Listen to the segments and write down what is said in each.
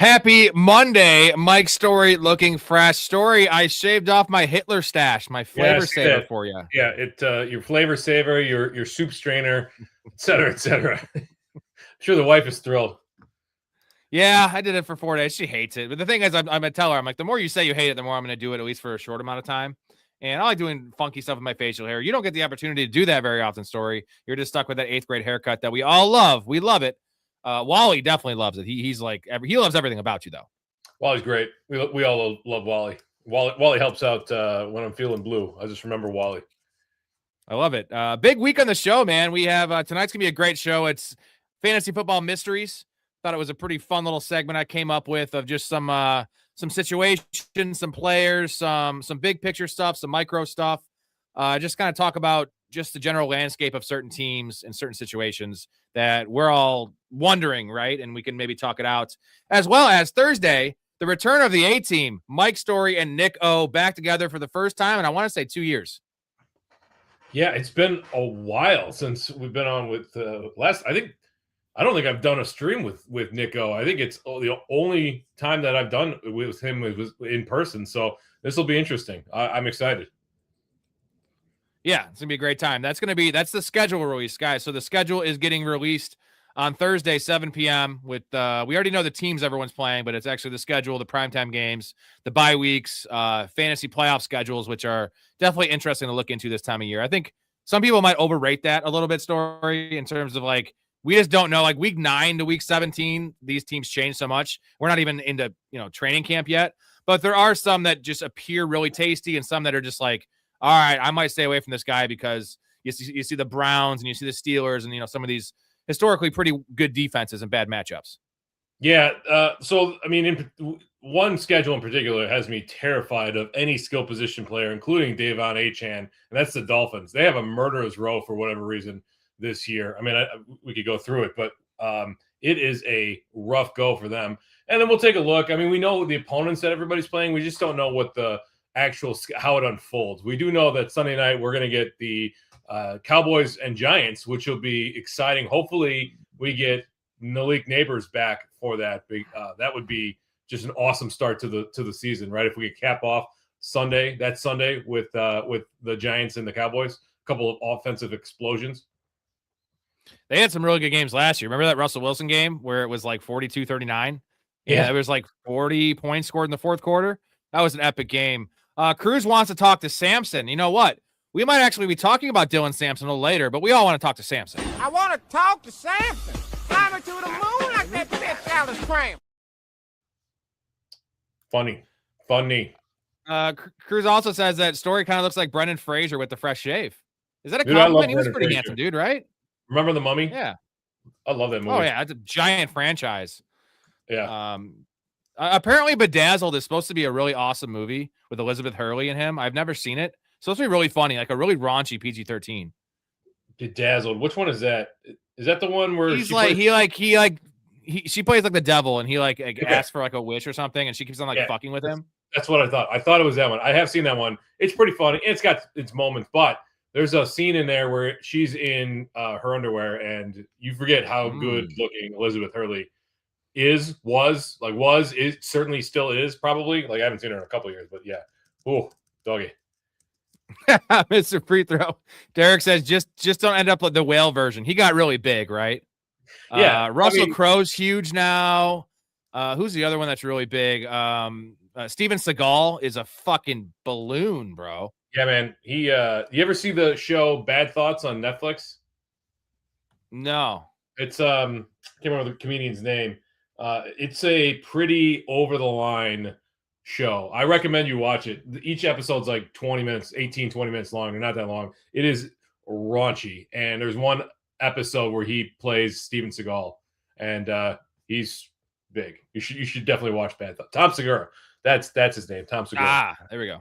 Happy Monday, Mike Storey looking fresh. Storey, I shaved off my Hitler stash, my flavor saver for you. Yeah, your flavor saver, your soup strainer, et cetera, et cetera. I'm sure the wife is thrilled. Yeah, I did it for 4 days. She hates it. But the thing is, I'm going to tell her, I'm like, the more you say you hate it, the more I'm going to do it, at least for a short amount of time. And I like doing funky stuff with my facial hair. You don't get the opportunity to do that very often, Storey. You're just stuck with that 8th grade haircut that we all love. We love it. Wally definitely loves it. He loves everything about you, though. Wally's great. We all love Wally. Wally helps out when I'm feeling blue. I just remember Wally. I love it. Big week on the show, man. We have tonight's gonna be a great show. It's fantasy football mysteries. Thought it was a pretty fun little segment I came up with of just some situations, some players, some big picture stuff, some micro stuff. Just kind of talk about just the general landscape of certain teams and certain situations that we're all wondering, right? And we can maybe talk it out. As well as Thursday, the return of the A-team, Mike Storey and Nick O back together for the first time, and I want to say 2 years. Yeah, it's been a while since we've been on with I don't think I've done a stream with Nick O. I think it's the only time that I've done with him was in person. So this will be interesting. I'm excited. Yeah, it's going to be a great time. That's the schedule release, guys. So the schedule is getting released on Thursday, 7 p.m. with we already know the teams everyone's playing, but it's actually the schedule, the primetime games, the bye weeks, fantasy playoff schedules, which are definitely interesting to look into this time of year. I think some people might overrate that a little bit, Storey, in terms of like, we just don't know, like week 9 to week 17, these teams change so much. We're not even into, training camp yet, but there are some that just appear really tasty and some that are just like, all right, I might stay away from this guy because you see the Browns and you see the Steelers and, some of these historically pretty good defenses and bad matchups. Yeah. So, I mean, one schedule in particular has me terrified of any skill position player, including Davon Achane, and that's the Dolphins. They have a murderer's row for whatever reason this year. I mean, we could go through it, but it is a rough go for them. And then we'll take a look. I mean, we know the opponents that everybody's playing. We just don't know what the actual how it unfolds. We do know that Sunday night we're going to get the Cowboys and Giants, which will be exciting. Hopefully we get Malik Neighbors back for that. That would be just an awesome start to the season, right? If we could cap off Sunday with the Giants and the Cowboys, a couple of offensive explosions. They had some really good games last year. Remember that Russell Wilson game where it was like 42-39? Yeah, it was like 40 points scored in the fourth quarter. That was an epic game. Cruz wants to talk to Samson. You know what? We might actually be talking about Dylan Sampson a little later, but we all want to talk to Samson. I want to talk to Samson. Climb to the moon like that bitch Alice Cram. Funny. Cruz also says that Storey kind of looks like Brendan Fraser with the fresh shave. Is that a compliment? He was pretty handsome, dude, right? Remember The Mummy? Yeah. I love that movie. Oh, yeah. It's a giant franchise. Yeah. Apparently Bedazzled is supposed to be a really awesome movie with Elizabeth Hurley and him. I've never seen it. It's supposed to be really funny, like a really raunchy PG-13. Bedazzled. Which one is that? Is that the one where she plays like the devil and he asks for like a wish or something and she keeps on fucking with him? That's what I thought. I thought it was that one. I have seen that one. It's pretty funny. It's got its moments, but there's a scene in there where she's in her underwear and you forget how good looking Elizabeth Hurley certainly still is probably. Like I haven't seen her in a couple of years, but yeah. Oh, doggy. Mr. Free Throw. Derek says just don't end up like the whale version. He got really big, right? Yeah. Russell Crowe's huge now. Who's the other one that's really big? Steven Seagal is a fucking balloon, bro. Yeah, man. He you ever see the show Bad Thoughts on Netflix? No. It's I can't remember the comedian's name. It's a pretty over the line show. I recommend you watch it. Each episode's like 20 minutes, 18, 20 minutes long. They're not that long. It is raunchy. And there's one episode where he plays Steven Seagal and he's big. You should definitely watch Bad Thoughts. Tom Segura. That's his name. Tom Segura. Ah, there we go.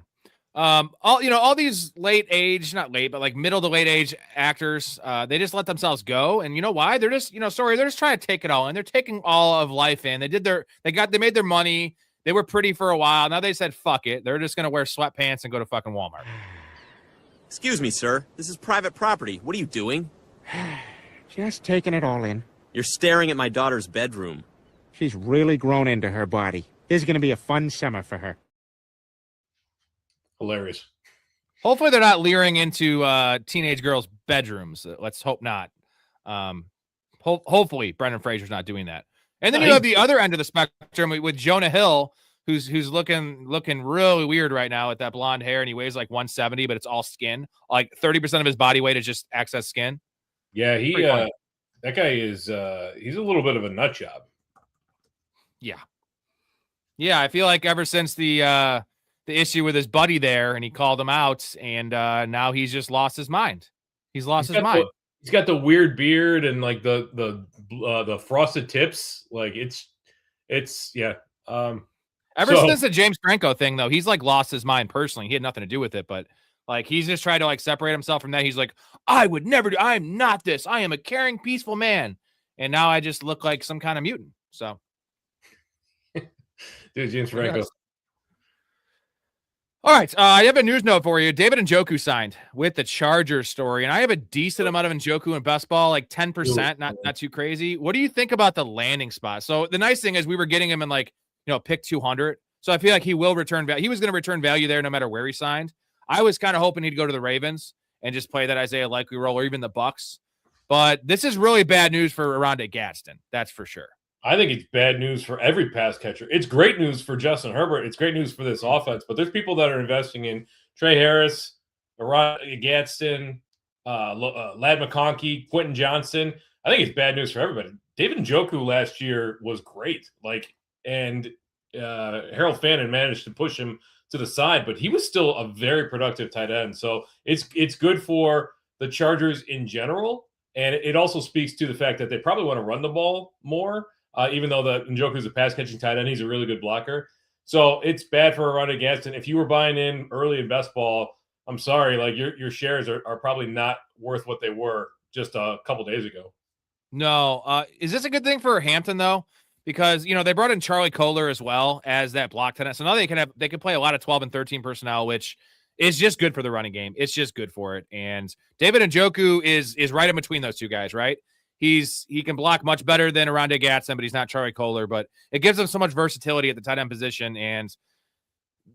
All these late age, not late, but like middle to late age actors, they just let themselves go. And you know why? They're just, they're just trying to take it all in. They're taking all of life in. They made their money. They were pretty for a while. Now they said, fuck it. They're just going to wear sweatpants and go to fucking Walmart. Excuse me, sir. This is private property. What are you doing? Just taking it all in. You're staring at my daughter's bedroom. She's really grown into her body. This is going to be a fun summer for her. Hilarious. Hopefully they're not leering into teenage girls' bedrooms. Let's hope not. Hopefully Brendan Fraser's not doing that. And then you have the other end of the spectrum with Jonah Hill, who's looking really weird right now with that blonde hair, and he weighs like 170, but it's all skin. Like 30% of his body weight is just excess skin. Yeah, that guy is he's a little bit of a nut job. Yeah, I feel like ever since the issue with his buddy there, and he called him out, and now he's just lost his mind. He's lost his mind. He's got the weird beard and like the frosted tips. Like it's yeah. Ever since the James Franco thing, though, he's like lost his mind personally. He had nothing to do with it, but like he's just trying to like separate himself from that. He's like, I would never do. I'm not this. I am a caring, peaceful man, and now I just look like some kind of mutant. So, dude, James Franco. All right, I have a news note for you. David Njoku signed with the Chargers story, and I have a decent amount of Njoku in best ball, like 10%, not too crazy. What do you think about the landing spot? So the nice thing is we were getting him in like, pick 200. So I feel like he will return value. He was going to return value there no matter where he signed. I was kind of hoping he'd go to the Ravens and just play that Isaiah Likely role, or even the Bucks. But this is really bad news for Rondé Gadsden. That's for sure. I think it's bad news for every pass catcher. It's great news for Justin Herbert. It's great news for this offense. But there's people that are investing in Trey Harris, Rondé Gadsden, Ladd McConkey, Quentin Johnson. I think it's bad news for everybody. David Njoku last year was great. And Harold Fannin managed to push him to the side, but he was still a very productive tight end. So it's good for the Chargers in general. And it also speaks to the fact that they probably want to run the ball more. Even though Njoku is a pass-catching tight end, he's a really good blocker. So it's bad for Rondé Gadsden. If you were buying in early in best ball, I'm sorry, like your shares are probably not worth what they were just a couple days ago. No. Is this a good thing for Hampton, though? Because, they brought in Charlie Kohler as well as that block tight end. So now they can play a lot of 12 and 13 personnel, which is just good for the running game. It's just good for it. And David Njoku is right in between those two guys, right? He can block much better than Rondé Gadsden, but he's not Charlie Kohler. But it gives him so much versatility at the tight end position. And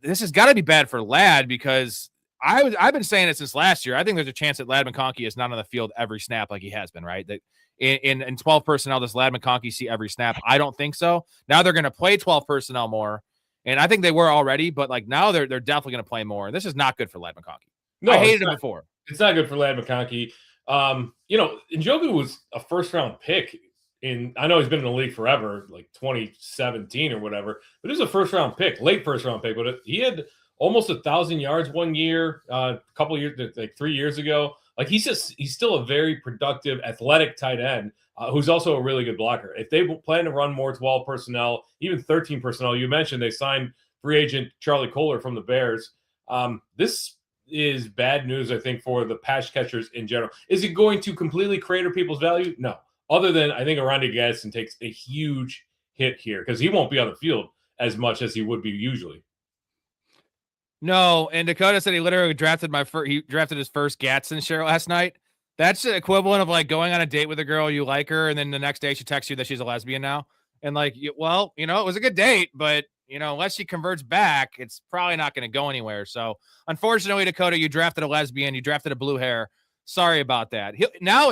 this has got to be bad for Ladd, because I've been saying it since last year. I think there's a chance that Ladd McConkey is not on the field every snap like he has been, right? That in 12 personnel, does Ladd McConkey see every snap? I don't think so. Now they're going to play 12 personnel more. And I think they were already, but like now they're definitely going to play more. This is not good for Ladd McConkey. No, I hated him before. It's not good for Ladd McConkey. Njoku was a first-round pick I know he's been in the league forever, like 2017 or whatever, but it was a first-round pick, late first-round pick. But he had almost 1,000 yards one year, a couple years, like 3 years ago. Like he's still a very productive, athletic tight end who's also a really good blocker. If they plan to run more 12 personnel, even 13 personnel, you mentioned they signed free agent Charlie Kohler from the Bears. This is bad news, I think, for the pass catchers in general. Is it going to completely crater people's value? No. Other than I think Rondé Gadsden takes a huge hit here because he won't be on the field as much as he would be usually. No, and Dakota said he literally drafted his first Gadsden share last night. That's the equivalent of like going on a date with a girl, you like her, and then the next day she texts you that she's a lesbian now. And like, it was a good date, but unless she converts back, it's probably not going to go anywhere. So unfortunately, Dakota, you drafted a lesbian, you drafted a blue hair. Sorry about that. Now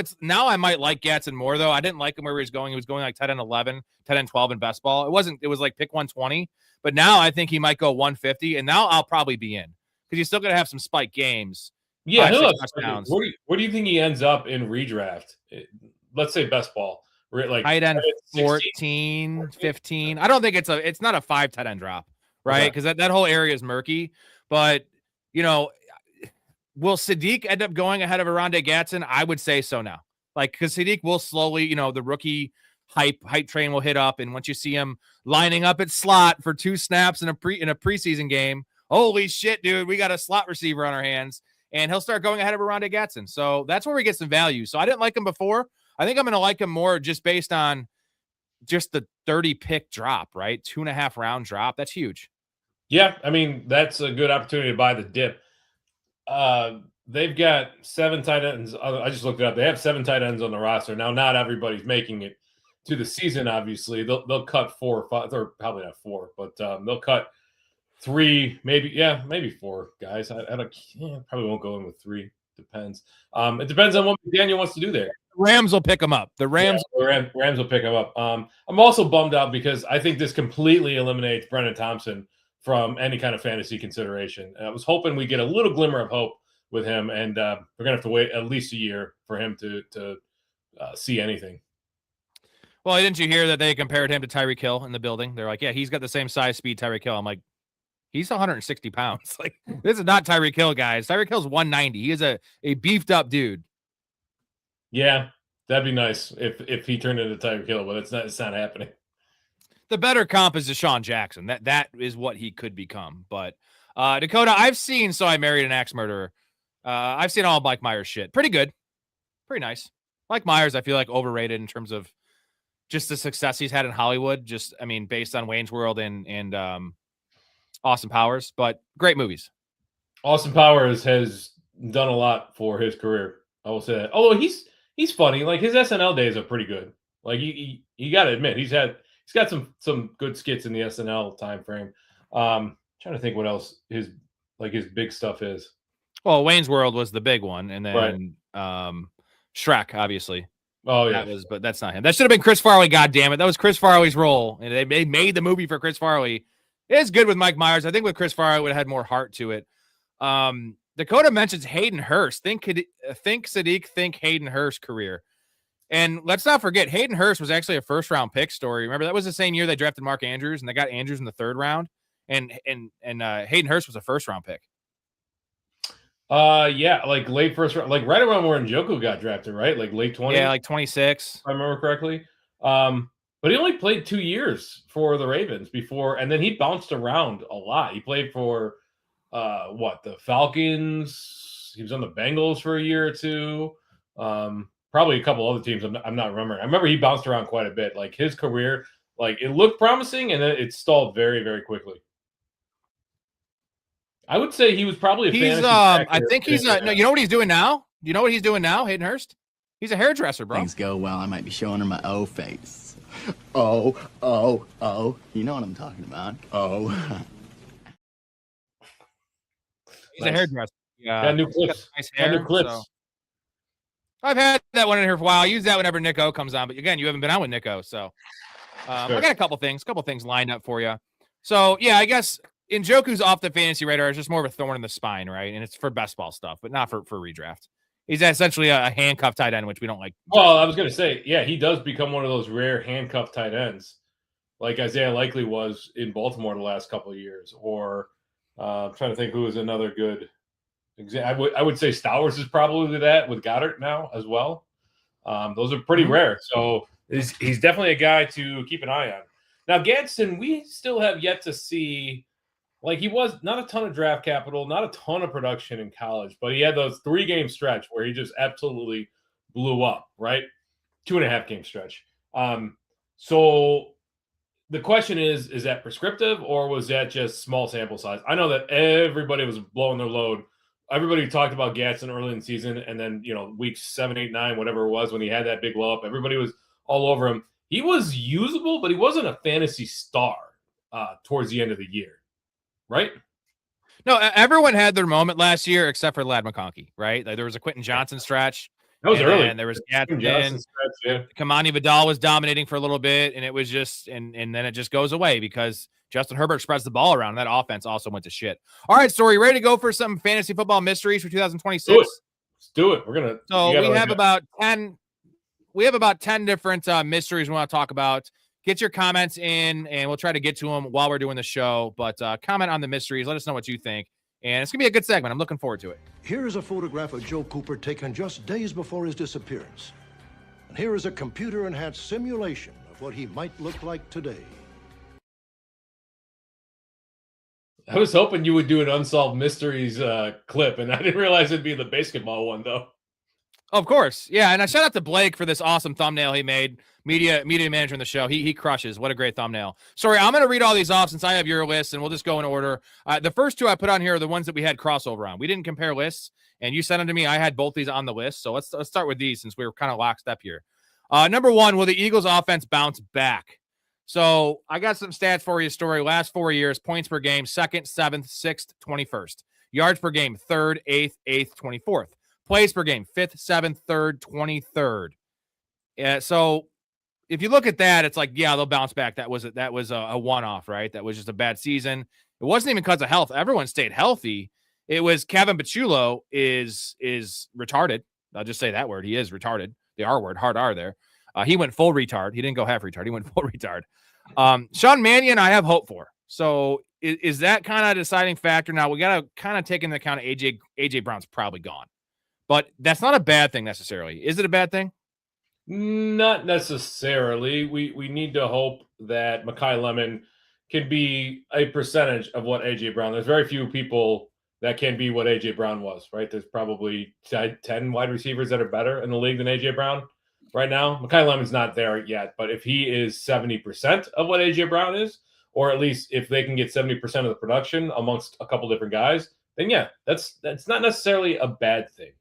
I might like Gadsden more though. I didn't like him where he was going. He was going like 10 and 11, 10 and 12 in best ball. It was like pick 120, but now I think he might go 150, and now I'll probably be in because he's still going to have some spike games. Yeah. Where do you think he ends up in redraft? Let's say best ball. Like tight end 14, 15. I don't think it's not a 5 tight end drop, right? Because that whole area is murky. But will Sadiq end up going ahead of Rondé Gadsden? I would say so now. Like, because Sadiq will slowly, the rookie hype train will hit up, and once you see him lining up at slot for 2 snaps in a preseason game, holy shit, dude, we got a slot receiver on our hands, and he'll start going ahead of Rondé Gadsden. So that's where we get some value. So I didn't like him before. I think I'm going to like him more just based on just the 30 pick drop, right? 2.5 round drop. That's huge. Yeah. I mean, that's a good opportunity to buy the dip. They've got 7 tight ends. I just looked it up. They have 7 tight ends on the roster. Now, not everybody's making it. to the season, obviously, they'll cut 4 or 5, or probably not 4, but they'll cut 3, maybe 4 guys. I probably won't go in with 3. Depends. It depends on what Daniel wants to do there. Rams will pick him up. The Rams will pick him up. I'm also bummed out because I think this completely eliminates Brendan Thompson from any kind of fantasy consideration. I was hoping we get a little glimmer of hope with him, and we're gonna have to wait at least a year for him to see anything. Well, didn't you hear that they compared him to Tyreek Hill in the building? They're like, yeah, he's got the same size, speed Tyreek Hill. I'm like, he's 160 pounds. Like, this is not Tyreek Hill, guys. Tyreek Hill's 190. He is a beefed up dude. Yeah, that'd be nice if he turned into Tyreek Hill, but it's not happening. The better comp is Deshaun Jackson. That is what he could become. But Dakota, I've seen So I Married an Axe Murderer. I've seen all of Mike Myers shit. Pretty good. Pretty nice. Mike Myers, I feel like overrated in terms of just the success he's had in Hollywood. Just, I mean, based on Wayne's World and Austin Powers, but great movies. Austin Powers has done a lot for his career. I will say that. Although he's funny. Like, his SNL days are pretty good. Like, you got to admit he's got some good skits in the SNL time frame. Trying to think what else his big stuff is. Well, Wayne's World was the big one, and then Shrek, obviously. Oh yeah, but that's not him. That should have been Chris Farley. God damn it, that was Chris Farley's role, and they made the movie for Chris Farley. It's good with Mike Myers. I think with Chris Farley, it would have had more heart to it. Dakota mentions Hayden Hurst. Think Sadiq, think Hayden Hurst career. And let's not forget, Hayden Hurst was actually a first-round pick. Story. Remember, that was the same year they drafted Mark Andrews, and they got Andrews in the 3rd round. And Hayden Hurst was a first-round pick. Yeah, like late first round, like right around where Njoku got drafted, right? Like late 20s. Yeah, like 26. If I remember correctly. But he only played 2 years for the Ravens before, and then he bounced around a lot. He played for the Falcons. He was on the Bengals for a year or 2. Probably a couple other teams. I'm not remembering. I remember he bounced around quite a bit. Like, his career, like, it looked promising, and then it stalled very, very quickly. I would say he was probably a fantasy I think he's no, you know what he's doing now? You know what he's doing now, Hayden Hurst? He's a hairdresser, bro. Things go well, I might be showing her my O face. Oh. You know what I'm talking about. Oh. He's a hairdresser. Got new clips. Nice hair, new clips. So. I've had that one in here for a while. I use that whenever Nico comes on, but again, you haven't been on with Nico, so sure. I got a couple things lined up for you. So yeah, I guess Njoku's off the fantasy radar. It's just more of a thorn in the spine, right? And it's for best ball stuff, but not for redraft. He's essentially a handcuff tight end, which we don't like. Well, I was going to say, yeah, he does become one of those rare handcuff tight ends, like Isaiah Likely was in Baltimore the last couple of years. Or I'm trying to think who was another good example. I would say Stowers is probably that with Goddard now as well. Those are pretty rare. So he's definitely a guy to keep an eye on. Now, Gadsden, we still have yet to see. Like, he was not a ton of draft capital, not a ton of production in college, but he had those 3-game stretch where he just absolutely blew up, right? 2.5 game stretch. So the question is that prescriptive, or was that just small sample size? I know that everybody was blowing their load. Everybody talked about Gadsden early in the season, and then, weeks 7, 8, 9, whatever it was, when he had that big blow up, everybody was all over him. He was usable, but he wasn't a fantasy star towards the end of the year. Right? No, everyone had their moment last year except for Ladd McConkey, right? Like, there was a Quentin Johnson stretch. That was early. And there was Kamani Vidal was dominating for a little bit, and it was just and then it just goes away because Justin Herbert spreads the ball around, and that offense also went to shit. All right, Story, ready to go for some fantasy football mysteries for 2026? Let's do it. We're gonna. So we have about 10. We have about 10 different mysteries we want to talk about. Get your comments in, and we'll try to get to them while we're doing the show. But comment on the mysteries. Let us know what you think. And it's going to be a good segment. I'm looking forward to it. Here is a photograph of Joe Cooper taken just days before his disappearance. And here is a computer-enhanced simulation of what he might look like today. I was hoping you would do an Unsolved Mysteries clip, and I didn't realize it'd be the basketball one, though. Of course. Yeah, and I shout out to Blake for this awesome thumbnail he made. Media manager in the show. He crushes. What a great thumbnail. Sorry, I'm going to read all these off since I have your list, and we'll just go in order. The first 2 I put on here are the ones that we had crossover on. We didn't compare lists, and you sent them to me. I had both these on the list, so let's start with these since we were kind of locked up here. Number one, will the Eagles offense bounce back? So I got some stats for you, Story. Last 4 years, points per game, 2nd, 7th, 6th, 21st. Yards per game, 3rd, 8th, 8th, 24th. Plays per game, 5th, 7th, 3rd, 23rd. So if you look at that, it's like, yeah, they'll bounce back. That was a one-off, right? That was just a bad season. It wasn't even because of health. Everyone stayed healthy. It was Kevin Pachulo is retarded. I'll just say that word. He is retarded. The R word, hard R there. He went full retard. He didn't go half retard. He went full retard. Sean Mannion, I have hope for. So is that kind of a deciding factor? Now we got to kind of take into account AJ Brown's probably gone, but that's not a bad thing necessarily. Is it a bad thing? Not necessarily. We need to hope that Mekhi Lemon can be a percentage of what AJ Brown. There's very few people that can be what AJ Brown was, right? There's probably 10 wide receivers that are better in the league than AJ Brown right now. Mekhi Lemon's not there yet, but if he is 70% of what AJ Brown is, or at least if they can get 70% of the production amongst a couple different guys, then yeah, that's not necessarily a bad thing.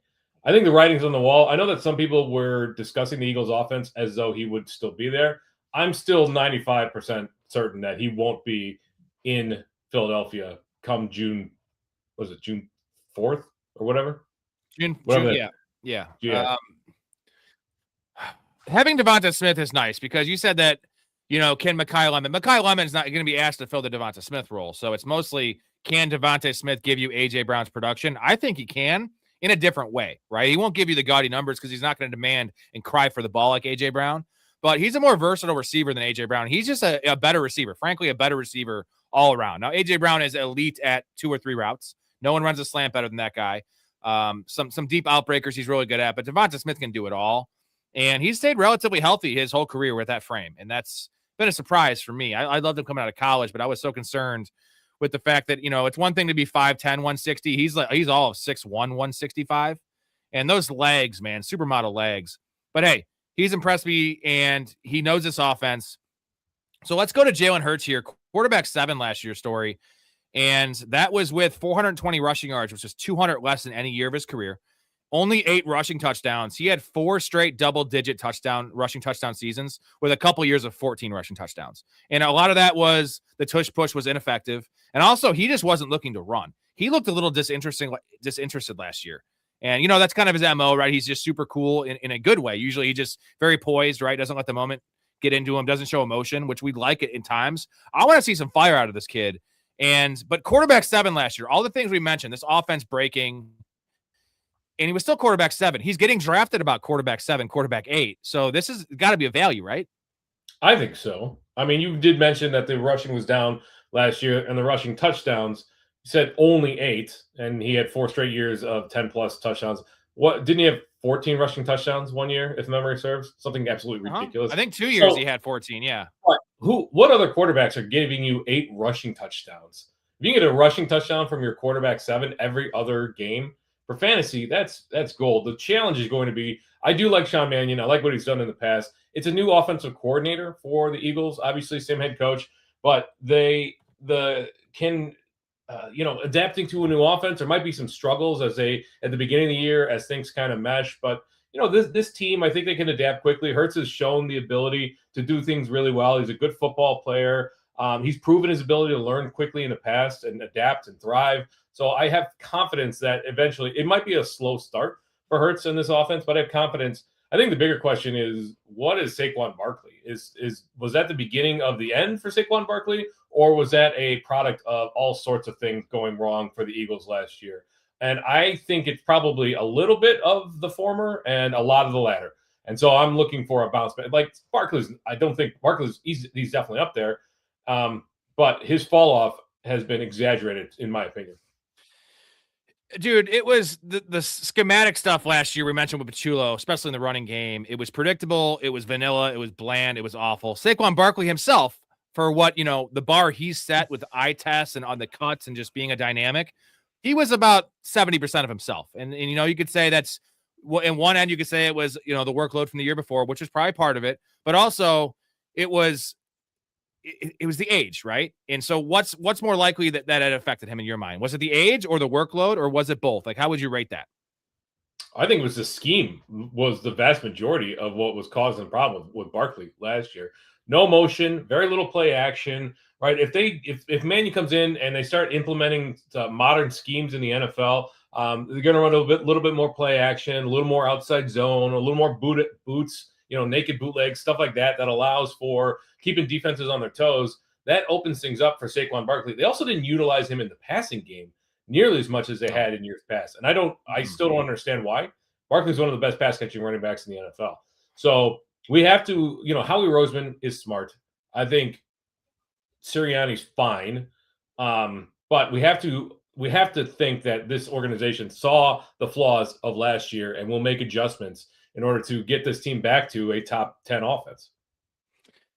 I think the writing's on the wall. I know that some people were discussing the Eagles offense as though he would still be there. I'm still 95% certain that he won't be in Philadelphia come June. Was it June 4th or whatever? June yeah. Having Devonta Smith is nice because you said that, can Mekhi Lemon's not going to be asked to fill the Devonta Smith role. So it's mostly, can Devonta Smith give you AJ Brown's production? I think he can in a different way, right? He won't give you the gaudy numbers because he's not going to demand and cry for the ball like AJ Brown, but he's a more versatile receiver than AJ Brown. He's just a better receiver, frankly, a better receiver all around. Now, AJ Brown is elite at 2 or 3 routes. No one runs a slant better than that guy. Some deep outbreakers he's really good at, but Devonta Smith can do it all. And he's stayed relatively healthy his whole career with that frame. And that's been a surprise for me. I loved him coming out of college, but I was so concerned with the fact that, it's one thing to be 5'10", 160. He's all of 6'1", 165. And those legs, man, supermodel legs. But hey, he's impressed me and he knows this offense. So let's go to Jalen Hurts here. Quarterback 7 last year, Story. And that was with 420 rushing yards, which is 200 less than any year of his career. Only 8 rushing touchdowns. He had 4 straight double-digit rushing touchdown seasons with a couple years of 14 rushing touchdowns. And a lot of that was the tush push was ineffective. And also, he just wasn't looking to run. He looked a little disinterested last year. And, that's kind of his MO, right? He's just super cool in a good way. Usually he's just very poised, right? Doesn't let the moment get into him, doesn't show emotion, which we'd like it in times. I want to see some fire out of this kid. But quarterback 7 last year, all the things we mentioned, this offense breaking, and he was still quarterback 7. He's getting drafted about quarterback 7, quarterback 8. So this has got to be a value, right? I think so. I mean, you did mention that the rushing was down last year and the rushing touchdowns, you said only 8, and he had 4 straight years of 10-plus touchdowns. What didn't he have 14 rushing touchdowns one year, if memory serves? Something absolutely ridiculous. I think 2 years he had 14, yeah. What other quarterbacks are giving you 8 rushing touchdowns? If you can get a rushing touchdown from your quarterback 7 every other game for fantasy, that's gold. The challenge is going to be, I do like Sean Mannion. I like what he's done in the past. It's a new offensive coordinator for the Eagles, obviously same head coach, but adapting to a new offense, there might be some struggles at the beginning of the year as things kind of mesh, but this team, I think they can adapt quickly. Hurts has shown the ability to do things really well. He's a good football player. He's proven his ability to learn quickly in the past and adapt and thrive. So I have confidence that eventually it might be a slow start for Hurts in this offense, but I have confidence. I think the bigger question is, what is Saquon Barkley? Was that the beginning of the end for Saquon Barkley, or was that a product of all sorts of things going wrong for the Eagles last year? And I think it's probably a little bit of the former and a lot of the latter. And so I'm looking for a bounce back. Like Barkley's, I don't think Barkley's, he's definitely up there. But his fall off has been exaggerated, in my opinion. Dude, it was the schematic stuff last year we mentioned with Pachulo, especially in the running game. It was predictable. It was vanilla. It was bland. It was awful. Saquon Barkley himself, for what, the bar he's set with the eye tests and on the cuts and just being a dynamic, he was about 70% of himself. And you could say that's, in one end, you could say it was, the workload from the year before, which was probably part of it, but also it was the age, right? And so what's more likely that had affected him in your mind? Was it the age or the workload, or was it both? Like, how would you rate that? I think it was the scheme was the vast majority of what was causing the problem with Barkley last year. No motion, very little play action. Right? If Manny comes in and they start implementing modern schemes in the NFL, they're going to run a little bit more play action, a little more outside zone, a little more boots, naked bootlegs, stuff like that. That allows for keeping defenses on their toes. That opens things up for Saquon Barkley. They also didn't utilize him in the passing game nearly as much as they had in years past. And I still don't understand why. Barkley's one of the best pass catching running backs in the NFL. So we have to, Howie Roseman is smart. I think Sirianni's fine. But we have to think that this organization saw the flaws of last year and will make adjustments in order to get this team back to a top 10 offense.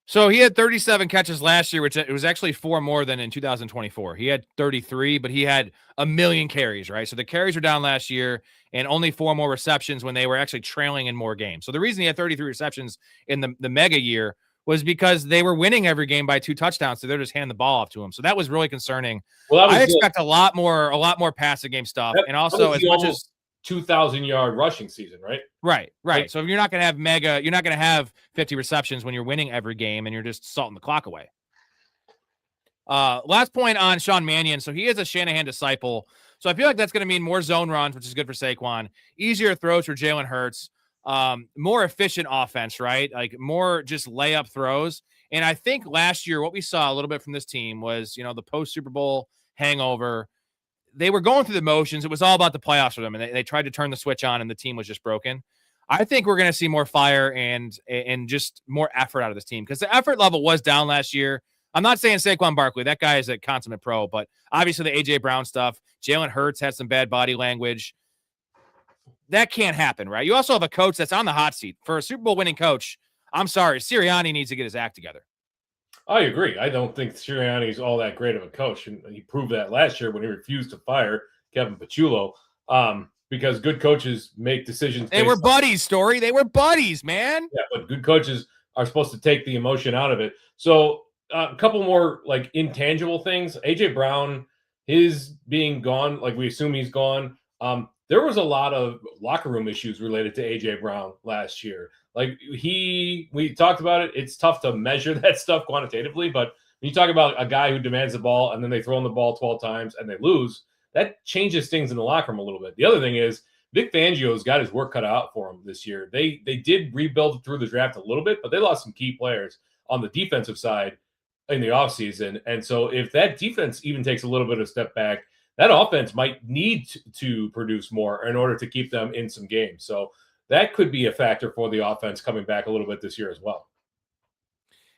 So he had 37 catches last year, which it was actually 4 more than in 2024. He had 33, but he had 1 million carries, right? So the carries were down last year and only 4 more receptions when they were actually trailing in more games. So the reason he had 33 receptions in the mega year was because they were winning every game by 2 touchdowns. So they're just handing the ball off to him. So that was really concerning. Well, I expect a lot more passing game stuff. And also as much as 2,000-yard rushing season, right? Right. So if you're not going to have you're not going to have 50 receptions when you're winning every game and you're just salting the clock away. Last point on Sean Mannion. So he is a Shanahan disciple. So I feel like that's going to mean more zone runs, which is good for Saquon, easier throws for Jalen Hurts, more efficient offense, right? Like more just layup throws. And I think last year, what we saw a little bit from this team was, the post Super Bowl hangover. They were going through the motions. It was all about the playoffs for them. And they tried to turn the switch on and the team was just broken. I think we're going to see more fire and just more effort out of this team because the effort level was down last year. I'm not saying Saquon Barkley. That guy is a consummate pro, but obviously the A.J. Brown stuff, Jalen Hurts had some bad body language. That can't happen, right? You also have a coach that's on the hot seat. For a Super Bowl winning coach, I'm sorry, Sirianni needs to get his act together. I agree. I don't think Sirianni's all that great of a coach. And he proved that last year when he refused to fire Kevin Pachulo because good coaches make decisions. They were buddies, Storey. They were buddies, man. Yeah, but good coaches are supposed to take the emotion out of it. So a couple more like intangible things. A.J. Brown, his being gone, like we assume he's gone. There was a lot of locker room issues related to A.J. Brown last year. Like we talked about it. It's tough to measure that stuff quantitatively, but when you talk about a guy who demands the ball and then they throw him the ball 12 times and they lose, that changes things in the locker room a little bit. The other thing is Vic Fangio's got his work cut out for him this year. They did rebuild through the draft a little bit, but they lost some key players on the defensive side in the offseason. And so if that defense even takes a little bit of a step back, that offense might need to produce more in order to keep them in some games. So that could be a factor for the offense coming back a little bit this year as well.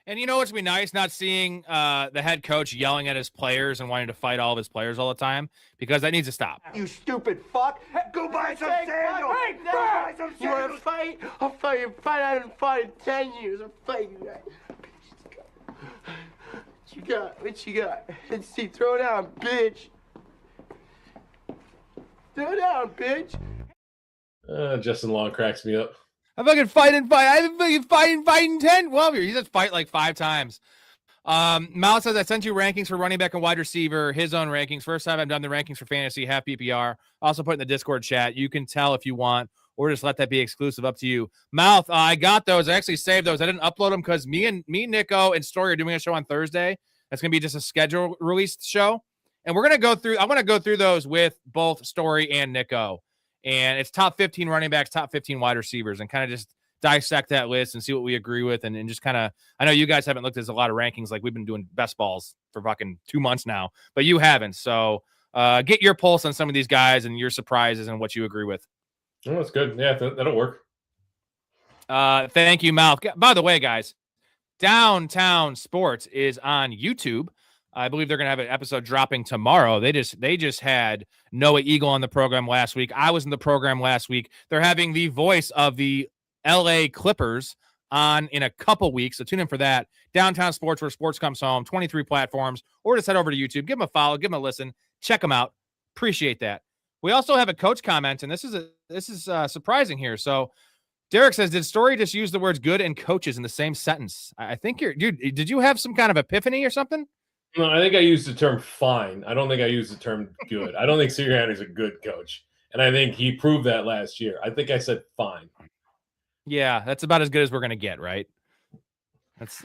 And what's be nice, not seeing the head coach yelling at his players and wanting to fight all of his players all the time, because that needs to stop. You stupid fuck! Go buy some sandals! Hey, go buy some sandals! You want to fight? I'll fight you. Fight! I haven't fought in 10 years. I'll fight you. What you got? What you got? Let's see. Throw down, bitch. Throw down, bitch. Justin Long cracks me up. I'm fucking fighting. I've been fighting 10. Well, he said fight like 5 times. Mal says, I sent you rankings for running back and wide receiver, his own rankings. First time I've done the rankings for fantasy, half PPR. Also put in the Discord chat. You can tell if you want, or just let that be exclusive, up to you. Mouth, I got those. I actually saved those. I didn't upload them because me, Nico, and Storey are doing a show on Thursday. That's going to be just a schedule released show. And we're going to go through, I want to go through those with both Storey and Nico. And it's top 15 running backs, top 15 wide receivers, and kind of just dissect that list and see what we agree with. And just kind of, I know you guys haven't looked at a lot of rankings. Like we've been doing best balls for fucking 2 months now, but you haven't. So get your pulse on some of these guys and your surprises and what you agree with. Oh, that's good. Yeah, that'll work. Thank you, Mouth. By the way, guys, Downtown Sports is on YouTube. I believe they're going to have an episode dropping tomorrow. They just had Noah Eagle on the program last week. I was in the program last week. They're having the voice of the LA Clippers on in a couple weeks. So tune in for that. Downtown Sports, where sports comes home, 23 platforms, or just head over to YouTube. Give them a follow, give them a listen, check them out. Appreciate that. We also have a coach comment, and this is surprising here. So Derek says, did Storey just use the words good and coaches in the same sentence? I think dude, did you have some kind of epiphany or something? No, I think I used the term fine. I don't think I used the term good. I don't think Sirianni's a good coach. And I think he proved that last year. I think I said fine. Yeah, that's about as good as we're gonna get, right?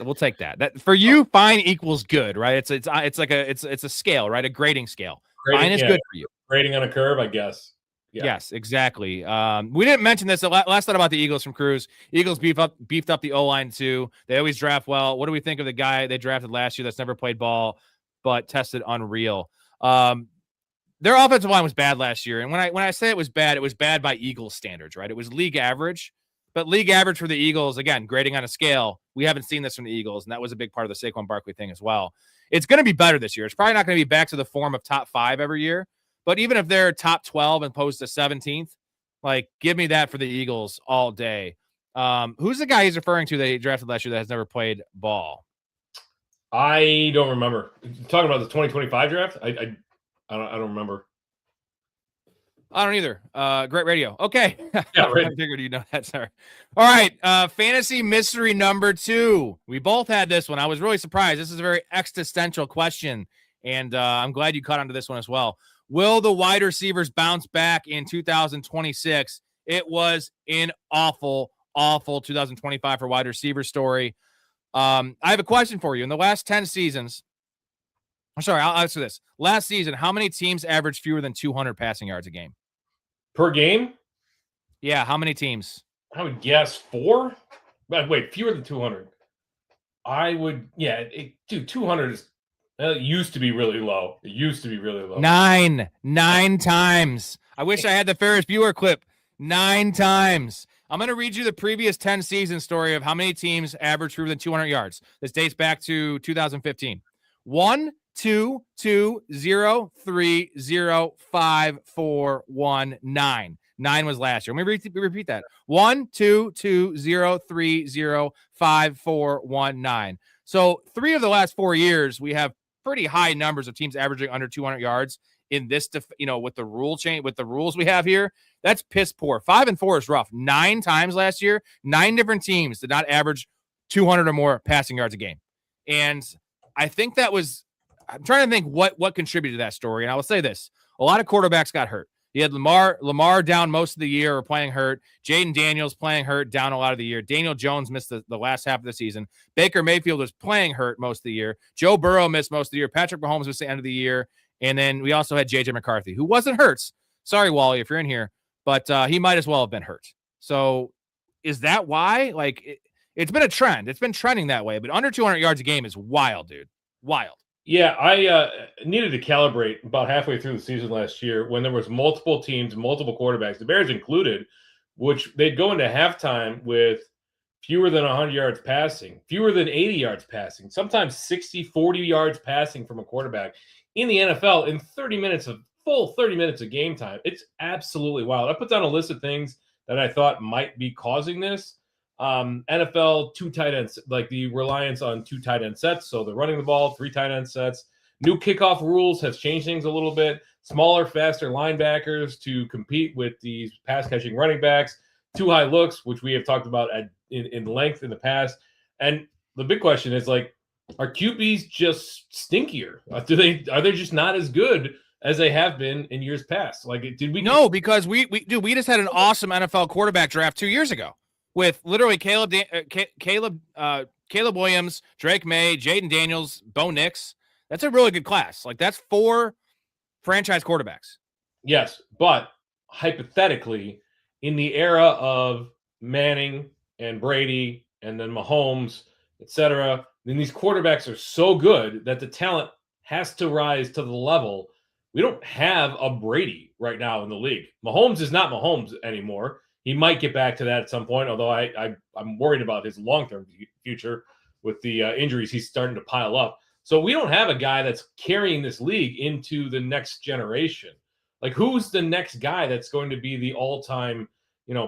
We'll take that. That for you, fine equals good, right? It's a scale, right? A grading scale. Fine is good for you. Grading on a curve, I guess. Yeah. Yes, exactly. We didn't mention this. The last thought about the Eagles from Cruz. Eagles beefed up the O-line too. They always draft well. What do we think of the guy they drafted last year that's never played ball but tested unreal? Their offensive line was bad last year, and when I say it was bad by Eagles standards, right? It was league average, but league average for the Eagles, again, grading on a scale. We haven't seen this from the Eagles, and that was a big part of the Saquon Barkley thing as well. It's going to be better this year. It's probably not going to be back to the form of top 5 every year. But even if they're top 12 and opposed to 17th, like, give me that for the Eagles all day. Who's the guy he's referring to that he drafted last year that has never played ball? I don't remember. You're talking about the 2025 draft? I don't remember. I don't either. Great radio. Okay. Yeah, right. I figured you know that. Sorry. All right. Fantasy mystery number 2. We both had this one. I was really surprised. This is a very existential question, and I'm glad you caught onto this one as well. Will the wide receivers bounce back in 2026? It was an awful 2025 for wide receiver Story. I have a question for you. In the last 10 seasons, I'll answer this. Last season, how many teams averaged fewer than 200 passing yards a game? Per game? Yeah, how many teams? I would guess 4. But wait, fewer than 200. I would, 200 is. It used to be really low. 9 times. I wish I had the Ferris Bueller clip. 9 times. I'm going to read you the previous 10 season story of how many teams averaged fewer than 200 yards. This dates back to 2015. 1, 2, 2, 0, 3, 0, 5, 4, 1, 9. 9 was last year. Let me repeat that. 1, 2, 2, 0, 3, 0, 5, 4, 1, 9. So 3 of the last 4 years, we have pretty high numbers of teams averaging under 200 yards in this, with the rule change, with the rules we have here. That's piss poor. 5 and 4 is rough. 9 times last year, 9 different teams did not average 200 or more passing yards a game. And I think I'm trying to think what contributed to that story. And I will say this, a lot of quarterbacks got hurt. You had Lamar down most of the year or playing hurt. Jaden Daniels playing hurt down a lot of the year. Daniel Jones missed the last half of the season. Baker Mayfield was playing hurt most of the year. Joe Burrow missed most of the year. Patrick Mahomes missed the end of the year. And then we also had J.J. McCarthy, who wasn't hurt. Sorry, Wally, if you're in here. But he might as well have been hurt. So is that why? Like, it's been a trend. It's been trending that way. But under 200 yards a game is wild, dude. Wild. Yeah, I needed to calibrate about halfway through the season last year when there was multiple teams, multiple quarterbacks, the Bears included, which they'd go into halftime with fewer than 100 yards passing, fewer than 80 yards passing, sometimes 60, 40 yards passing from a quarterback in the NFL in 30 minutes of game time. It's absolutely wild. I put down a list of things that I thought might be causing this. NFL 2 tight ends, like the reliance on 2 tight end sets. So they're running the ball, 3 tight end sets. New kickoff rules have changed things a little bit. Smaller, faster linebackers to compete with these pass catching running backs. 2 high looks, which we have talked about in length in the past. And the big question is, like, are QBs just stinkier? Are they just not as good as they have been in years past? Like, did we? No, because we just had an awesome NFL quarterback draft 2 years ago with literally Caleb Williams, Drake May, Jaden Daniels, Bo Nix. That's a really good class. Like, that's 4 franchise quarterbacks. Yes, but hypothetically, in the era of Manning and Brady and then Mahomes, etc., then these quarterbacks are so good that the talent has to rise to the level. We don't have a Brady right now in the league. Mahomes is not Mahomes anymore. He might get back to that at some point, although I'm worried about his long-term future with the injuries he's starting to pile up. So we don't have a guy that's carrying this league into the next generation. Like, who's the next guy that's going to be the all-time,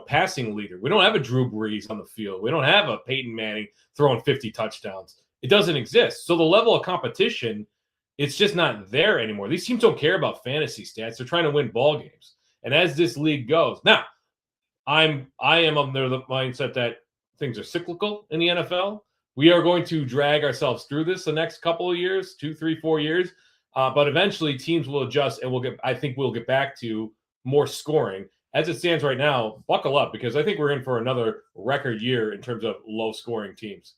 passing leader? We don't have a Drew Brees on the field. We don't have a Peyton Manning throwing 50 touchdowns. It doesn't exist. So the level of competition, it's just not there anymore. These teams don't care about fantasy stats. They're trying to win ball games. And as this league goes, now, I am under the mindset that things are cyclical in the NFL. We are going to drag ourselves through this the next couple of years, 2, 3, 4 years. But eventually teams will adjust and I think we'll get back to more scoring. As it stands right now, buckle up because I think we're in for another record year in terms of low scoring teams.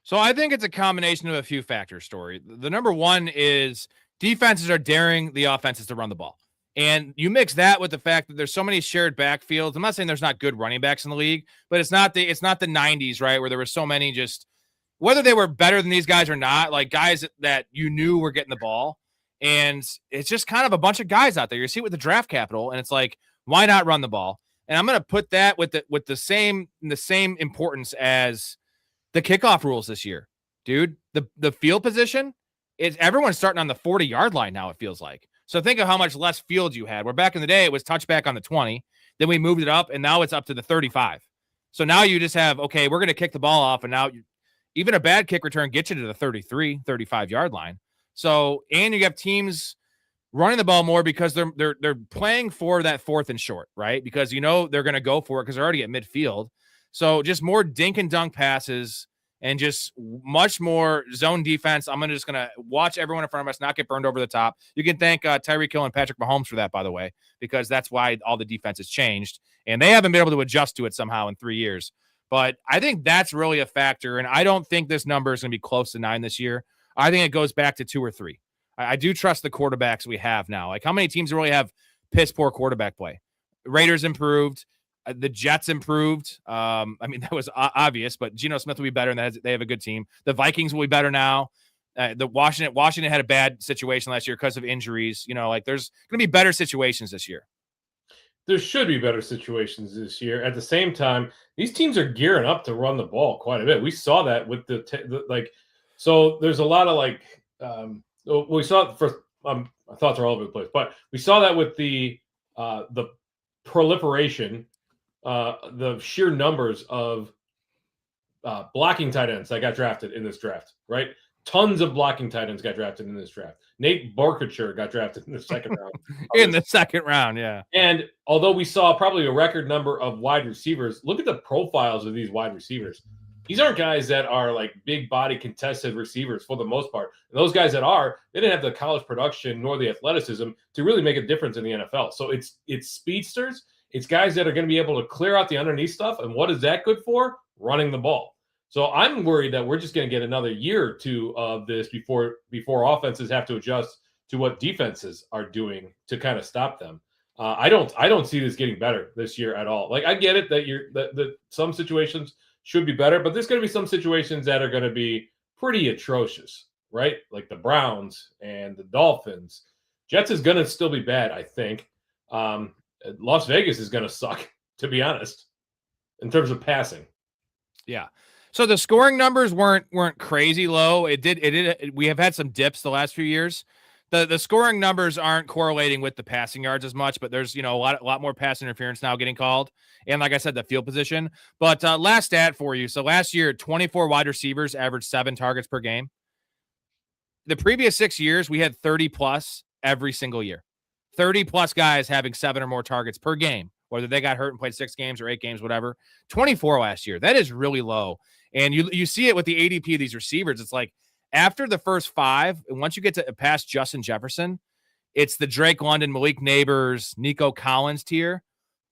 So I think it's a combination of a few factors, Storey. The number one is defenses are daring the offenses to run the ball. And you mix that with the fact that there's so many shared backfields. I'm not saying there's not good running backs in the league, but it's not the 90s, right? Where there were so many just whether they were better than these guys or not, like guys that you knew were getting the ball. And it's just kind of a bunch of guys out there. You see it with the draft capital, and it's like, why not run the ball? And I'm going to put that with the same importance as the kickoff rules this year, dude. The field position is everyone's starting on the 40-yard line now. It feels like. So think of how much less field you had. Where back in the day it was touchback on the 20, then we moved it up, and now it's up to the 35. So now you just have, okay, we're going to kick the ball off, and now even a bad kick return gets you to the 33, 35-yard line. So, and you have teams running the ball more because they're playing for that 4th and short, right? Because you know they're going to go for it because they're already at midfield. So just more dink and dunk passes and just much more zone defense. I'm just going to watch everyone in front of us not get burned over the top. You can thank Tyreek Hill and Patrick Mahomes for that, by the way, because that's why all the defense has changed. And they haven't been able to adjust to it somehow in 3 years. But I think that's really a factor. And I don't think this number is going to be close to 9 this year. I think it goes back to 2 or 3. I do trust the quarterbacks we have now. Like, how many teams really have piss poor quarterback play? Raiders improved. The Jets improved. I mean, that was obvious, but Geno Smith will be better, and they have a good team. The Vikings will be better now. The Washington had a bad situation last year because of injuries. You know, like there's going to be better situations this year. There should be better situations this year. At the same time, these teams are gearing up to run the ball quite a bit. We saw that with so there's a lot of we saw it first. My thoughts are all over the place, but we saw that with the proliferation, the sheer numbers of blocking tight ends that got drafted in this draft, right? Tons of blocking tight ends got drafted in this draft. Nate Bartelt got drafted in the second round. The second round, yeah. And although we saw probably a record number of wide receivers, look at the profiles of these wide receivers. These aren't guys that are like big body contested receivers for the most part. And those guys that are, they didn't have the college production nor the athleticism to really make a difference in the NFL. So it's speedsters. It's guys that are going to be able to clear out the underneath stuff. And what is that good for? Running the ball. So I'm worried that we're just going to get another year or two of this before offenses have to adjust to what defenses are doing to kind of stop them. I don't see this getting better this year at all. Like, I get it that some situations should be better, but there's going to be some situations that are going to be pretty atrocious, right? Like the Browns and the Dolphins. Jets is going to still be bad, I think. Las Vegas is going to suck, to be honest, in terms of passing. Yeah. So the scoring numbers weren't crazy low. We have had some dips the last few years. The scoring numbers aren't correlating with the passing yards as much, but there's a lot more pass interference now getting called. And like I said, the field position. But last stat for you. So last year, 24 wide receivers averaged 7 targets per game. The previous 6 years, we had 30 plus every single year. 30 plus guys having 7 or more targets per game, whether they got hurt and played 6 games or 8 games, whatever. 24 last year. That is really low. And you see it with the ADP of these receivers. It's like after the first 5, and once you get to past Justin Jefferson, it's the Drake London, Malik Neighbors, Nico Collins tier.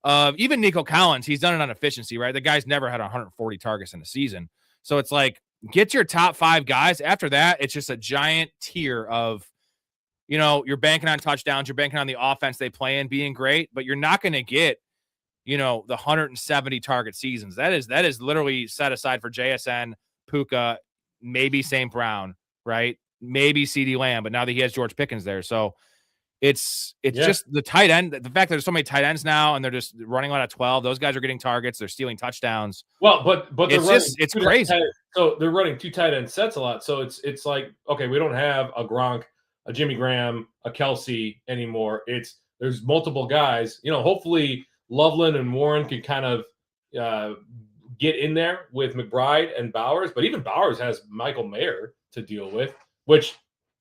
Even Nico Collins, he's done it on efficiency, right? The guy's never had 140 targets in a season. So it's like, get your top 5 guys. After that, it's just a giant tier of, you're banking on touchdowns, you're banking on the offense they play in being great, but you're not going to get, the 170 target seasons. That is literally set aside for JSN, Puka, maybe St. Brown, right? Maybe CeeDee Lamb, but now that he has George Pickens there. So it's just the tight end. The fact that there's so many tight ends now and they're just running out of 12, those guys are getting targets. They're stealing touchdowns. Well, but it's crazy. So they're running 2 tight end sets a lot. So it's like, okay, we don't have a Gronk, a Jimmy Graham, a Kelsey anymore. There's multiple guys, hopefully Loveland and Warren can kind of get in there with McBride and Bowers, but even Bowers has Michael Mayer to deal with, which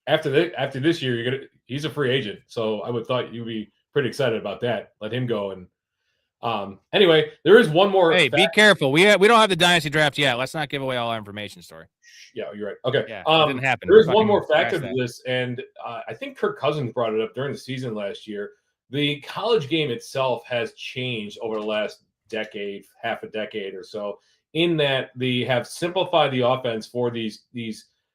after this year, he's a free agent. So I would thought you'd be pretty excited about that. Let him go. And anyway, there is one more. Hey, be careful. We don't have the dynasty draft yet. Let's not give away all our information, Story. Yeah, you're right. Okay. Yeah, it didn't happen. There is one more factor to this, and I think Kirk Cousins brought it up during the season last year. the college game itself has changed over the last decade, half a decade or so, in that they have simplified the offense for these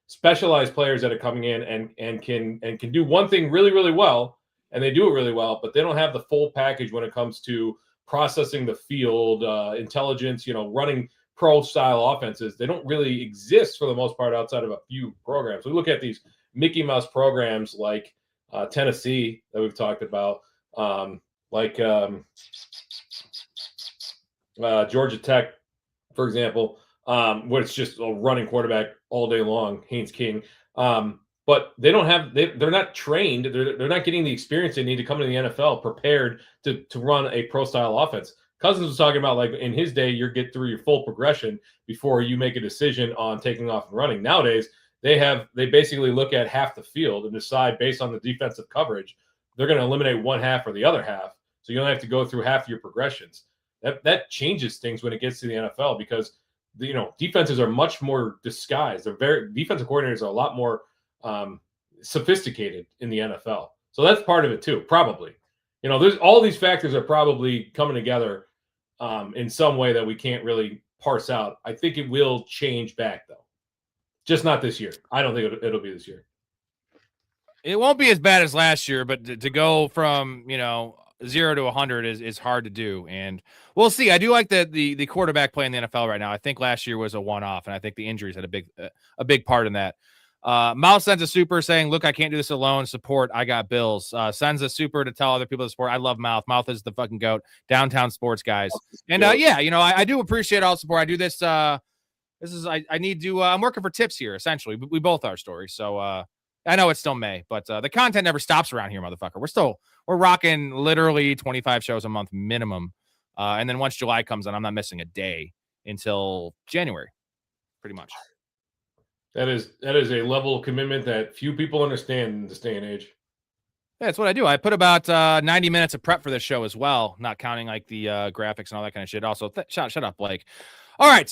specialized players that are coming in and can do one thing really, really well, and they do it really well, but they don't have the full package when it comes to processing the field, intelligence, running pro-style offenses. They don't really exist for the most part outside of a few programs. We look at these Mickey Mouse programs like Tennessee that we've talked about, Georgia Tech, for example, where it's just a running quarterback all day long, Haynes King. But they don't have, they're not trained. They're not getting the experience they need to come to the NFL prepared to run a pro style offense. Cousins was talking about, like, in his day, you get through your full progression before you make a decision on taking off and running. Nowadays, they basically look at half the field and decide based on the defensive coverage, they're going to eliminate one half or the other half. So you don't have to go through half your progressions. That changes things when it gets to the NFL because defenses are much more disguised. Defensive coordinators are a lot more sophisticated in the NFL. So that's part of it too, probably. There's all these factors are probably coming together in some way that we can't really parse out. I think it will change back though. Just not this year. I don't think it'll be this year. It won't be as bad as last year, but to go from 0 to 100 is hard to do, and we'll see. I do like the quarterback play in the NFL right now. I think last year was a one-off, and I think the injuries had a big part in that. Mouth sends a super saying, "Look, I can't do this alone. Support. I got bills." Sends a super to tell other people to support. I love Mouth. Mouth is the fucking GOAT. Downtown sports guys, and I do appreciate all the support. I do this. I need to. I'm working for tips here. Essentially, we both are, Storey. So I know it's still May, but the content never stops around here, motherfucker. We're rocking literally 25 shows a month minimum. And then once July comes on, I'm not missing a day until January, pretty much. That is a level of commitment that few people understand in this day and age. Yeah, that's what I do. I put about 90 minutes of prep for this show as well, not counting like the graphics and all that kind of shit. Also, shut up, Blake. All right,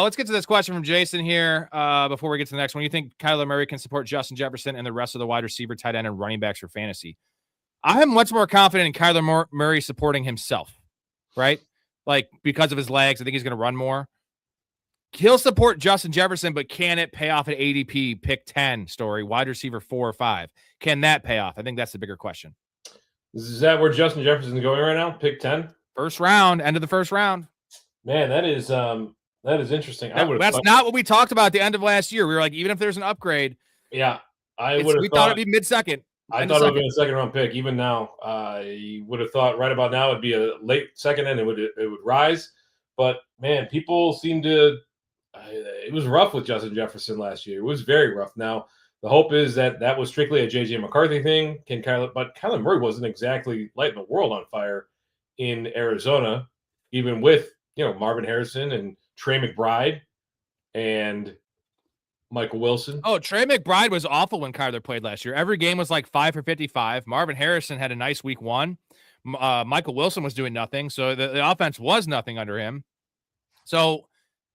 let's get to this question from Jason here before we get to the next one. You think Kyler Murray can support Justin Jefferson and the rest of the wide receiver, tight end, and running backs for fantasy? I am much more confident in Kyler Murray supporting himself, right? Like, because of his legs, I think he's going to run more. He'll support Justin Jefferson, but can it pay off at ADP pick 10 Storey, wide receiver 4 or 5? Can that pay off? I think that's the bigger question. Is that where Justin Jefferson's going right now? Pick 10? First round, end of the first round. Man, that is interesting. That's not what we talked about at the end of last year. We were like, even if there's an upgrade. Yeah, we thought it'd be mid-second. I thought it would be a second-round pick. Even now, I would have thought right about now it'd be a late second, and it would rise. But man, people seem to. It was rough with Justin Jefferson last year. It was very rough. Now the hope is that was strictly a JJ McCarthy thing. But Kyler Murray wasn't exactly lighting the world on fire in Arizona, even with Marvin Harrison and Trey McBride and Michael Wilson. Oh, Trey McBride was awful when Kyler played last year. Every game was like 5 for 55. Marvin Harrison had a nice week 1. Michael Wilson was doing nothing. So the offense was nothing under him. So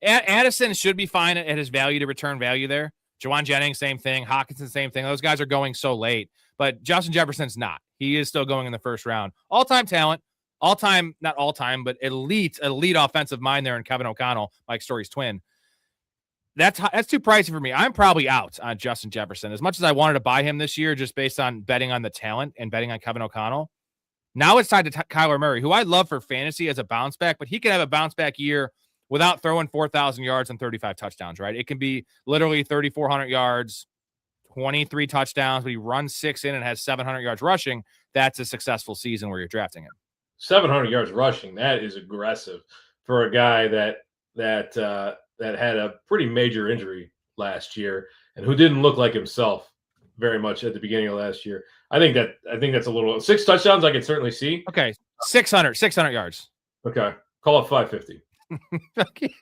Addison should be fine at his value to return value there. Jawan Jennings, same thing. Hawkinson, same thing. Those guys are going so late. But Justin Jefferson's not. He is still going in the first round. All-time talent. All-time, not all-time, but elite offensive mind there in Kevin O'Connell, Mike Storey's twin. That's too pricey for me. I'm probably out on Justin Jefferson. As much as I wanted to buy him this year just based on betting on the talent and betting on Kevin O'Connell, now it's tied to Kyler Murray, who I love for fantasy as a bounce back, but he can have a bounce back year without throwing 4,000 yards and 35 touchdowns, right? It can be literally 3,400 yards, 23 touchdowns, but he runs 6 in and has 700 yards rushing. That's a successful season where you're drafting him. 700 yards rushing, that is aggressive for a guy that had a pretty major injury last year and who didn't look like himself very much at the beginning of last year. I think that's a little 6 touchdowns I can certainly see. Okay. 600 yards. Okay. Call it 550. Okay.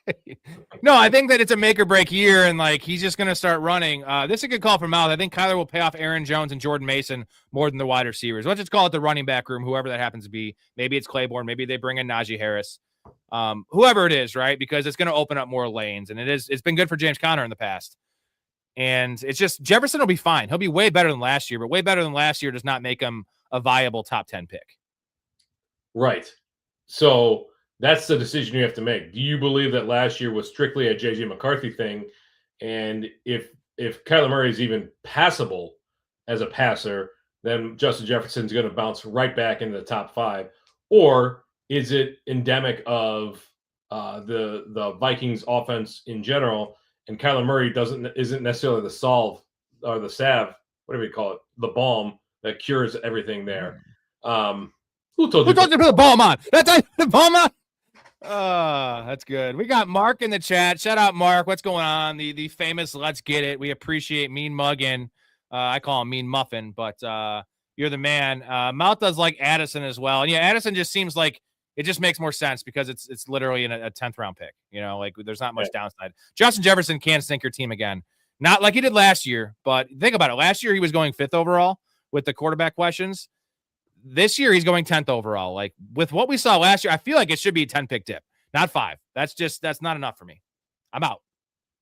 No, I think that it's a make or break year, and like he's just going to start running. This is a good call from Mouth. I think Kyler will pay off Aaron Jones and Jordan Mason more than the wide receivers. Let's just call it the running back room, whoever that happens to be. Maybe it's Claiborne. Maybe they bring in Najee Harris. Whoever it is, right? Because it's going to open up more lanes, and it's been good for James Conner in the past. And it's just Jefferson will be fine. He'll be way better than last year, but way better than last year does not make him a viable top 10 pick. Right. So that's the decision you have to make. Do you believe that last year was strictly a JJ McCarthy thing? And if Kyler Murray is even passable as a passer, then Justin Jefferson's going to bounce right back into the top 5. Or is it endemic of the Vikings offense in general, and Kyler Murray isn't necessarily the solve or the salve, whatever you call it, the balm that cures everything there. Who told you to put the balm on? That's the balm on. That's good. We got Mark in the chat. Shout out, Mark. What's going on? The famous Let's Get It. We appreciate Mean Muggin. I call him Mean Muffin, but you're the man. Mouth does like Addison as well. And yeah, Addison just seems like it just makes more sense because it's literally in a 10th round pick. You know, like there's not much downside. Justin Jefferson can sink your team again. Not like he did last year, but think about it. Last year he was going 5th overall with the quarterback questions. This year he's going 10th overall. Like with what we saw last year, I feel like it should be a 10 pick dip, not 5. That's not enough for me. I'm out.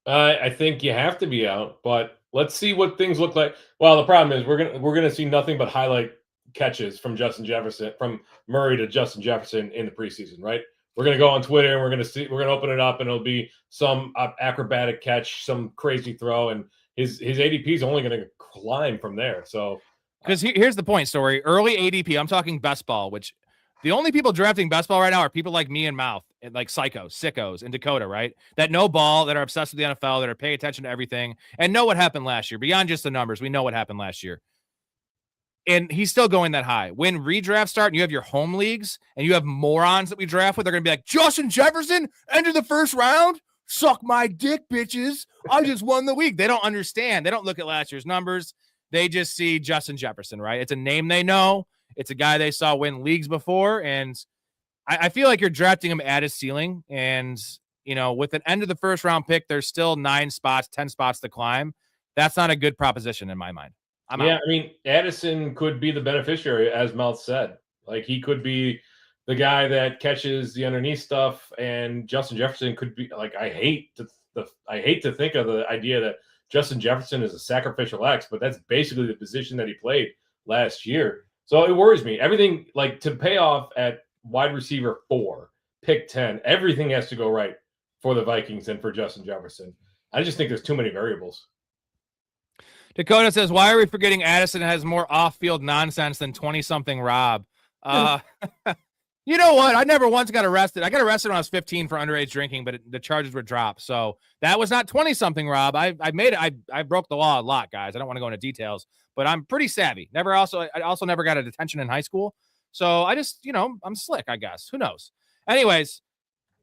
I think you have to be out, but let's see what things look like. Well, the problem is we're gonna see nothing but highlight catches from Justin Jefferson, from Murray to Justin Jefferson in the preseason, right? We're gonna go on Twitter and we're gonna open it up and it'll be some acrobatic catch, some crazy throw, and his ADP is only gonna climb from there. So because here's the point, Storey. Early ADP, I'm talking best ball, which the only people drafting best ball right now are people like me and Mouth, and like psychos, sickos, and Dakota, right? That know ball, that are obsessed with the NFL, that are paying attention to everything, and know what happened last year. Beyond just the numbers, we know what happened last year. And he's still going that high. When redrafts start and you have your home leagues and you have morons that we draft with, they're going to be like, Justin Jefferson, enter the first round? Suck my dick, bitches. I just won the week. They don't understand. They don't look at last year's numbers. They just see Justin Jefferson, right? It's a name they know. It's a guy they saw win leagues before. And I feel like you're drafting him at his ceiling. And, you know, with an end of the first round pick, there's still 10 spots to climb. That's not a good proposition in my mind. I'm out. I mean, Addison could be the beneficiary, as Mouth said. Like, he could be the guy that catches the underneath stuff, and Justin Jefferson could be like, I hate to think of the idea that Justin Jefferson is a sacrificial X, but that's basically the position that he played last year. So it worries me. Everything, like, to pay off at wide receiver 4, pick 10, everything has to go right for the Vikings and for Justin Jefferson. I just think there's too many variables. Dakota says, why are we forgetting Addison has more off-field nonsense than 20-something Rob? You know what? I never once got arrested. I got arrested when I was 15 for underage drinking, but the charges were dropped. So that was not 20-something Rob. I broke the law a lot, guys. I don't want to go into details, but I'm pretty savvy. I also never got a detention in high school. So I just, I'm slick, I guess. Who knows? Anyways,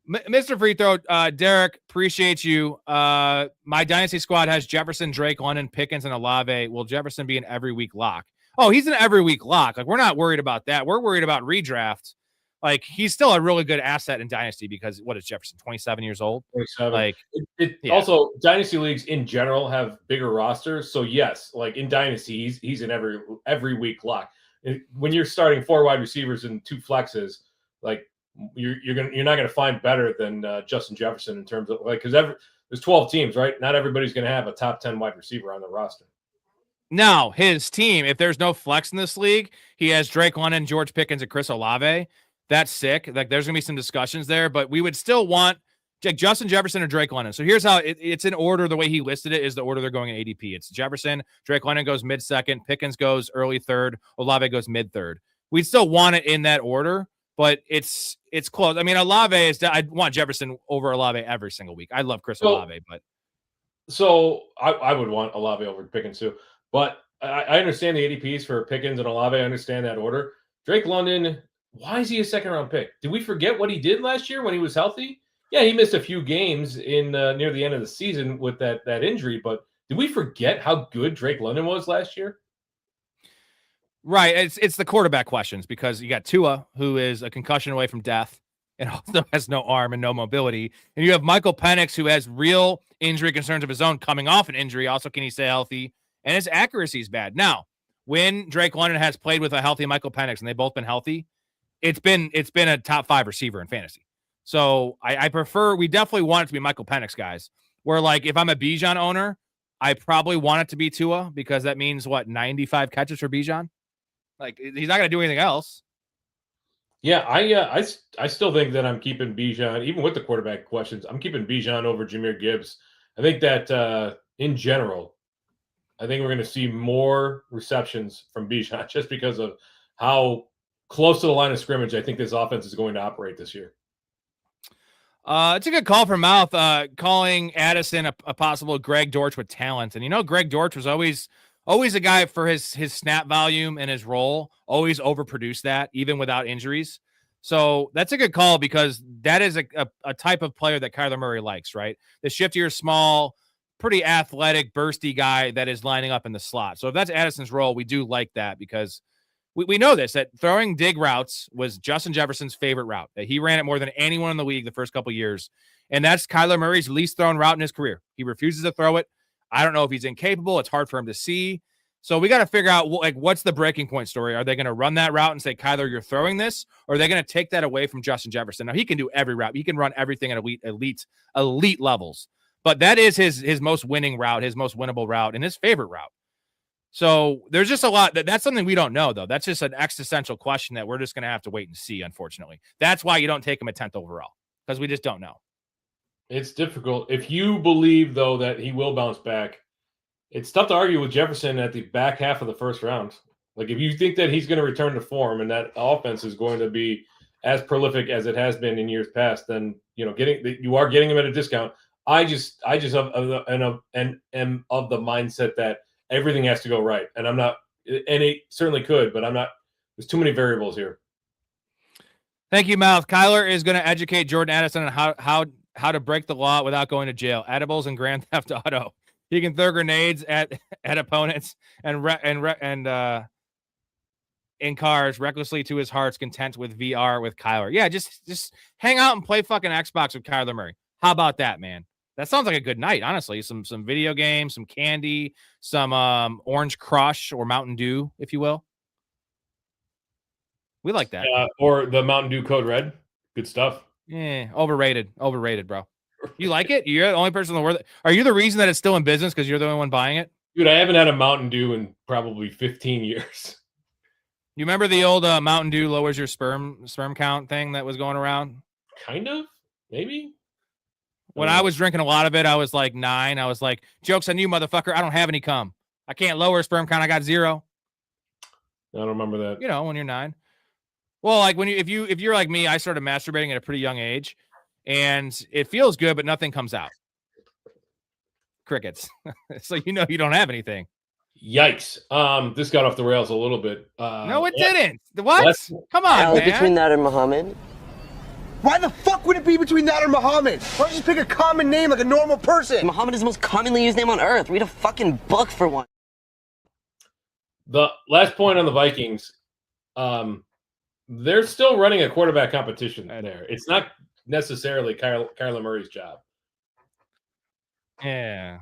Mr. Free Throw, Derek, appreciate you. My dynasty squad has Jefferson, Drake, London, Pickens, and Olave. Will Jefferson be an every week lock? Oh, he's an every week lock. Like, we're not worried about that. We're worried about redraft. Like, he's still a really good asset in dynasty because what is Jefferson, 27 years old? 27. Like, Also, dynasty leagues in general have bigger rosters. So yes, like in dynasty, he's an every week lock. When you're starting 4 wide receivers and 2 flexes, like, you're not gonna find better than Justin Jefferson in terms of, like, because there's 12 teams, right? Not everybody's gonna have a top 10 wide receiver on the roster. Now his team, if there's no flex in this league, he has Drake London, George Pickens, and Chris Olave. That's sick. Like, there's gonna be some discussions there, but we would still want like Justin Jefferson or Drake London. So here's how it's in order. The way he listed it is the order they're going in ADP. It's Jefferson, Drake London goes mid-second, Pickens goes early 3rd, Olave goes mid-3rd. We'd still want it in that order. But it's close. I mean, Olave is. I'd want Jefferson over Olave every single week. I love Chris Olave, but I would want Olave over Pickens too. But I understand the ADPs for Pickens and Olave. I understand that order. Drake London, why is he a 2nd round pick? Did we forget what he did last year when he was healthy? Yeah, he missed a few games in near the end of the season with that injury. But did we forget how good Drake London was last year? Right. It's the quarterback questions because you got Tua, who is a concussion away from death and also has no arm and no mobility. And you have Michael Penix, who has real injury concerns of his own coming off an injury. Also, can he stay healthy? And his accuracy is bad. Now, when Drake London has played with a healthy Michael Penix and they've both been healthy, it's been a top 5 receiver in fantasy. So I prefer, we definitely want it to be Michael Penix, guys. Where, like, if I'm a Bijan owner, I probably want it to be Tua because that means 95 catches for Bijan? Like, he's not going to do anything else. Yeah, I still think that I'm keeping Bijan, even with the quarterback questions. I'm keeping Bijan over Jahmyr Gibbs. I think that in general, I think we're going to see more receptions from Bijan just because of how close to the line of scrimmage I think this offense is going to operate this year. It's a good call from Mouth, calling Addison a possible Greg Dortch with talent. And Greg Dortch was always a guy for his snap volume and his role, always overproduced that, even without injuries. So that's a good call because that is a type of player that Kyler Murray likes, right? The shiftier, small, pretty athletic, bursty guy that is lining up in the slot. So if that's Addison's role, we do like that because we know this, that throwing dig routes was Justin Jefferson's favorite route. That he ran it more than anyone in the league the first couple of years. And that's Kyler Murray's least thrown route in his career. He refuses to throw it. I don't know if he's incapable. It's hard for him to see. So we got to figure out what's the breaking point story. Are they going to run that route and say, Kyler, you're throwing this? Or are they going to take that away from Justin Jefferson? Now, he can do every route. He can run everything at elite levels. But that is his most winning route, his most winnable route, and his favorite route. So there's just a lot that's something we don't know, though. That's just an existential question that we're just going to have to wait and see, unfortunately. That's why you don't take him at 10th overall, because we just don't know. It's difficult. If you believe, though, that he will bounce back, it's tough to argue with Jefferson at the back half of the first round. Like, if you think that he's going to return to form and that offense is going to be as prolific as it has been in years past, then you are getting him at a discount. I just am of the mindset that everything has to go right. And I'm not, and it certainly could, but I'm not, there's too many variables here. Thank you, Mouth. Kyler is going to educate Jordan Addison on how to break the law without going to jail. Edibles and Grand Theft Auto. He can throw grenades at opponents and in cars recklessly to his heart's content with VR with Kyler. Yeah, just hang out and play fucking Xbox with Kyler Murray. How about that, man? That sounds like a good night, honestly. Some video games, some candy, some Orange Crush or Mountain Dew, if you will. We like that. Or the Mountain Dew Code Red. Good stuff. Yeah, overrated, bro. You like it? You're the only person in the world. Are you the reason that it's still in business because you're the only one buying it? Dude, I haven't had a Mountain Dew in probably 15 years. You remember the old Mountain Dew lowers your sperm count thing that was going around? Kind of, maybe. When I was drinking a lot of it, I was like 9. I was like, joke's on you, motherfucker. I don't have any cum. I can't lower sperm count. I got 0. I don't remember that. When you're 9. Well, like if you're like me, I started masturbating at a pretty young age, and it feels good, but nothing comes out. Crickets. So you don't have anything. Yikes. This got off the rails a little bit. No, it didn't. What? Come on, man. Between that and Muhammad. Why the fuck would it be between that or Muhammad? Why don't you just pick a common name like a normal person? Muhammad is the most commonly used name on earth. Read a fucking book for one. The last point on the Vikings, they're still running a quarterback competition there. It's not necessarily Kyler Murray's job. Yeah.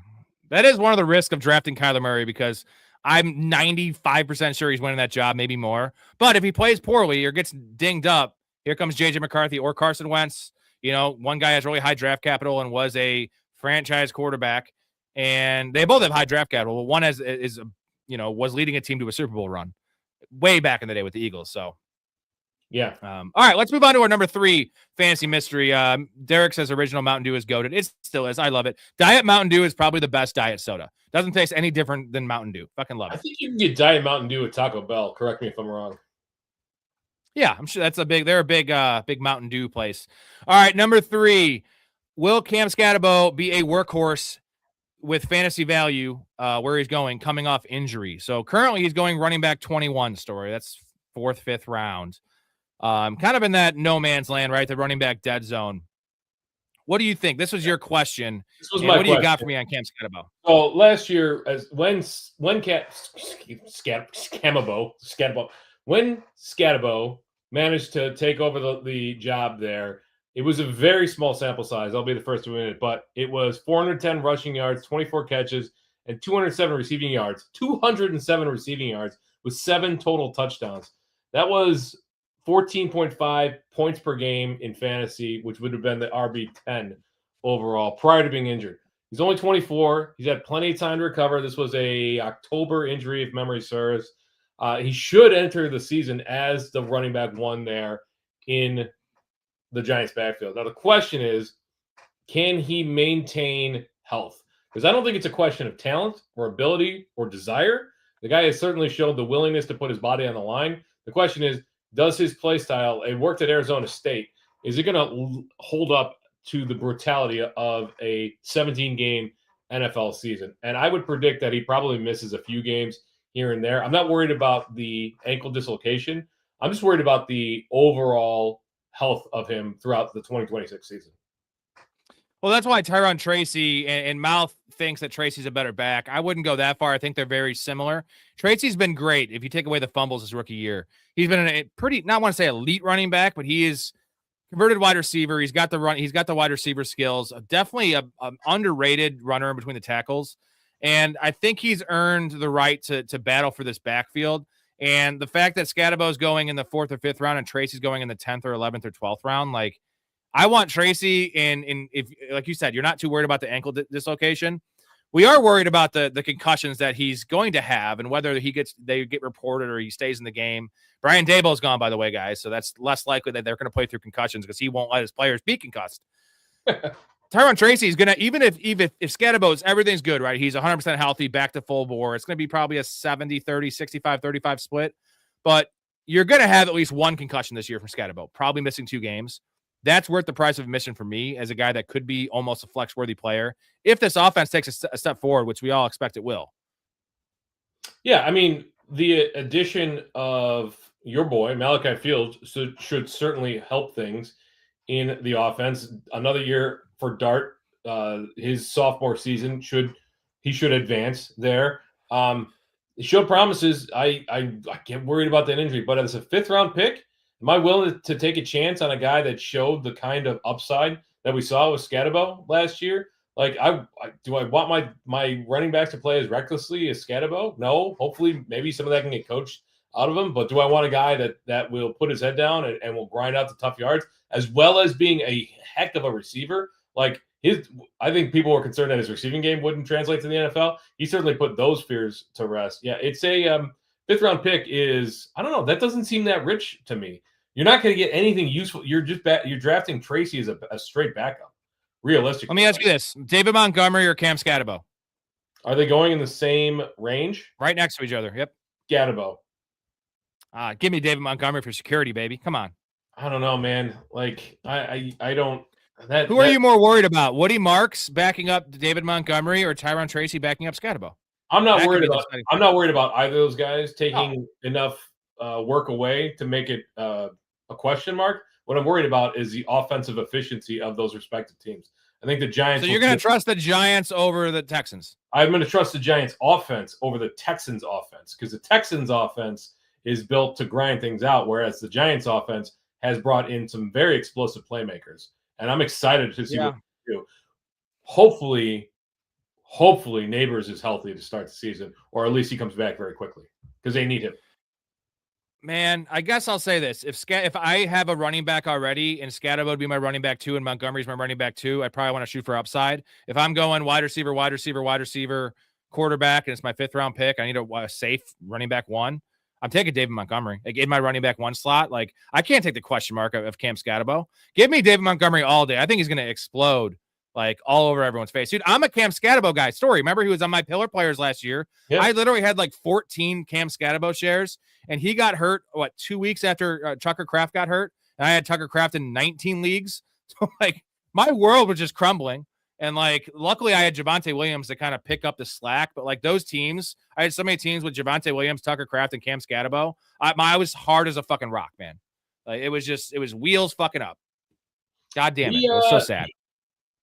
That is one of the risks of drafting Kyler Murray because I'm 95% sure he's winning that job, maybe more. But if he plays poorly or gets dinged up, here comes J.J. McCarthy or Carson Wentz. One guy has really high draft capital and was a franchise quarterback, and they both have high draft capital. One was leading a team to a Super Bowl run way back in the day with the Eagles. So, yeah. All right, let's move on to our number 3 fantasy mystery. Derek says original Mountain Dew is goated. It still is. I love it. Diet Mountain Dew is probably the best diet soda. Doesn't taste any different than Mountain Dew. Fucking love it. I think you can get Diet Mountain Dew at Taco Bell. Correct me if I'm wrong. Yeah, I'm sure they're a big Mountain Dew place. All right, number 3. Will Cam Scatterbo be a workhorse with fantasy value where he's going coming off injury? So currently he's going running back 21 Story. That's 4th, 5th round. Kind of in that no man's land, right? The running back dead zone. What do you think? This was your question. This was my question. What do you got question. for me on Cam Scatterbo? So last year, when Scatterbo managed to take over the job there, it was a very small sample size. I'll be the first to admit it, but it was 410 rushing yards, 24 catches, and 207 receiving yards. 207 receiving yards with 7 total touchdowns. That was 14.5 points per game in fantasy, which would have been the RB10 overall prior to being injured. He's only 24. He's had plenty of time to recover. This was a October injury, if memory serves. He should enter the season as the running back 1 there. in the Giants' backfield. Now, the question is, can he maintain health? Because I don't think it's a question of talent or ability or desire. The guy has certainly shown the willingness to put his body on the line. The question is, does his play style, it worked at Arizona State, is it going to hold up to the brutality of a 17-game NFL season? And I would predict that he probably misses a few games here and there. I'm not worried about the ankle dislocation. I'm just worried about the overall health of him throughout the 2026 season. Well, that's why Tyron Tracy and Mouth thinks that Tracy's a better back. I wouldn't go that far. I think they're very similar. Tracy's been great if you take away the fumbles his rookie year. He's been a pretty, not want to say elite running back, but he is converted wide receiver. He's got the run. He's got the wide receiver skills. Definitely a underrated runner in between the tackles. And I think he's earned the right to battle for this backfield. And the fact that Scadabo's going in the 4th or 5th round and Tracy's going in the 10th or 11th or 12th round, like, I want Tracy in if, like you said, you're not too worried about the ankle dislocation. We are worried about the concussions that he's going to have and whether they get reported or he stays in the game. Brian Daboll's gone, by the way, guys. So that's less likely that they're going to play through concussions because he won't let his players be concussed. Tyron Tracy is going to, even if Scadabo's, everything's good, right? He's 100% healthy, back to full bore. It's going to be probably a 70-30, 65-35 split. But you're going to have at least one concussion this year from Scadabo, probably missing 2 games. That's worth the price of admission for me as a guy that could be almost a flex-worthy player if this offense takes a step forward, which we all expect it will. Yeah, I mean, the addition of your boy, Malachi Fields, should certainly help things in the offense. Another year for Dart, his sophomore season, should advance there. It showed promises. I get worried about that injury, but as a 5th-round pick, am I willing to take a chance on a guy that showed the kind of upside that we saw with Scadabo last year? Like, do I want my running backs to play as recklessly as Scadabo? No. Hopefully, maybe some of that can get coached out of him. But do I want a guy that will put his head down and will grind out the tough yards, as well as being a heck of a receiver? Like, I think people were concerned that his receiving game wouldn't translate to the NFL. He certainly put those fears to rest. Yeah, it's a 5th-round pick is, I don't know, that doesn't seem that rich to me. You're not going to get anything useful. You're drafting Tracy as a straight backup, realistically. Let me ask you this: David Montgomery or Cam Scadabo? Are they going in the same range? Right next to each other. Yep. Scadabo. Give me David Montgomery for security, baby. Come on. I don't know, man. Like, I don't. Who are you more worried about? Woody Marks backing up David Montgomery or Tyron Tracy backing up Scadabo? I'm not worried about either of those guys taking enough work away to make it a question mark. What I'm worried about is the offensive efficiency of those respective teams. I think the Giants. So you're going to trust the Giants over the Texans? I'm going to trust the Giants offense over the Texans offense, because the Texans offense is built to grind things out, whereas the Giants offense has brought in some very explosive playmakers. And I'm excited to see what they do. Hopefully Neighbors is healthy to start the season, or at least he comes back very quickly because they need him. Man, I guess I'll say this. If I have a running back already and Scadabo would be my running back 2 and Montgomery's my running back 2, I probably want to shoot for upside. If I'm going wide receiver, quarterback, and it's my 5th-round pick, I need a safe running back 1. I'm taking David Montgomery in my running back 1 slot. Like, I can't take the question mark of Cam Scadabo. Give me David Montgomery all day. I think he's going to explode like all over everyone's face. Dude, I'm a Cam Scadabo guy. Story. Remember, he was on my pillar players last year. Yep. I literally had like 14 Cam Scadabo shares, and he got hurt, 2 weeks after Tucker Kraft got hurt? And I had Tucker Kraft in 19 leagues. So, like, my world was just crumbling. And, like, luckily I had Javonte Williams to kind of pick up the slack. But, like, those teams, I had so many teams with Javonte Williams, Tucker Kraft, and Cam Scadabo. I was hard as a fucking rock, man. Like, it was wheels fucking up. God damn it. It was so sad.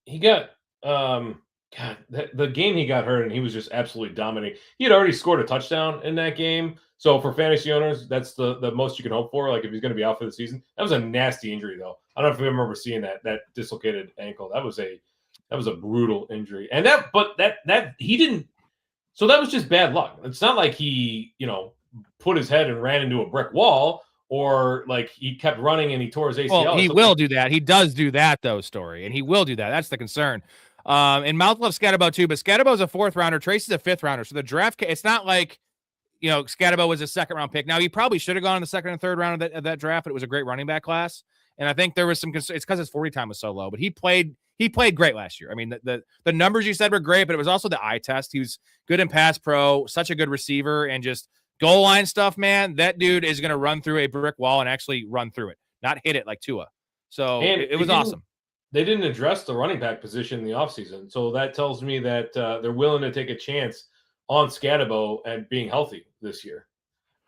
He got the game he got hurt, and he was just absolutely dominating. He had already scored a touchdown in that game. So for fantasy owners, that's the most you can hope for. Like, if he's going to be out for the season. That was a nasty injury, though. I don't know if you remember seeing that dislocated ankle. That was a brutal injury. And that he didn't. So that was just bad luck. It's not like he, put his head and ran into a brick wall, or like he kept running and he tore his ACL. Well, he will do that. He does do that, though, Story. And he will do that. That's the concern. And Mouth loves Scadabo too, but Scadabo's a 4th rounder. Tracy's a 5th rounder. So the draft, it's not like, Scatterbo was a second-round pick. Now, he probably should have gone in the second and third round of that draft, but it was a great running back class. And I think there was some concern. It's because his 40 time was so low, but he played great last year. I mean, the numbers you said were great, but it was also the eye test. He was good in pass pro, such a good receiver, and just goal line stuff, man. That dude is going to run through a brick wall and actually run through it, not hit it like Tua. So it was awesome. They didn't address the running back position in the offseason. So that tells me that they're willing to take a chance on Scatterbo and being healthy this year.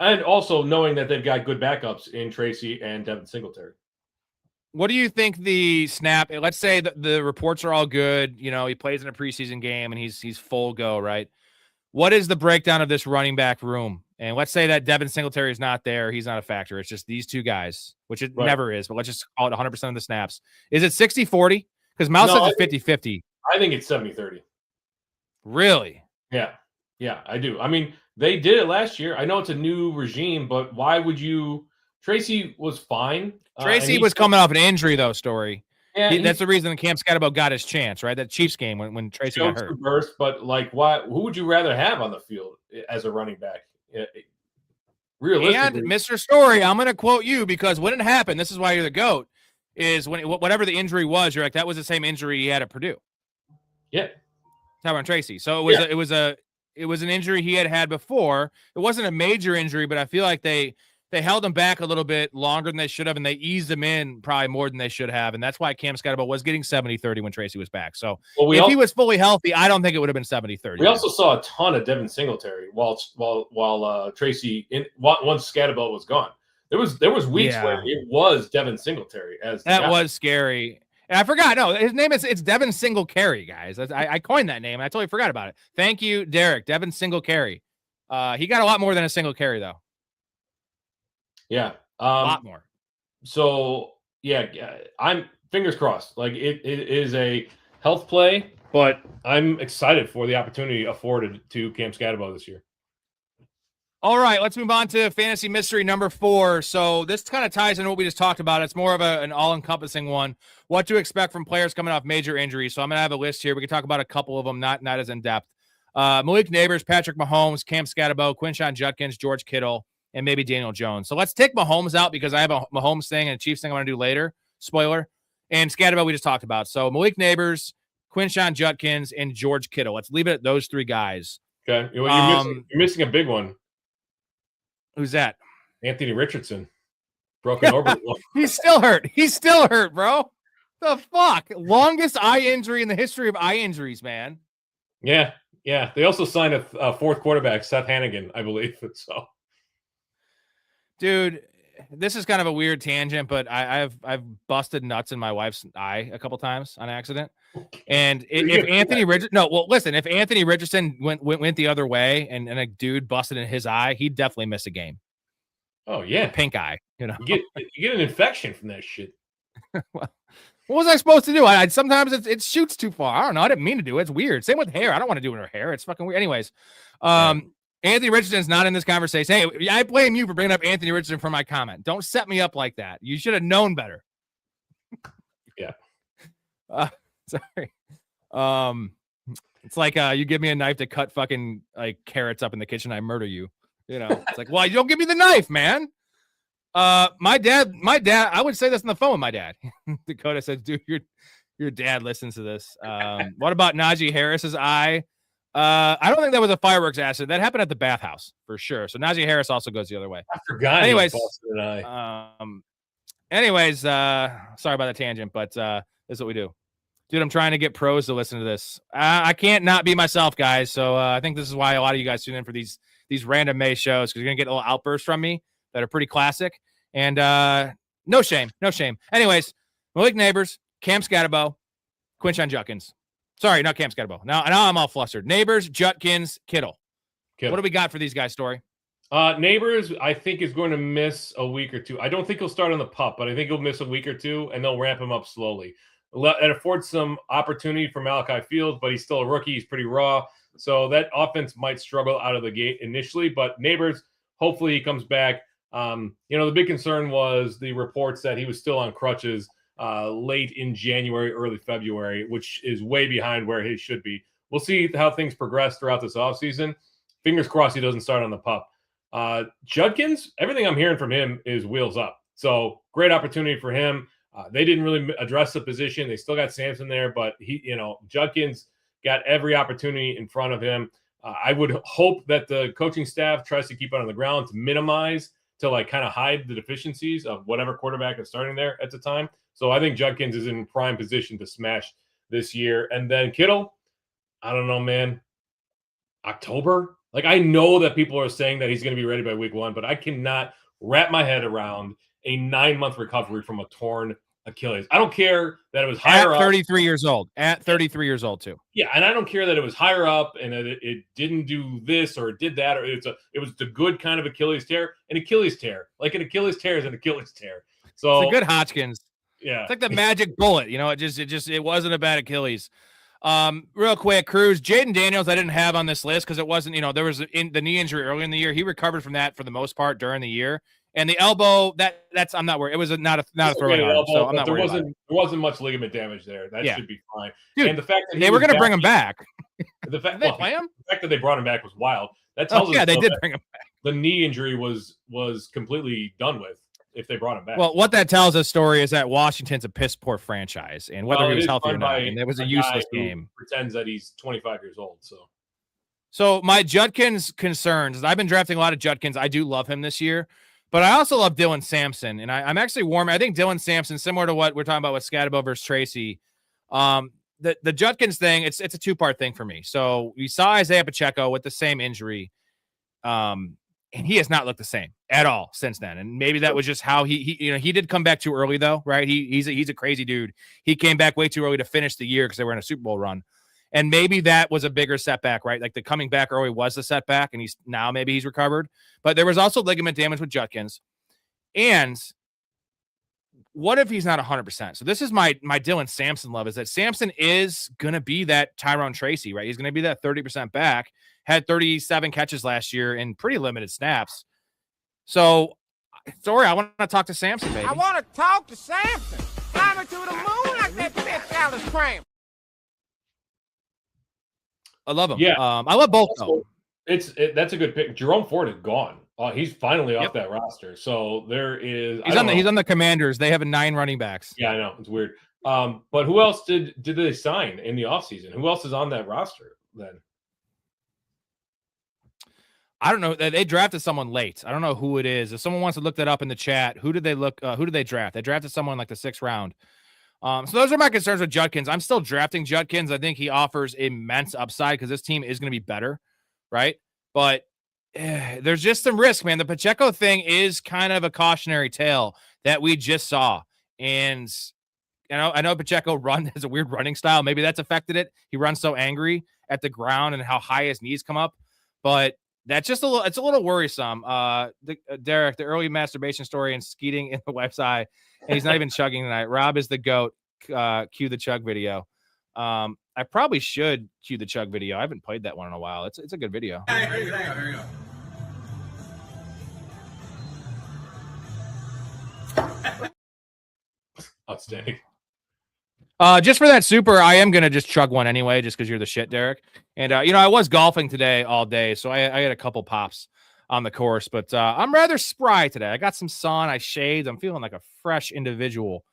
And also knowing that they've got good backups in Tracy and Devin Singletary. What do you think the snap? Let's say that the reports are all good. He plays in a preseason game and he's full go, right? What is the breakdown of this running back room? And let's say that Devin Singletary is not there. He's not a factor. It's just these two guys, which it never is, but let's just call it 100% of the snaps. Is it 60-40? Because Mouse says it's 50-50. I think it's 70-30. Really? Yeah. Yeah, I do. I mean, they did it last year. I know it's a new regime, but why would you? Tracy was fine. Tracy was coming off an injury, though, Storey. Yeah, that's the reason Cam Scatterbo got his chance, right? That Chiefs game when Tracy got hurt. Burst, but why? Who would you rather have on the field as a running back? Realistically, and Mr. Storey, I'm going to quote you because when it happened, this is why you're the GOAT, is when whatever the injury was, you're like, that was the same injury he had at Purdue. Yeah. Tyron Tracy. So it was an injury he had before. It wasn't a major injury, but I feel like they held him back a little bit longer than they should have, and they eased him in probably more than they should have. And that's why Cam Scatterbo was getting 70-30 when Tracy was back. So if he was fully healthy, I don't think it would have been 70-30. We also saw a ton of Devin Singletary while Tracy once Scatterbo was gone. There was weeks where it was Devin Singletary as that was scary. And I forgot. No, his name it's Devin Singletary, guys. I coined that name, and I totally forgot about it. Thank you, Derek. Devin Singletary. He got a lot more than a single carry, though. Yeah, a lot more. So I'm fingers crossed. Like it is a health play, but I'm excited for the opportunity afforded to Cam Scatterbo this year. All right, let's move on to fantasy mystery number 4. So this kind of ties into what we just talked about. It's more of an all-encompassing one. What to expect from players coming off major injuries. So I'm going to have a list here. We can talk about a couple of them, not as in-depth. Malik Neighbors, Patrick Mahomes, Cam Scatterbo, Quinshon Judkins, George Kittle, and maybe Daniel Jones. So let's take Mahomes out because I have a Mahomes thing and a Chiefs thing I want to do later. Spoiler. And Scatterbo we just talked about. So Malik Neighbors, Quinshon Judkins, and George Kittle. Let's leave it at those 3 guys. Okay. You're missing a big one. Who's that? Anthony Richardson. Broken orbital. He's still hurt. He's still hurt, bro. The fuck? Longest eye injury in the history of eye injuries, man. Yeah. Yeah. They also signed a fourth quarterback, Seth Hannigan, I believe. So, dude, this is kind of a weird tangent, but I've busted nuts in my wife's eye a couple times on accident. And if Anthony Richardson went the other way and a dude busted in his eye, he'd definitely miss a game. Oh yeah, pink eye. You get an infection from that shit. Well, what was I supposed to do? I sometimes it shoots too far. I don't know. I didn't mean to do it. It's weird. Same with hair. I don't want to do it in her hair. It's fucking weird. Anyways, Anthony Richardson's not in this conversation. Hey, I blame you for bringing up Anthony Richardson for my comment. Don't set me up like that. You should have known better. Yeah. Sorry. It's like you give me a knife to cut fucking like carrots up in the kitchen, I murder you. It's like, well, you don't give me the knife, man. My dad, I would say this on the phone with my dad. Dakota says, dude, your dad listens to this. What about Najee Harris's eye? I don't think that was a fireworks accident. That happened at the bathhouse for sure. So Najee Harris also goes the other way. I forgot. Anyways, sorry about the tangent, but this is what we do. Dude, I'm trying to get pros to listen to this. I can't not be myself, guys. So I think this is why a lot of you guys tune in for these random May shows, because you're going to get a little outbursts from me that are pretty classic. And no shame. Anyways, Malik Neighbors, Cam Scatterbo, Quinshon Judkins. Sorry, not Cam Scatterbo. Now I'm all flustered. Neighbors, Judkins, Kittle. What do we got for these guys, Storey? Neighbors, I think, is going to miss a week or two. I don't think he'll start on the pup, but I think he'll miss a week or two, and they'll ramp him up slowly. It affords some opportunity for Malachi Fields, but he's still a rookie. He's pretty raw. So that offense might struggle out of the gate initially, but Neighbors, hopefully he comes back. The big concern was the reports that he was still on crutches late in January, early February, which is way behind where he should be. We'll see how things progress throughout this offseason. Fingers crossed he doesn't start on the pup. Judkins, everything I'm hearing from him is wheels up. So great opportunity for him. They didn't really address the position. They still got Sampson there, but Judkins got every opportunity in front of him. I would hope that the coaching staff tries to keep it on the ground to minimize, to like kind of hide the deficiencies of whatever quarterback is starting there at the time. So I think Judkins is in prime position to smash this year. And then Kittle, I don't know, man. October? Like, I know that people are saying that he's going to be ready by week 1, but I cannot wrap my head around a 9-month recovery from a torn Achilles. I don't care that it was higher at up. 33 years old. At 33 years old, too. Yeah, and I don't care that it was higher up and that it didn't do this or it did that, or it was the good kind of Achilles tear. An Achilles tear. Like an Achilles tear is an Achilles tear. So it's a good Hodgkins. Yeah. It's like the magic bullet. It wasn't a bad Achilles. Real quick, Cruz, Jaden Daniels, I didn't have on this list because it wasn't, there was the knee injury early in the year. He recovered from that for the most part during the year. And the elbow, that's I'm not worried. It was not a throwing arm, elbow, so I'm not worried. There wasn't much ligament damage there. That should be fine. Dude, and the fact that they were going to bring him back. The fact, did they play him? The fact that they brought him back was wild. That tells us they did bring him back. The knee injury was completely done with if they brought him back. Well, what that tells us, Story, is that Washington's a piss poor franchise, and whether he was healthy or not, and it was a useless game. Pretends that he's 25 years old. So my Judkins concerns. I've been drafting a lot of Judkins. I do love him this year. But I also love Dylan Sampson, and I'm actually warm. I think Dylan Sampson, similar to what we're talking about with Scatabo versus Tracy, the Judkins thing, it's a two-part thing for me. So we saw Isaiah Pacheco with the same injury, and he has not looked the same at all since then. And maybe that was just how he did come back too early, though, right? He's a crazy dude. He came back way too early to finish the year because they were in a Super Bowl run. And maybe that was a bigger setback, right? Like the coming back early was the setback, and maybe he's recovered. But there was also ligament damage with Judkins. And what if he's not 100%? So this is my Dylan Sampson love, is that Sampson is going to be that Tyrone Tracy, right? He's going to be that 30% back. Had 37 catches last year in pretty limited snaps. So, sorry, I want to talk to Sampson, baby. I want to talk to Sampson. Climb to the moon like that bitch Alice Cram. I love him. Yeah. I love both, though. That's a good pick. Jerome Ford is gone. He's finally off that roster. So there is. He's on the Commanders. They have 9 running backs. Yeah, I know. It's weird. But who else did they sign in the offseason? Who else is on that roster then? I don't know. They drafted someone late. I don't know who it is. If someone wants to look that up in the chat, who did they draft? They drafted someone like the 6th round. So those are my concerns with Judkins. I'm still drafting Judkins. I think he offers immense upside because this team is going to be better, right? But there's just some risk, man. The Pacheco thing is kind of a cautionary tale that we just saw. And I know Pacheco has a weird running style. Maybe that's affected it. He runs so angry at the ground and how high his knees come up. But that's just it's a little worrisome. Derek, the early masturbation story and skeeting in the wife's eye. And he's not even chugging tonight. Rob is the GOAT. Cue the chug video. I probably should cue the chug video. I haven't played that one in a while. It's a good video. Here you go. Outstanding. Just for that super, I am gonna just chug one anyway, just because you're the shit, Derek. And I was golfing today all day, so I had a couple pops on the course, but I'm rather spry today. I got some sun, I shaved, I'm feeling like a fresh individual.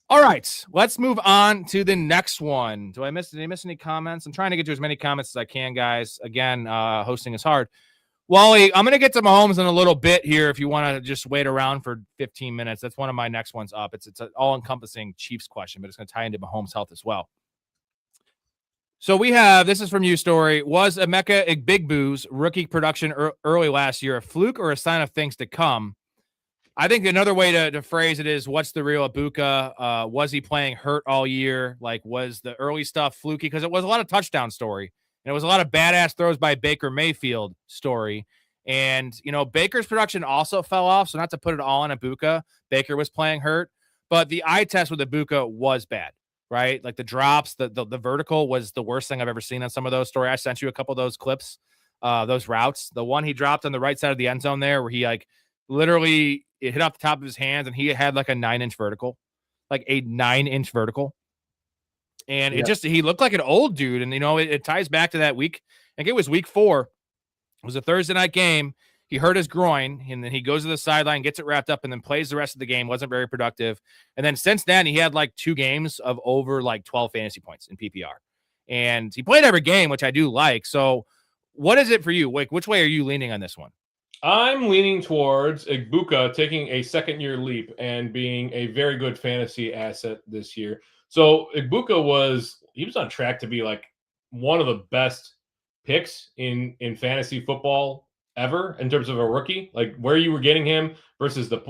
All right, let's move on to the next one. Did I miss any comments? I'm trying to get to as many comments as I can, guys. Again, hosting is hard. Wally, I'm going to get to Mahomes in a little bit here if you want to just wait around for 15 minutes. That's one of my next ones up. It's an all-encompassing Chiefs question, but it's going to tie into Mahomes' health as well. So we have, this is from you, Story. Was Emeka Igbigbu's rookie production early last year a fluke or a sign of things to come? I think another way to phrase it is, what's the real Ibuka? Was he playing hurt all year? Like, was the early stuff fluky? Because it was a lot of touchdown Story. And it was a lot of badass throws by Baker Mayfield Story. And, Baker's production also fell off. So not to put it all on Ibuka, Baker was playing hurt. But the eye test with Ibuka was bad, right? Like the drops, the vertical was the worst thing I've ever seen on some of those Story. I sent you a couple of those clips, those routes. The one he dropped on the right side of the end zone there where he literally it hit off the top of his hands and he had like a 9-inch vertical, like a 9-inch vertical. And he looked like an old dude. And, it ties back to that week. I think it was week 4. It was a Thursday night game. He hurt his groin, and then he goes to the sideline, gets it wrapped up, and then plays the rest of the game. Wasn't very productive. And then since then, he had like 2 games of over like 12 fantasy points in PPR. And he played every game, which I do like. So what is it for you? Like, which way are you leaning on this one? I'm leaning towards Igbuka taking a second-year leap and being a very good fantasy asset this year. So Igbuka was on track to be like one of the best picks in fantasy football ever in terms of a rookie. Like where you were getting him versus the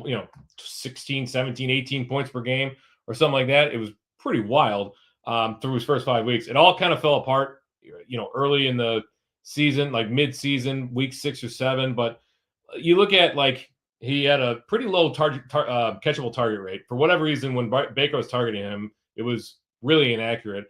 16, 17, 18 points per game or something like that. It was pretty wild through his first 5 weeks. It all kind of fell apart, early in the season, like mid-season, week 6 or 7, but you look at like he had a pretty low catchable target rate for whatever reason. When Baker was targeting him, it was really inaccurate.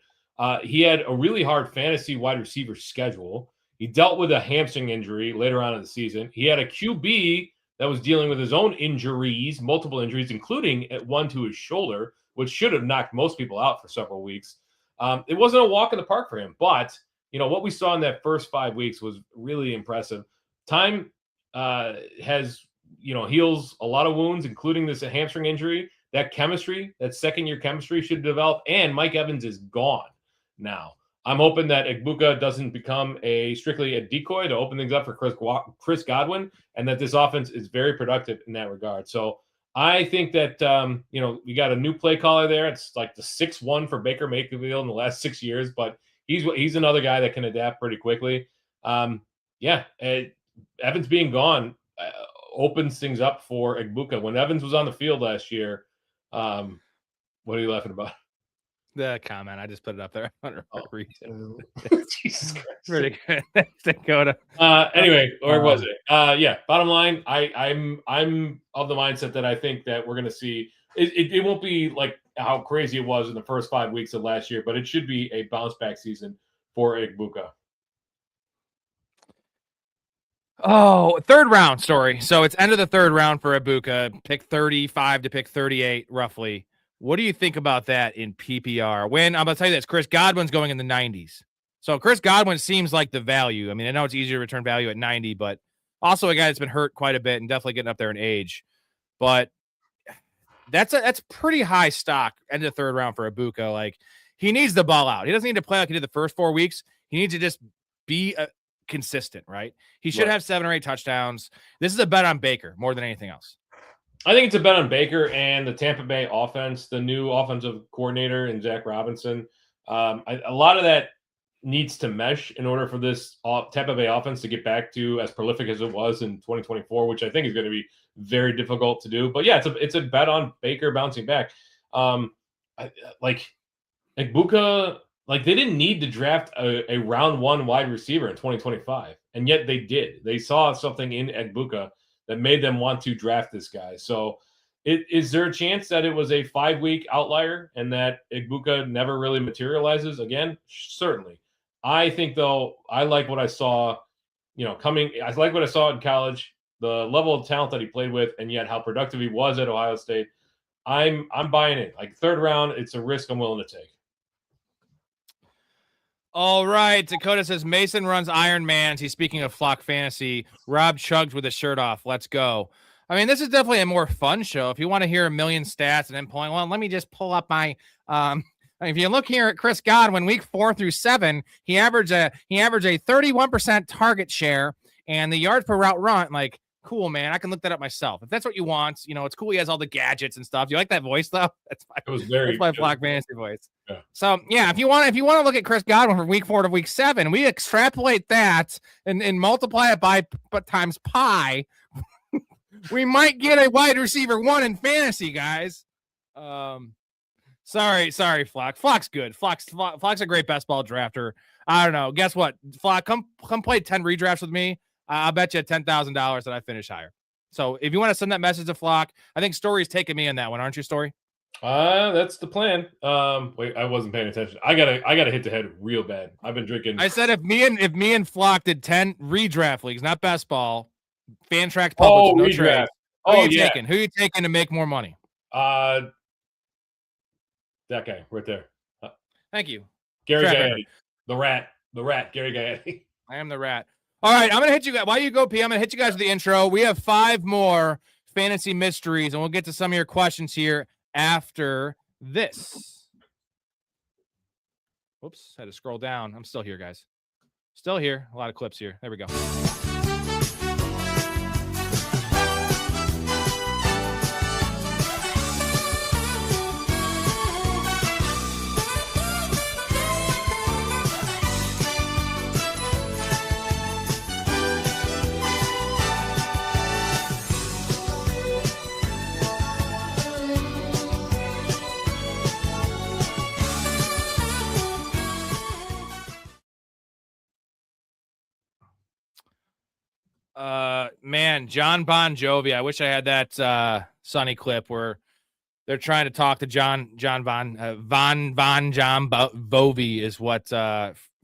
He had a really hard fantasy wide receiver schedule. He dealt with a hamstring injury later on in the season. He had a QB that was dealing with his own injuries, multiple injuries, including one to his shoulder, which should have knocked most people out for several weeks. It wasn't a walk in the park for him, but what we saw in that first 5 weeks was really impressive. Time heals a lot of wounds, including this hamstring injury. That chemistry, that second-year chemistry should develop, and Mike Evans is gone now. I'm hoping that Igbuka doesn't become strictly a decoy to open things up for Chris Godwin, and that this offense is very productive in that regard. So I think that, we got a new play caller there. It's like the 6-1 for Baker Mayfield in the last 6 years, but he's another guy that can adapt pretty quickly. Evans being gone opens things up for Igbuka. When Evans was on the field last year, what are you laughing about? The comment. I just put it up there. Jesus Christ. Pretty good. Thanks, Dakota. Anyway, where was it? Bottom line, I'm of the mindset that I think that we're going to see it won't be like how crazy it was in the first 5 weeks of last year, but it should be a bounce back season for Igbuka. Oh, third round Story. So it's end of the third round for Igbuka, pick 35 to pick 38, roughly. What do you think about that in PPR? When I'm going to tell you this, Chris Godwin's going in the 90s. So Chris Godwin seems like the value. I mean, I know it's easier to return value at 90, but also a guy that's been hurt quite a bit and definitely getting up there in age. But that's pretty high stock end of the third round for Igbuka. Like he needs the ball out. He doesn't need to play like he did the first 4 weeks. He needs to just be consistent, right? He should have 7 or 8 touchdowns. This is a bet on Baker more than anything else. I think it's a bet on Baker and the Tampa Bay offense, the new offensive coordinator and Zach Robinson. A lot of that needs to mesh in order for this Tampa Bay offense to get back to as prolific as it was in 2024, which I think is going to be very difficult to do. But yeah, it's a bet on Baker bouncing back. Igbuka, they didn't need to draft a round 1 wide receiver in 2025, and yet they did. They saw something in Igbuka that made them want to draft this guy. So is there a chance that it was a 5-week outlier and that Igbuka never really materializes again? Certainly. I think, though, I like what I saw, I like what I saw in college, the level of talent that he played with, and yet how productive he was at Ohio State. I'm buying it. Like third round, it's a risk I'm willing to take. All right. Dakota says Mason runs Iron Mans. He's speaking of Flock Fantasy. Rob chugs with his shirt off. Let's go. I mean, this is definitely a more fun show. If you want to hear a million stats and then pulling, well, let me just pull up my if you look here at Chris Godwin, week 4 through 7, he averaged a 31% target share and the yards per route run. Like, cool, man. I can look that up myself. If that's what you want, it's cool. He has all the gadgets and stuff. You like that voice though? That's my Flock Fantasy voice. Yeah. So yeah, if you want to look at Chris Godwin from week 4 to week 7, we extrapolate that and multiply it by times pi. We might get a wide receiver 1 in fantasy, guys. Sorry, Flock. Flock's good. Flock's a great best ball drafter. I don't know. Guess what? Flock, come play 10 redrafts with me. I'll bet you $10,000 that I finish higher. So if you want to send that message to Flock, I think Story's taking me in that one, aren't you, Story? That's the plan. Wait, I wasn't paying attention. I gotta hit the head real bad. I've been drinking. I said if me and Flock did 10 redraft leagues, not best ball, Fantrax Public, no redraft. trade. Taking? Who are you taking to make more money? That guy right there. Thank you. Gary Gaetti. The rat, Gary Gaetti. I am the rat. All right, I'm going to hit you guys. While you go, P, I'm going to hit you guys with the intro. We have 5 more fantasy mysteries, and we'll get to some of your questions here after this. Oops, had to scroll down. I'm still here, guys. Still here. A lot of clips here. There we go. Man, John Bon Jovi. I wish I had that Sonny clip where they're trying to talk to John Bovi is what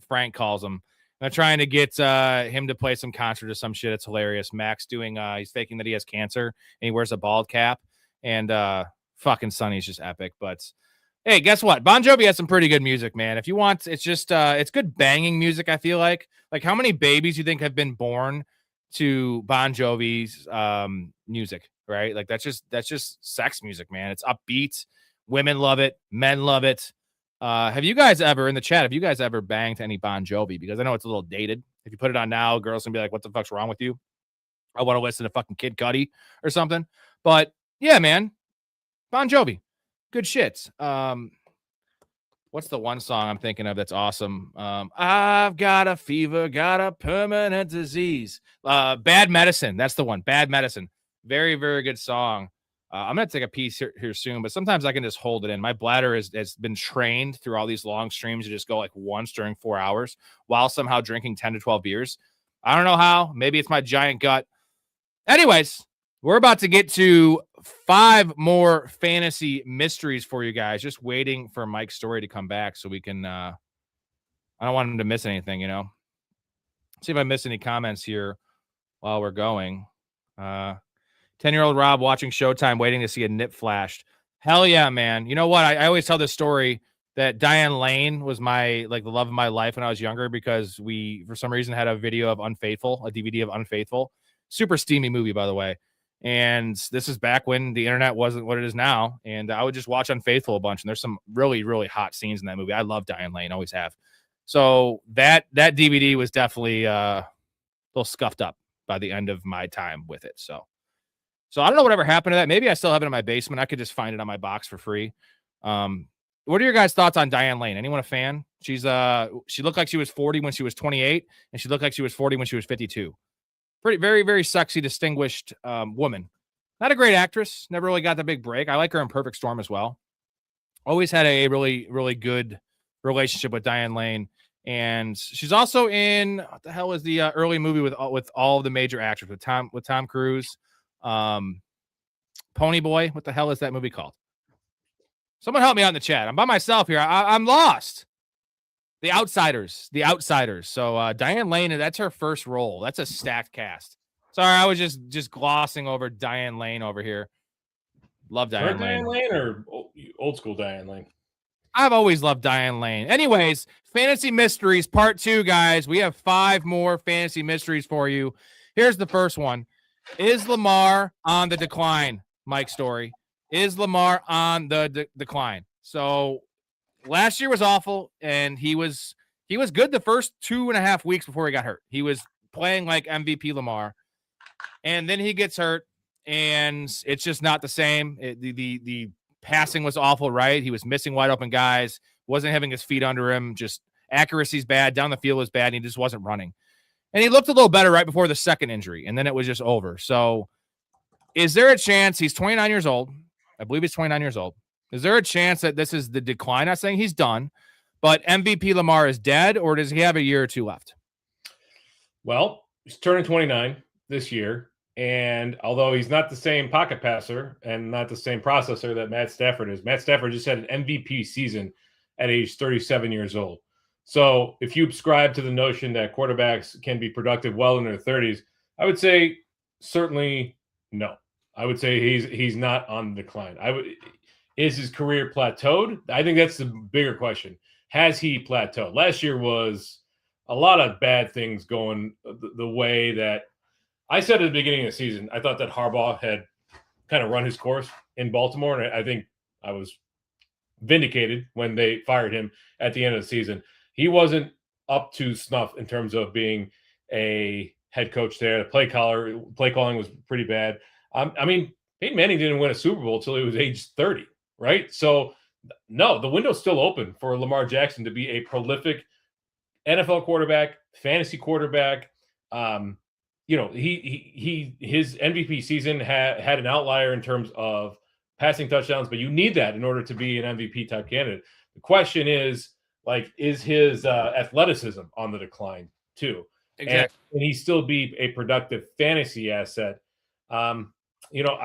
Frank calls him. They're trying to get him to play some concert or some shit. It's hilarious. Max doing he's faking that he has cancer and he wears a bald cap, and fucking Sonny's just epic. But hey, guess what? Bon Jovi has some pretty good music, man. If you want, it's just it's good banging music. I feel like how many babies you think have been born to Bon Jovi's music, right? Like that's just sex music, man. It's upbeat. Women love it. Men love it. Have you guys ever in the chat? Have you guys ever banged to any Bon Jovi? Because I know it's a little dated. If you put it on now, girls gonna be like, "What the fuck's wrong with you?" I want to listen to fucking Kid Cudi or something. But yeah, man, Bon Jovi, good shit. What's the one song I'm thinking of that's awesome? I've got a fever, got a permanent disease. Bad Medicine. That's the one. Bad Medicine. Very, very good song. I'm going to take a piece here soon, but sometimes I can just hold it in. My bladder has been trained through all these long streams to just go like once during 4 hours while somehow drinking 10 to 12 beers. I don't know how. Maybe it's my giant gut. Anyways, we're about to get to 5 more fantasy mysteries for you guys. Just waiting for Mike's Storey to come back so we can I don't want him to miss anything, you know. See if I miss any comments here while we're going. 10-year-old Rob watching Showtime, waiting to see a nip flashed. Hell yeah, man. You know what? I always tell this story that Diane Lane was my the love of my life when I was younger, because we for some reason had a video of Unfaithful, a DVD of Unfaithful. Super steamy movie, by the way. And this is back when the internet wasn't what it is now. And I would just watch Unfaithful a bunch. And there's some really, really hot scenes in that movie. I love Diane Lane, always have. So that DVD was definitely a little scuffed up by the end of my time with it. So I don't know whatever happened to that. Maybe I still have it in my basement. I could just find it on my box for free. What are your guys' thoughts on Diane Lane? Anyone a fan? She looked like she was 40 when she was 28, and she looked like she was 40 when she was 52. Very, very sexy, distinguished woman. Not a great actress. Never really got the big break. I like her in Perfect Storm as well. Always had a really, really good relationship with Diane Lane. And she's also in, what the hell is the early movie with all of the major actors, with Tom Cruise, Pony Boy. What the hell is that movie called? Someone help me out in the chat. I'm by myself here. I'm lost. The Outsiders. So Diane Lane, that's her first role. That's a stacked cast. Sorry, I was just glossing over Diane Lane over here. Love Diane Lane. Diane Lane or old school Diane Lane? I've always loved Diane Lane. Anyways, Fantasy Mysteries Part 2, guys. We have 5 more Fantasy Mysteries for you. Here's the first one. Is Lamar on the decline, Mike Storey? Is Lamar on the decline? So last year was awful, and he was good the first 2.5 weeks before he got hurt. He was playing like MVP Lamar, and then he gets hurt, and it's just not the same. The passing was awful, right? He was missing wide open guys, wasn't having his feet under him, just accuracy's bad, down the field was bad, and he just wasn't running. And he looked a little better right before the second injury, and then it was just over. So is there a chance he's 29 years old? I believe he's 29 years old. Is there a chance that this is the decline? Not saying he's done, but MVP Lamar is dead, or does he have a year or two left? Well, he's turning 29 this year, and although he's not the same pocket passer and not the same processor that Matt Stafford is, Matt Stafford just had an MVP season at age 37 years old. So if you subscribe to the notion that quarterbacks can be productive well in their 30s, I would say certainly no. I would say he's not on the decline. Is his career plateaued? I think that's the bigger question. Has he plateaued? Last year was a lot of bad things going the way that I said at the beginning of the season. I thought that Harbaugh had kind of run his course in Baltimore, and I think I was vindicated when they fired him at the end of the season. He wasn't up to snuff in terms of being a head coach there. The play calling was pretty bad. I mean, Peyton Manning didn't win a Super Bowl until he was age 30, right? So, no, the window's still open for Lamar Jackson to be a prolific NFL quarterback, fantasy quarterback. You know, his MVP season had an outlier in terms of passing touchdowns, but you need that in order to be an MVP type candidate. The question is, like, is his athleticism on the decline too? Exactly. And can he still be a productive fantasy asset? You know,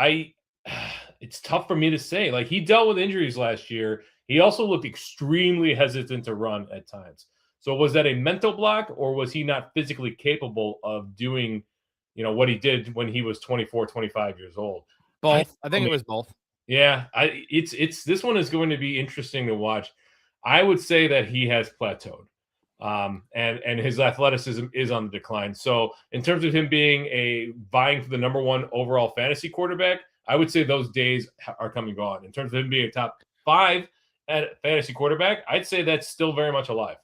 it's tough for me to say. Like, he dealt with injuries last year. He also looked extremely hesitant to run at times. So was that a mental block, or was he not physically capable of doing, you know, what he did when he was 24, 25 years old? Both. I think it was both. Yeah, it's this one is going to be interesting to watch. I would say that he has plateaued, and his athleticism is on the decline. So in terms of him being vying for the number one overall fantasy quarterback, I would say those days are coming gone. In terms of him being a top 5 at fantasy quarterback, I'd say that's still very much alive.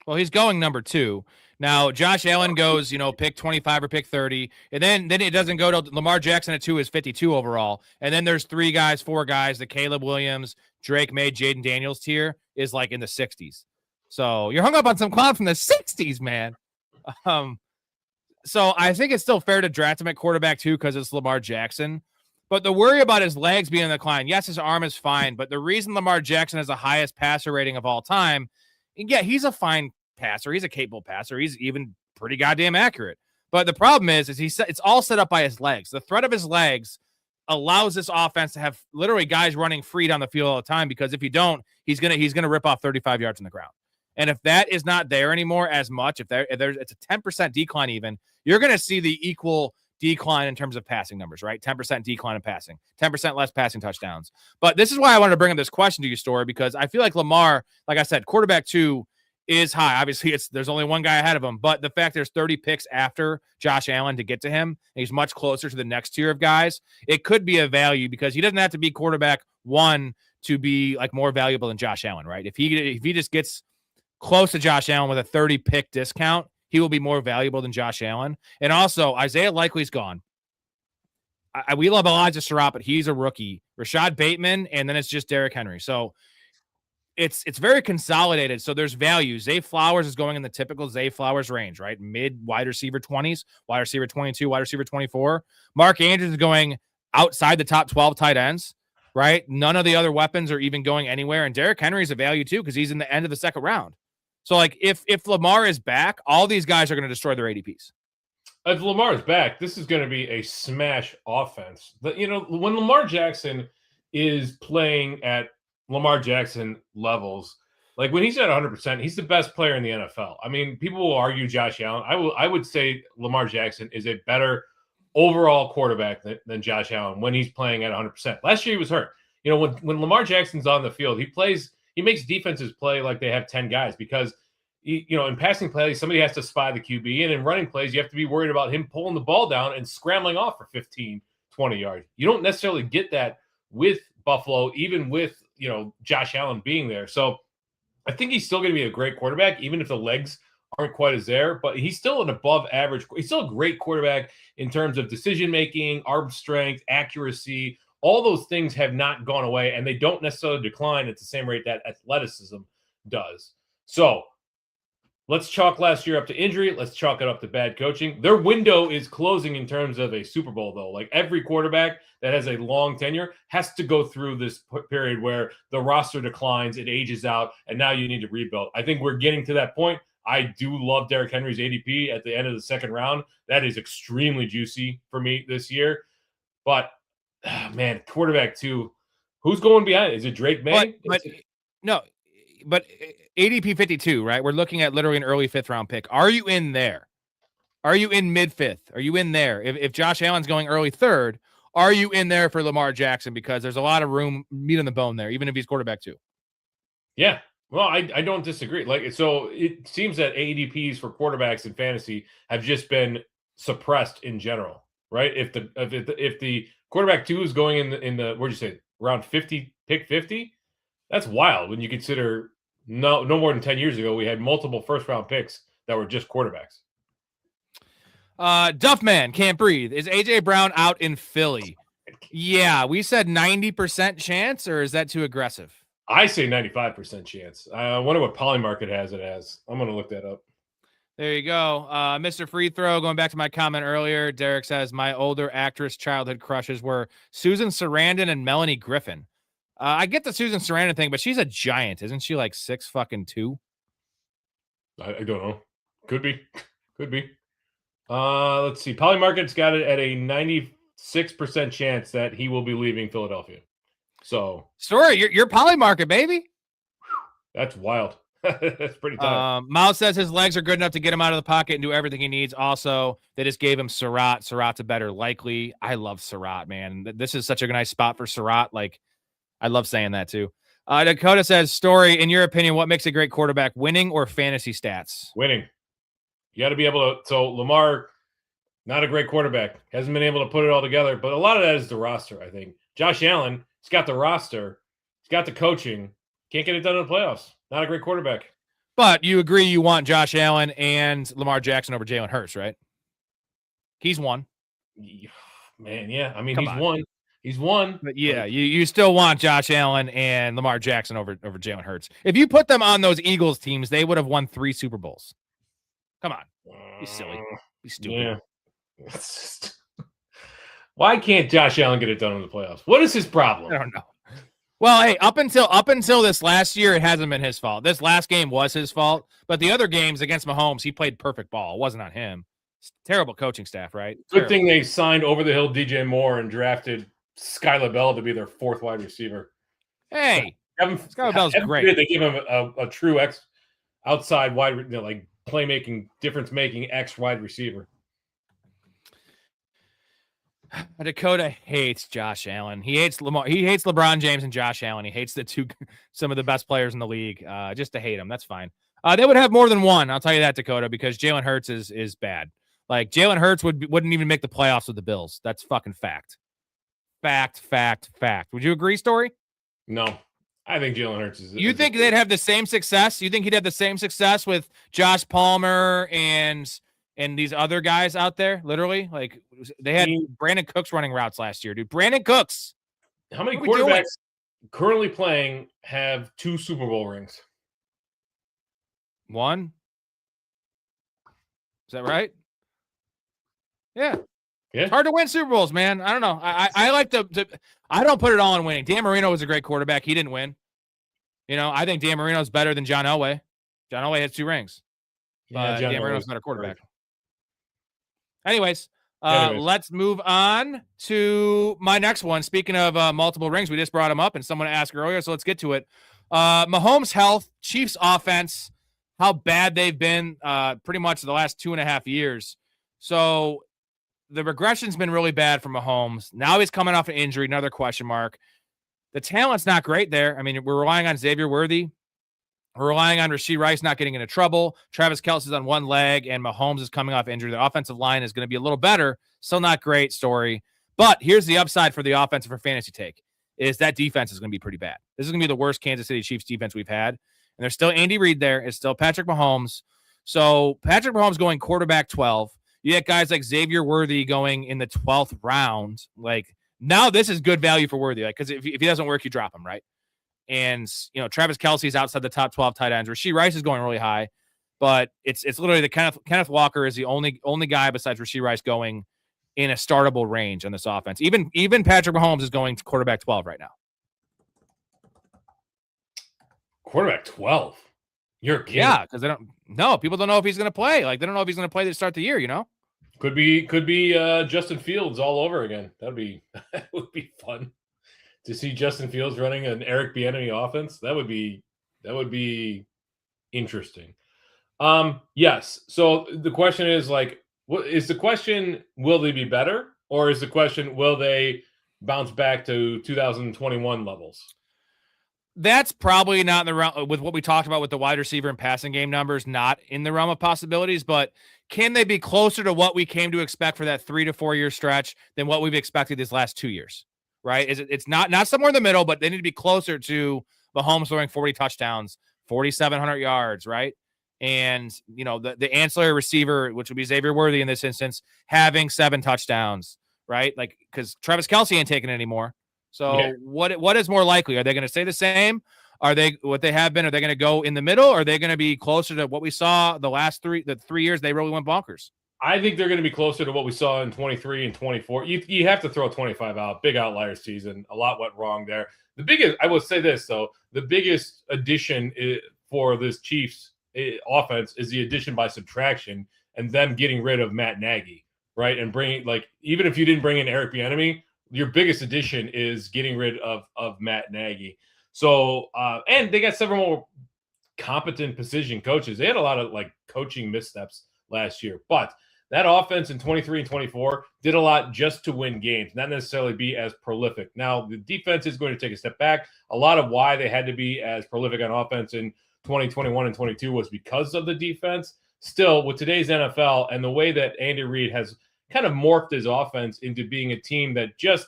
Well, he's going number 2. Now, Josh Allen goes, you know, pick 25 or pick 30. And then it doesn't go to Lamar Jackson at 2 is 52 overall. And then there's 4 guys, the Caleb Williams, Drake May, Jaden Daniels tier is like in the 60s. So you're hung up on some clown from the 60s, man. So I think it's still fair to draft him at quarterback too, because it's Lamar Jackson. But the worry about his legs being in the decline, yes, his arm is fine. But the reason Lamar Jackson has the highest passer rating of all time, yeah, he's a fine passer. He's a capable passer. He's even pretty goddamn accurate. But the problem is it's all set up by his legs. The threat of his legs allows this offense to have literally guys running free down the field all the time, because if you don't, he's gonna rip off 35 yards on the ground. And if that is not there anymore as much, if there's it's a 10% decline even, you're gonna see the equal decline in terms of passing numbers, right? 10% decline in passing, 10% less passing touchdowns. But this is why I wanted to bring up this question to you, Storey, because I feel like Lamar, like I said, quarterback 2 is high. Obviously, there's only one guy ahead of him, but the fact there's 30 picks after Josh Allen to get to him, and he's much closer to the next tier of guys, it could be a value, because he doesn't have to be quarterback 1 to be like more valuable than Josh Allen, right? If he just gets close to Josh Allen with a 30 pick discount, he will be more valuable than Josh Allen. And also, Isaiah Likely's gone. We love Elijah Surratt, but he's a rookie. Rashad Bateman, and then it's just Derrick Henry. So it's very consolidated. So there's value. Zay Flowers is going in the typical Zay Flowers range, right? Mid wide receiver 20s, wide receiver 22, wide receiver 24. Mark Andrews is going outside the top 12 tight ends, right? None of the other weapons are even going anywhere. And Derrick Henry is a value too, because he's in the end of the second round. So like if Lamar is back, all these guys are going to destroy their ADPs. If Lamar is back, this is going to be a smash offense. But, you know, when Lamar Jackson is playing at Lamar Jackson levels, like when he's at 100%, he's the best player in the NFL. I mean, people will argue Josh Allen. I would say Lamar Jackson is a better overall quarterback than Josh Allen when he's playing at 100%. Last year he was hurt. You know, when Lamar Jackson's on the field, he makes defenses play like they have 10 guys, because you know, in passing plays, somebody has to spy the QB, and in running plays, you have to be worried about him pulling the ball down and scrambling off for 15, 20 yards. You don't necessarily get that with Buffalo, even with, you know, Josh Allen being there. So I think he's still going to be a great quarterback, even if the legs aren't quite as there, but he's still an above average. He's still a great quarterback in terms of decision-making, arm strength, accuracy. All those things have not gone away, and they don't necessarily decline at the same rate that athleticism does. So let's chalk last year up to injury. Let's chalk it up to bad coaching. Their window is closing in terms of a Super Bowl, though. Like every quarterback that has a long tenure has to go through this period where the roster declines, it ages out, and now you need to rebuild. I think we're getting to that point. I do love Derrick Henry's ADP at the end of the second round. That is extremely juicy for me this year. But, man, quarterback 2, who's going behind it? Is it Drake May? But ADP 52, right? We're looking at literally an early 5th round pick. Are you in there? Are you in mid 5th? Are you in there? If Josh Allen's going early 3rd, are you in there for Lamar Jackson? Because there's a lot of room, meat on the bone there, even if he's quarterback 2. Yeah. Well, I don't disagree. Like, so it seems that ADPs for quarterbacks in fantasy have just been suppressed in general, right? If the quarterback 2 is going in the what'd you say, round 50, pick 50, that's wild when you consider no more than 10 years ago we had multiple first round picks that were just quarterbacks. Duffman can't breathe. Is AJ Brown out in Philly? Yeah, we said 90% chance, or is that too aggressive? I say 95% chance. I wonder what Polymarket has it as. I'm going to look that up. There you go. Mr. Free Throw, going back to my comment earlier, Derek says, my older actress childhood crushes were Susan Sarandon and Melanie Griffin. I get the Susan Sarandon thing, but she's a giant. Isn't she like 6'2"? I don't know. Could be. Could be. Let's see. Polymarket's got it at a 96% chance that he will be leaving Philadelphia. So, Storey, you're Polymarket, baby. That's wild. That's pretty tough. Miles says his legs are good enough to get him out of the pocket and do everything he needs. Also, they just gave him Surratt. Surratt's a better likely. I love Surratt, man. This is such a nice spot for Surratt. Like, I love saying that too. Dakota says, Storey, in your opinion, what makes a great quarterback, winning or fantasy stats? Winning. You got to be able to. So Lamar, not a great quarterback, hasn't been able to put it all together, but a lot of that is the roster, I think. Josh Allen, he's got the roster, he's got the coaching, can't get it done in the playoffs. Not a great quarterback. But you agree you want Josh Allen and Lamar Jackson over Jalen Hurts, right? He's one. Man, yeah. I mean, Come he's on. won. He's won. But yeah, you still want Josh Allen and Lamar Jackson over Jalen Hurts. If you put them on those Eagles teams, they would have won 3 Super Bowls. Come on. Be silly. Be stupid. Yeah. It's just... Why can't Josh Allen get it done in the playoffs? What is his problem? I don't know. Well, hey, up until this last year, it hasn't been his fault. This last game was his fault, but the other games against Mahomes, he played perfect ball. It wasn't on him. It's terrible coaching staff, right? Good thing they signed over the hill DJ Moore and drafted Skylar Bell to be their 4th wide receiver. Hey, Skylar Bell's great. They give him a true outside wide, like playmaking, difference-making wide receiver. Dakota hates Josh Allen. He hates Lamar. He hates LeBron James and Josh Allen. He hates some of the best players in the league. Just to hate him. That's fine. They would have more than one. I'll tell you that, Dakota, because Jalen Hurts is bad. Like Jalen Hurts wouldn't even make the playoffs with the Bills. That's fucking fact. Fact. Would you agree, Storey? No, I think Jalen Hurts is. You think they'd have the same success? You think he'd have the same success with Josh Palmer and these other guys out there? Literally, like they had Brandon Cooks running routes last year, dude. Brandon Cooks. How many quarterbacks currently playing have 2 Super Bowl rings? 1. Is that right? Yeah. It's hard to win Super Bowls, man. I don't know. I like I don't put it all on winning. Dan Marino was a great quarterback. He didn't win. I think Dan Marino's better than John Elway. John Elway has 2 rings. But Dan Marino's a better quarterback. Anyways, let's move on to my next one. Speaking of multiple rings, we just brought him up and someone asked earlier, so let's get to it. Mahomes' health, Chiefs offense, how bad they've been pretty much the last 2.5 years. So the regression's been really bad for Mahomes. Now he's coming off an injury, another question mark. The talent's not great there. I mean, we're relying on Xavier Worthy. We're relying on Rashee Rice not getting into trouble. Travis Kelce's on one leg, and Mahomes is coming off injury. The offensive line is going to be a little better. Still not great, Storey. But here's the upside for the offensive for fantasy take, is that defense is going to be pretty bad. This is going to be the worst Kansas City Chiefs defense we've had. And there's still Andy Reid there. It's still Patrick Mahomes. So Patrick Mahomes going quarterback 12. You get guys like Xavier Worthy going in the 12th round. Like, now this is good value for Worthy. Like, because if he doesn't work, you drop him, right? And, Travis Kelce's outside the top 12 tight ends. Rashee Rice is going really high. But it's literally the Kenneth Walker is the only guy besides Rashee Rice going in a startable range on this offense. Even Patrick Mahomes is going to quarterback 12 right now. Quarterback 12? You're kidding. Yeah, because people don't know if he's going to play. Like, they don't know if he's going to play to start the year, Could be Justin Fields all over again. That would be fun to see Justin Fields running an Eric Bieniemy offense. That would be interesting. Yes. So the question is, like, what is the question? Will they be better, or is the question, will they bounce back to 2021 levels? That's probably not in the realm with what we talked about with the wide receiver and passing game numbers, not in the realm of possibilities, but can they be closer to what we came to expect for that 3 to 4 year stretch than what we've expected these last 2 years? Right? It's not somewhere in the middle, but they need to be closer to Mahomes throwing 40 touchdowns, 4,700 yards, right? And the ancillary receiver, which would be Xavier Worthy in this instance, having 7 touchdowns, right? Like, because Travis Kelce ain't taking it anymore. So what is more likely? Are they going to stay the same? Are they what they have been? Are they going to go in the middle? Or are they going to be closer to what we saw the 3 years they really went bonkers? I think they're going to be closer to what we saw in 23 and 24. You have to throw 25 out. Big outlier season. A lot went wrong there. I will say this, though. The biggest addition for this Chiefs offense is the addition by subtraction and them getting rid of Matt Nagy, right? And bringing, even if you didn't bring in Eric Bieniemy, your biggest addition is getting rid of Matt Nagy. So, and they got several more competent position coaches. They had a lot of coaching missteps last year, but that offense in 23 and 24 did a lot just to win games, not necessarily be as prolific. Now, the defense is going to take a step back. A lot of why they had to be as prolific on offense in 2021 and 22 was because of the defense. Still, with today's NFL and the way that Andy Reid has kind of morphed his offense into being a team that just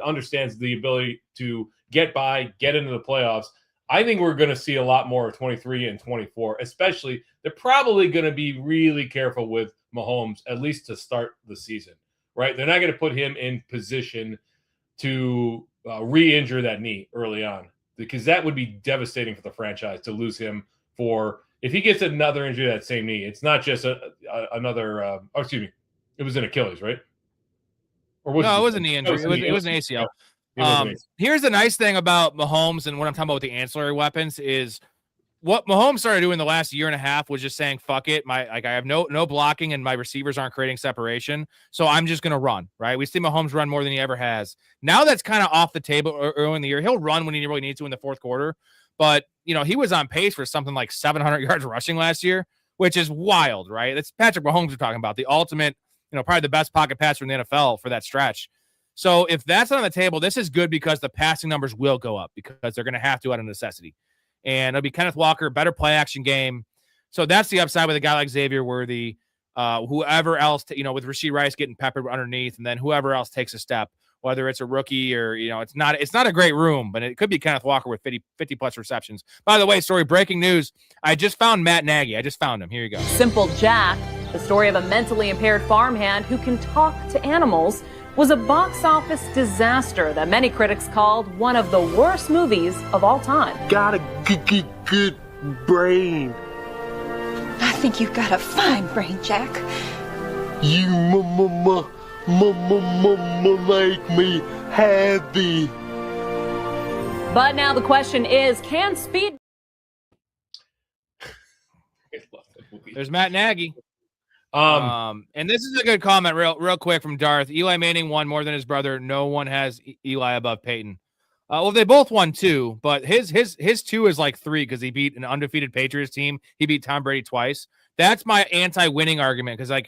understands the ability to get by, get into the playoffs, I think we're going to see a lot more of 23 and 24, especially they're probably going to be really careful with Mahomes, at least to start the season, right? They're not going to put him in position to re-injure that knee early on, because that would be devastating for the franchise to lose him if he gets another injury to that same knee. It's not just another, it was an Achilles, right? Or was it was a knee injury. It was an ACL. Here's the nice thing about Mahomes and what I'm talking about with the ancillary weapons is what Mahomes started doing the last year and a half was just saying, fuck it. I have no blocking and my receivers aren't creating separation. So I'm just going to run, right? We see Mahomes run more than he ever has. Now that's kind of off the table early in the year. He'll run when he really needs to in the fourth quarter. But, he was on pace for something like 700 yards rushing last year, which is wild, right? That's Patrick Mahomes we're talking about, the ultimate, probably the best pocket passer in the NFL for that stretch. So if that's on the table, this is good because the passing numbers will go up because they're going to have to out of necessity. And it'll be Kenneth Walker, better play action game. So that's the upside with a guy like Xavier Worthy, whoever else, with Rashee Rice getting peppered underneath, and then whoever else takes a step, whether it's a rookie or, it's not a great room, but it could be Kenneth Walker with 50 plus receptions. By the way, Storey, breaking news. I just found Matt Nagy. I just found him. Here you go. Simple Jack, the story of a mentally impaired farmhand who can talk to animals, was a box office disaster that many critics called one of the worst movies of all time. Got a good brain. I think you've got a fine brain, Jack. You make me happy. But now the question is, can speed... There's Matt Nagy. And this is a good comment real quick from Darth. Eli Manning won more than his brother. No one has Eli above Peyton. Well, they both won 2, but his 2 is like 3 because he beat an undefeated Patriots team. He beat Tom Brady twice. That's my anti-winning argument because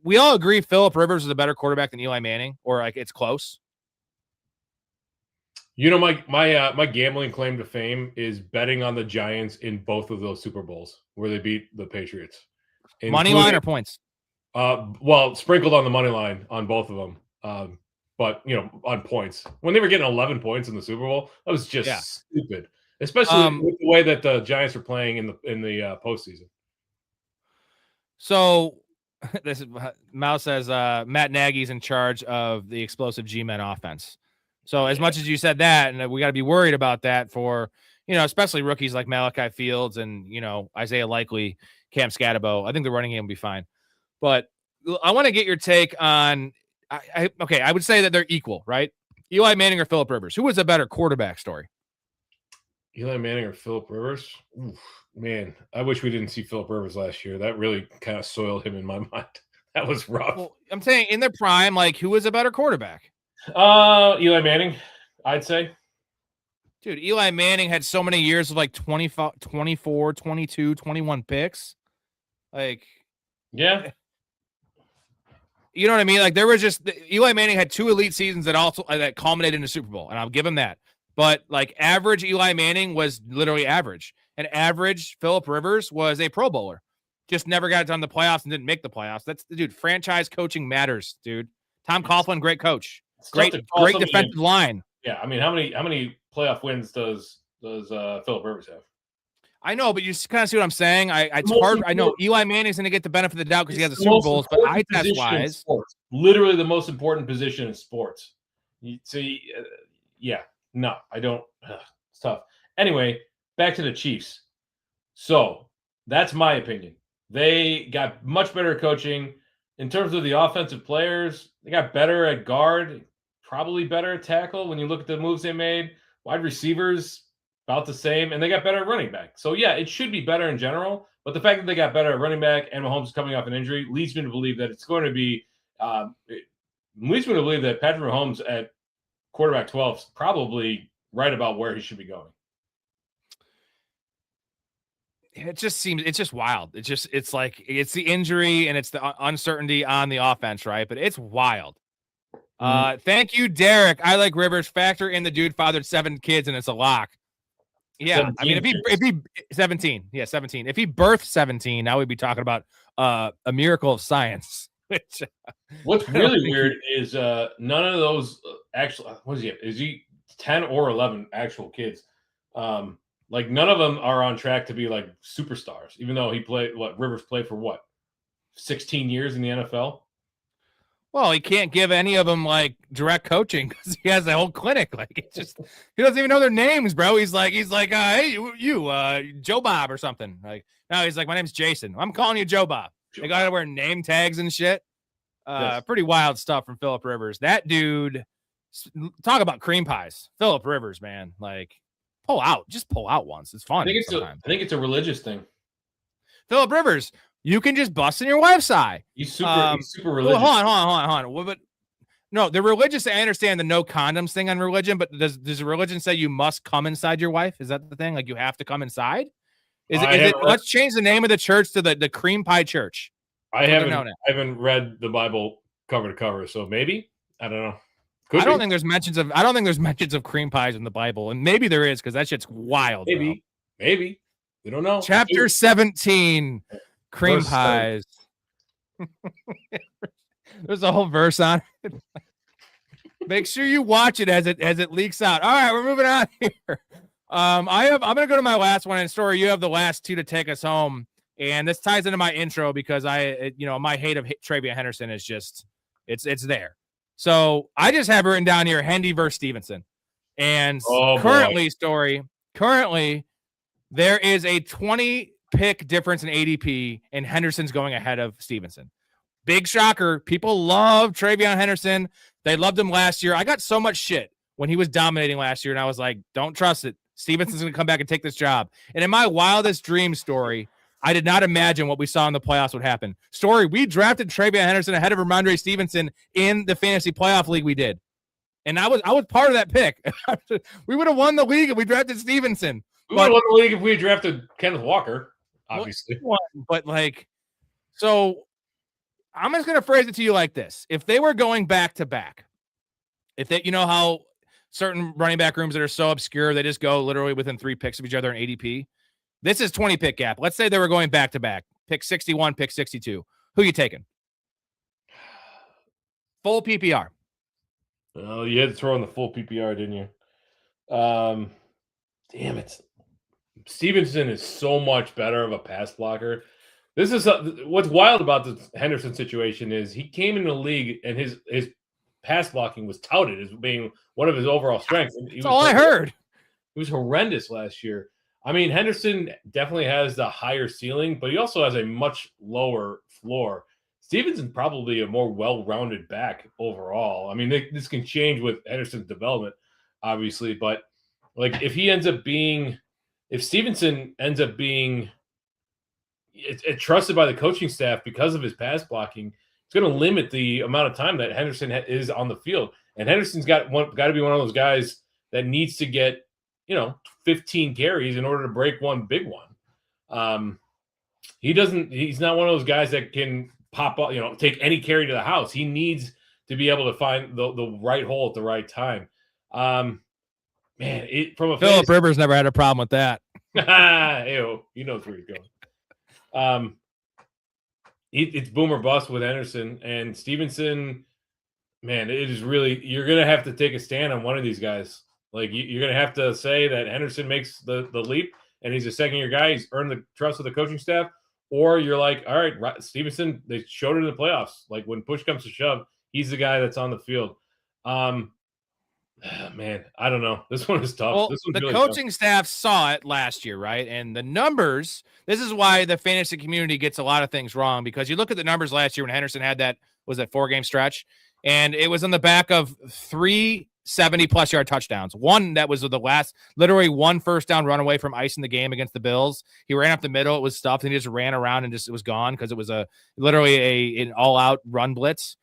we all agree Phillip Rivers is a better quarterback than Eli Manning, or it's close. My gambling claim to fame is betting on the Giants in both of those Super Bowls where they beat the Patriots. Money line or points? Well, sprinkled on the money line on both of them. But on points. When they were getting 11 points in the Super Bowl, that was just stupid. Especially with the way that the Giants are playing in the postseason. So this is Mal says Matt Nagy's in charge of the explosive G-Men offense. So as much as you said that, and we got to be worried about that for, especially rookies like Malachi Fields and, Isaiah Likely, Cam Scatterbo, I think the running game will be fine. But I want to get your take on, I would say that they're equal, right? Eli Manning or Phillip Rivers? Who was a better quarterback, Story? Eli Manning or Phillip Rivers? Oof, man, I wish we didn't see Phillip Rivers last year. That really kind of soiled him in my mind. That was rough. Well, I'm saying in their prime, who was a better quarterback? Eli Manning, I'd say. Dude, Eli Manning had so many years of 25, 24, 22, 21 picks. Yeah. You know what I mean? There was just Eli Manning had 2 elite seasons that culminated in a Super Bowl, and I'll give him that. but like average Eli Manning was literally average. And average Phillip Rivers was a Pro Bowler. Just never got done the playoffs and didn't make the playoffs. That's the dude. Franchise coaching matters, dude. Tom Coughlin, great coach. Great defensive line. Yeah, I mean, how many playoff wins does Phillip Rivers have? I know, but you kind of see what I'm saying. It's hard. I know Eli Manning's going to get the benefit of the doubt because he has the Super Bowls, but eye test wise, literally the most important position in sports. You see, yeah, no, I don't. It's tough. Anyway, back to the Chiefs. So that's my opinion. They got much better coaching in terms of the offensive players. They got better at guard, probably better at tackle when you look at the moves they made. Wide receivers, about the same, and they got better at running back. So, yeah, it should be better in general, but the fact that they got better at running back and Mahomes is coming off an injury leads me to believe that it's going to be leads me to believe that Patrick Mahomes at quarterback 12 is probably right about where he should be going. It just seems it's just wild. It's like it's the injury and it's the uncertainty on the offense, right? But it's wild. Thank you, Derek. I like Rivers. Factor in the dude fathered 7 kids and it's a lock. Yeah, I mean, if he 17, yeah, 17. If he birthed 17, now we'd be talking about a miracle of science. Which what's really weird is none of those actual. What is he? Is he 10 or 11 actual kids? Like none of them are on track to be like superstars, even though he played. Rivers played for 16 years in the NFL. Well, he can't give any of them like direct coaching because he has a whole clinic. Like it's just he doesn't even know their names, bro. He's like, hey, you, Joe Bob or something. Like no, he's like, my name's Jason. I'm calling you Joe Bob. They got to wear name tags and shit. Yes. Pretty wild stuff from Phillip Rivers. That dude, talk about cream pies. Phillip Rivers, man, like just pull out once. It's fun. I think it's a religious thing. Phillip Rivers. You can just bust in your wife's eye. He's super religious. Hold on. But no, the religious, I understand the no condoms thing on religion, but does the religion say you must come inside your wife? Is that the thing? Like you have to come inside? Let's change the name of the church to the Cream Pie Church. I haven't read the Bible cover to cover, so maybe. I don't know. I don't think there's mentions of cream pies in the Bible, and maybe there is because that shit's wild. Maybe. We don't know. Chapter 17. Cream pies. There's a whole verse on it. Make sure you watch it as it leaks out. All right, we're moving on here. I'm gonna go to my last one. And Storey, you have the last 2 to take us home. And this ties into my intro because my hate of Travion Henderson is just it's there. So I just have written down here Hendy versus Stevenson. And currently there is a 20 pick difference in ADP, and Henderson's going ahead of Stevenson. Big shocker. People love Travion Henderson. They loved him last year. I got so much shit when he was dominating last year, and I was like, don't trust it. Stevenson's going to come back and take this job. And in my wildest dream, Story, I did not imagine what we saw in the playoffs would happen. Story, we drafted Travion Henderson ahead of Ramondre Stevenson in the fantasy playoff league we did. And I was part of that pick. We would have won the league if we drafted Stevenson. We would have won the league if we drafted Kenneth Walker. Obviously. But so I'm just going to phrase it to you like this. If they were going back to back, how certain running back rooms that are so obscure, they just go literally within 3 picks of each other in ADP. This is 20 pick gap. Let's say they were going back to back, pick 61, pick 62. Who you taking? Full PPR. Oh, you had to throw in the full PPR, didn't you? Damn it. Stevenson is so much better of a pass blocker. This is what's wild about the Henderson situation is he came into the league and his pass blocking was touted as being one of his overall strengths. That's all I heard. He was horrendous last year. I mean, Henderson definitely has the higher ceiling, but he also has a much lower floor. Stevenson's probably a more well-rounded back overall. I mean, this can change with Henderson's development, obviously, but like if Stevenson ends up being trusted by the coaching staff because of his pass blocking, it's going to limit the amount of time that Henderson is on the field. And Henderson's got to be one of those guys that needs to get 15 carries in order to break one big one. He's not one of those guys that can pop up, take any carry to the house. He needs to be able to find the right hole at the right time. man, from a Philip Rivers never had a problem with that. Ew, he knows where he's going. It's boom or bust with Henderson and Stevenson. Man, it is really, you're gonna have to take a stand on one of these guys. Like you're gonna have to say that Henderson makes the leap and he's a second-year guy. He's earned the trust of the coaching staff. Or you're like, all right, Stevenson, they showed it in the playoffs. Like when push comes to shove, he's the guy that's on the field. Man, I don't know. This one is tough. Well, this one's the really coaching tough. staff saw it last year, right? And the numbers, this is why the fantasy community gets a lot of things wrong, because you look at the numbers last year when Henderson had that 4-game stretch, and it was on the back of 3 70-plus yard touchdowns. One that was literally one first down run away from icing the game against the Bills. He ran up the middle. It was stuffed, and he just ran around and it was gone because it was literally an all-out run blitz.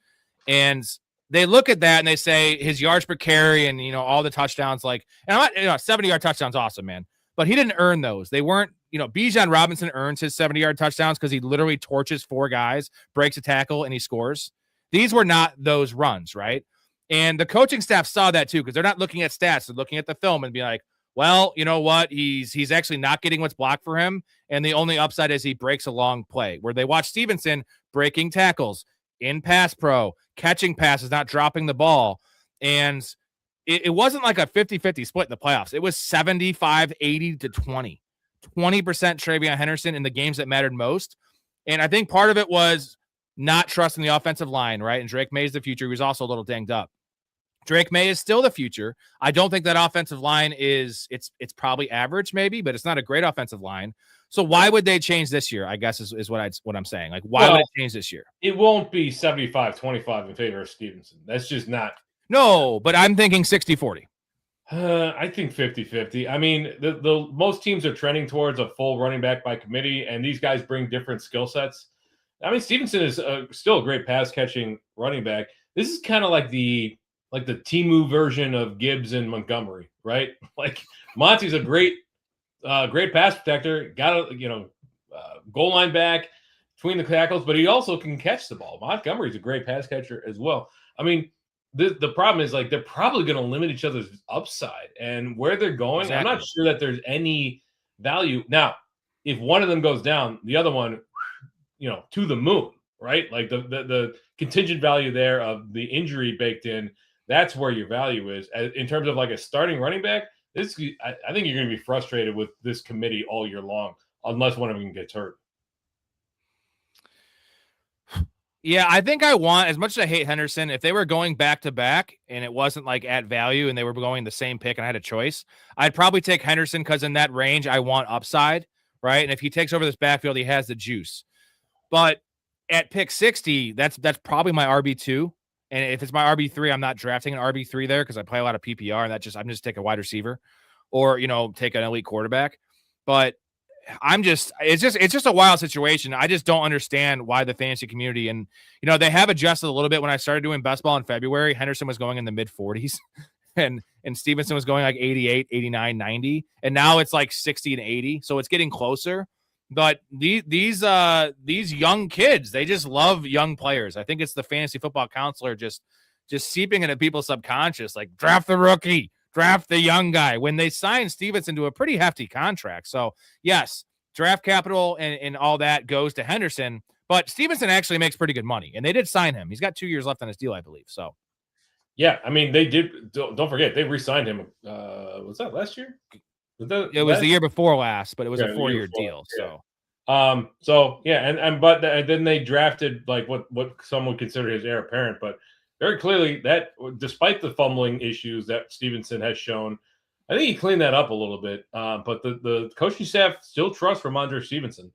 And they look at that and they say his yards per carry and, all the touchdowns, and I'm not, 70-yard touchdowns, awesome, man. But he didn't earn those. They weren't, Bijan Robinson earns his 70-yard touchdowns because he literally torches 4 guys, breaks a tackle, and he scores. These were not those runs, right? And the coaching staff saw that too, because they're not looking at stats. They're looking at the film and be like, well, you know what? He's actually not getting what's blocked for him. And the only upside is he breaks a long play, where they watch Stevenson breaking tackles in pass pro, catching passes, not dropping the ball. And it wasn't like a 50-50 split in the playoffs. It was 75-80 to 20. 20% Travion Henderson in the games that mattered most. And I think part of it was not trusting the offensive line, right? And Drake May is the future. He was also a little dinged up. Drake May is still the future. I don't think that offensive line it's probably average maybe, but it's not a great offensive line. So why would they change this year? I guess is what I'm saying. Like, why would it change this year? It won't be 75-25 in favor of Stevenson. That's just not. No, but I'm thinking 60-40. I think 50-50. I mean, the most teams are trending towards a full running back by committee, and these guys bring different skill sets. I mean, Stevenson is still a great pass catching running back. This is kind of like the Timu version of Gibbs and Montgomery, right? Like Monty's a great pass protector, got a goal line back between the tackles, but he also can catch the ball. Montgomery's a great pass catcher as well. I mean, the problem is they're probably going to limit each other's upside and where they're going. Exactly. I'm not sure that there's any value now. If one of them goes down, the other one, to the moon, right? Like the contingent value there of the injury baked in. That's where your value is. In terms of like a starting running back, I think you're going to be frustrated with this committee all year long, unless one of them gets hurt. Yeah, I think I want, as much as I hate Henderson, if they were going back to back and it wasn't like at value and they were going the same pick and I had a choice, I'd probably take Henderson because in that range, I want upside, right? And if he takes over this backfield, he has the juice. But at pick 60, that's probably my RB2. And if it's my RB3, I'm not drafting an RB3 there because I play a lot of PPR and I'm just take a wide receiver or, take an elite quarterback. But it's just a wild situation. I just don't understand why the fantasy community and, they have adjusted a little bit. When I started doing best ball in February, Henderson was going in the mid 40s and Stevenson was going like 88, 89, 90. And now it's like 60 and 80. So it's getting closer. But these young kids, they just love young players. I think it's the fantasy football counselor just seeping into people's subconscious, like draft the rookie, draft the young guy. When they signed Stevenson to a pretty hefty contract. So yes, draft capital and all that goes to Henderson, but Stevenson actually makes pretty good money, and they did sign him. He's got 2 years left on his deal, I believe. So yeah, I mean they did. Don't forget they re-signed him. Was that last year? It was the year before last, but it was a 4-year deal. Yeah. And then they drafted like what some would consider his heir apparent, but very clearly that despite the fumbling issues that Stevenson has shown, I think he cleaned that up a little bit. But the coaching staff still trusts Ramondre Stevenson.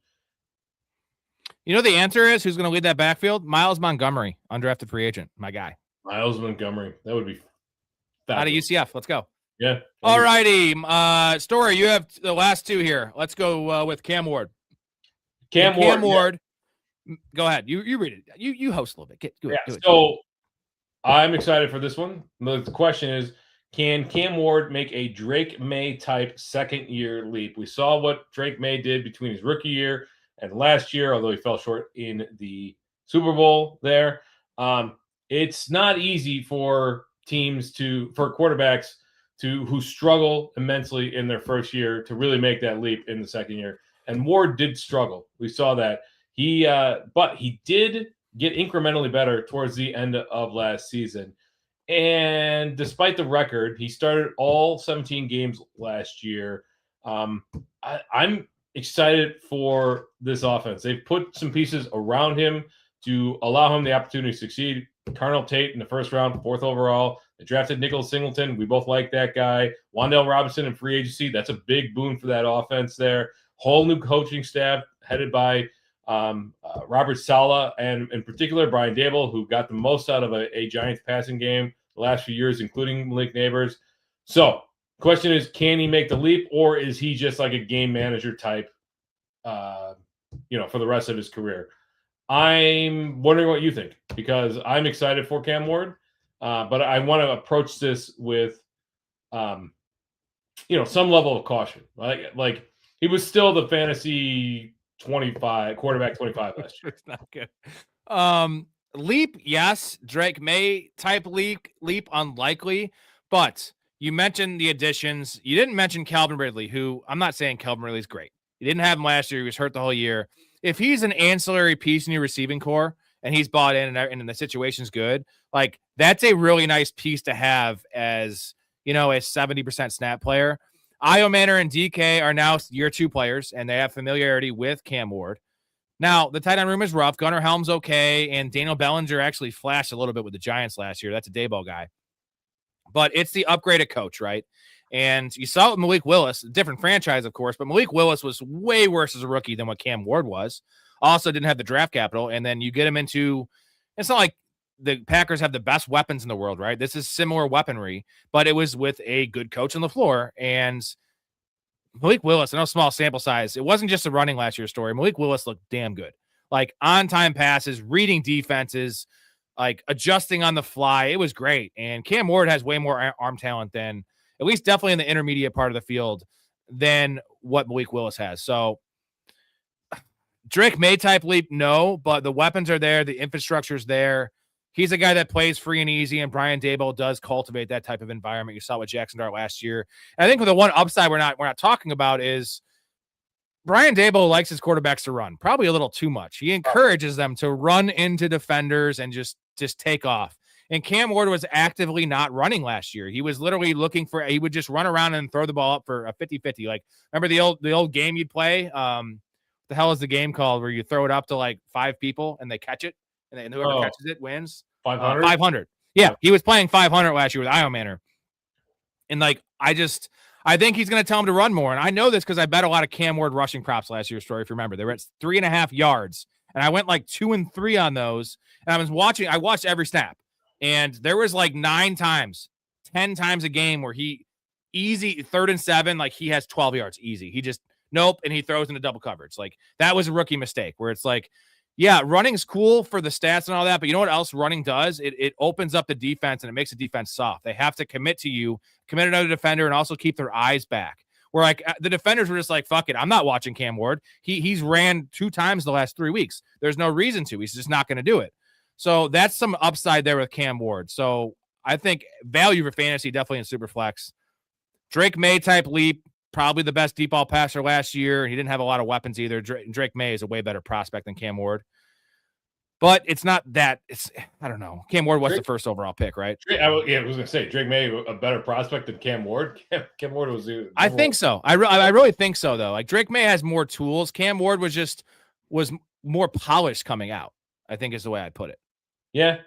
The answer is who's going to lead that backfield? Miles Montgomery, undrafted free agent, my guy. Miles Montgomery, that would be out of UCF. Let's go. Yeah. All righty. Storey, you have the last two here. Let's go with Cam Ward. Cam Ward. Yeah. Go ahead. You read it. You host a little bit. Do it. So I'm excited for this one. The question is, can Cam Ward make a Drake May type second-year leap? We saw what Drake May did between his rookie year and last year, although he fell short in the Super Bowl there. It's not easy for quarterbacks who struggle immensely in their first year to really make that leap in the second year. And Ward did struggle. We saw that. But he did get incrementally better towards the end of last season. And despite the record, he started all 17 games last year. I'm excited for this offense. They've put some pieces around him to allow him the opportunity to succeed. Carnell Tate in the first round, 4th overall. They drafted Nicholas Singleton. We both like that guy. Wan'Dale Robinson in free agency. That's a big boon for that offense there. Whole new coaching staff headed by Robert Saleh and in particular Brian Daboll, who got the most out of a Giants passing game the last few years, including Malik Neighbors. So the question is, can he make the leap, or is he just like a game manager type, for the rest of his career? I'm wondering what you think, because I'm excited for Cam Ward, but I want to approach this with, some level of caution. Like he was still the fantasy quarterback 25 last year. It's not good. Leap, yes. Drake May type leap unlikely. But you mentioned the additions. You didn't mention Calvin Ridley, who I'm not saying Calvin Ridley's great. You didn't have him last year. He was hurt the whole year. If he's an ancillary piece in your receiving core and he's bought in and the situation's good, like that's a really nice piece to have as, a 70% snap player. Io Manor and DK are now year 2 players, and they have familiarity with Cam Ward. Now, the tight end room is rough. Gunnar Helm's okay, and Daniel Bellinger actually flashed a little bit with the Giants last year. That's a Daboll guy. But it's the upgraded coach, right? And you saw it with Malik Willis, a different franchise, of course, but Malik Willis was way worse as a rookie than what Cam Ward was. Also didn't have the draft capital, and then you get him into – it's not like the Packers have the best weapons in the world, right? This is similar weaponry, but it was with a good coach on the floor. And Malik Willis, I know small sample size, it wasn't just a running last year's story. Malik Willis looked damn good. Like on-time passes, reading defenses, like adjusting on the fly. It was great. And Cam Ward has way more arm talent than, at least definitely in the intermediate part of the field, than what Malik Willis has. So Drake May type leap, no, but the weapons are there. The infrastructure's there. He's a guy that plays free and easy, and Brian Daboll does cultivate that type of environment. You saw with Jackson Dart last year. And I think the one upside we're not talking about is Brian Daboll likes his quarterbacks to run, probably a little too much. He encourages them to run into defenders and just take off. And Cam Ward was actively not running last year. He was literally he would just run around and throw the ball up for a 50-50. Like, remember the old game you'd play? The hell is the game called where you throw it up to like 5 people and they catch it? And whoever catches it wins. 500? 500. Yeah, he was playing 500 last year with Io Manor. And like, I think he's going to tell him to run more. And I know this because I bet a lot of Cam Ward rushing props last year's Story, if you remember. They were at 3.5 yards. And I went like 2 and 3 on those. And I watched every snap. And there was like 9 times, 10 times a game where he easy 3rd and 7, like he has 12 yards easy. He just, nope. And he throws into double coverage. Like that was a rookie mistake where it's like, yeah, running's cool for the stats and all that, but you know what else running does? It opens up the defense and it makes the defense soft. They have to commit to you, commit another defender, and also keep their eyes back. Where like the defenders were just like, fuck it, I'm not watching Cam Ward. He's ran 2 times the last 3 weeks. There's no reason to. He's just not going to do it. So that's some upside there with Cam Ward. So I think value for fantasy definitely in Superflex. Drake May type leap, probably the best deep ball passer last year. He didn't have a lot of weapons either. Drake May is a way better prospect than Cam Ward. But it's not that. I don't know. Cam Ward was the first overall pick, right? I was going to say Drake May a better prospect than Cam Ward. Cam Ward was. I think so. I really think so though. Like Drake May has more tools. Cam Ward was more polished coming out, I think is the way I'd put it. Yeah.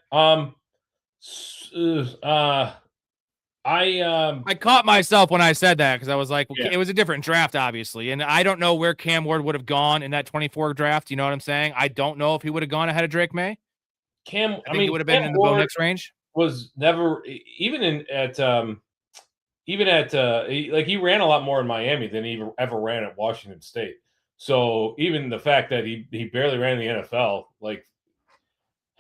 I caught myself when I said that because I was like, It was a different draft, obviously. And I don't know where Cam Ward would have gone in that 24 draft. You know what I'm saying? I don't know if he would have gone ahead of Drake May. I think he would have been in the Bo Nix range. Was never he ran a lot more in Miami than he ever ran at Washington State. So even the fact that he barely ran in the NFL, like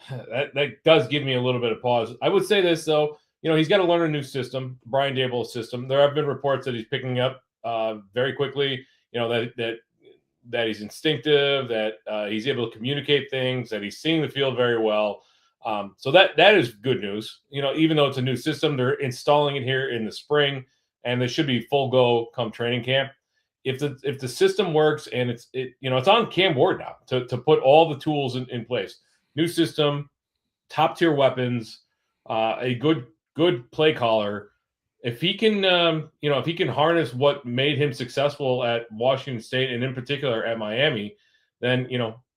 that does give me a little bit of pause. I would say this though. He's got to learn a new system, Brian Daboll's system. There have been reports that he's picking up very quickly, that he's instinctive, that he's able to communicate things, that he's seeing the field very well. So that is good news. Even though it's a new system, they're installing it here in the spring. and they should be full go come training camp. If the system works and it's on Cam Ward now to put all the tools in place, new system, top tier weapons, a good play caller. If he can, if he can harness what made him successful at Washington State and in particular at Miami, then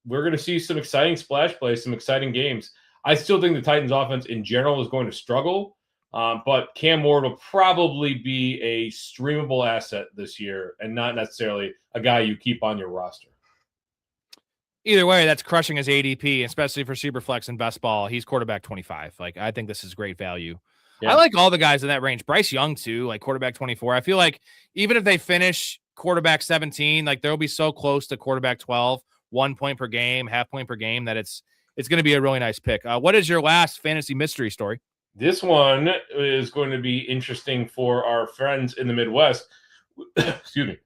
we're going to see some exciting splash plays, some exciting games. I still think the Titans offense in general is going to struggle. But Cam Ward will probably be a streamable asset this year and not necessarily a guy you keep on your roster. Either way, that's crushing his ADP, especially for Superflex and best ball. He's quarterback 25. Like, I think this is great value. Yeah. I like all the guys in that range. Bryce Young, too, like quarterback 24. I feel like even if they finish quarterback 17, like they'll be so close to quarterback 12, 1 point per game, half point per game, that it's going to be a really nice pick. What is your last fantasy mystery story? This one is going to be interesting for our friends in the Midwest. Excuse me.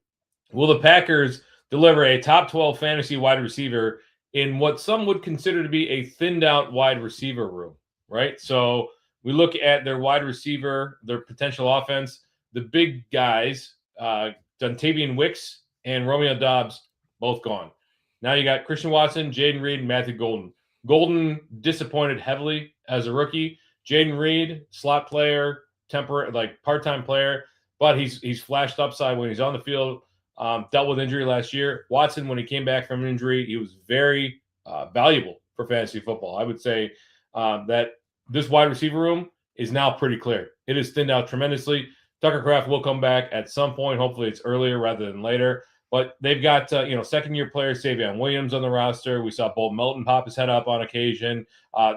Will the Packers deliver a top 12 fantasy wide receiver in what some would consider to be a thinned out wide receiver room, right? So we look at their wide receiver, their potential offense, the big guys, Dontavian Wicks and Romeo Doubs, both gone. Now you got Christian Watson, Jaden Reed, and Matthew Golden. Golden disappointed heavily as a rookie. Jaden Reed, slot player, part-time player, but he's flashed upside when he's on the field. Dealt with injury last year. Watson, when he came back from injury, he was very valuable for fantasy football. I would say that this wide receiver room is now pretty clear. It is thinned out tremendously. Tucker Kraft will come back at some point. Hopefully it's earlier rather than later. But they've got, second-year player Savion Williams on the roster. We saw Bolton Melton pop his head up on occasion.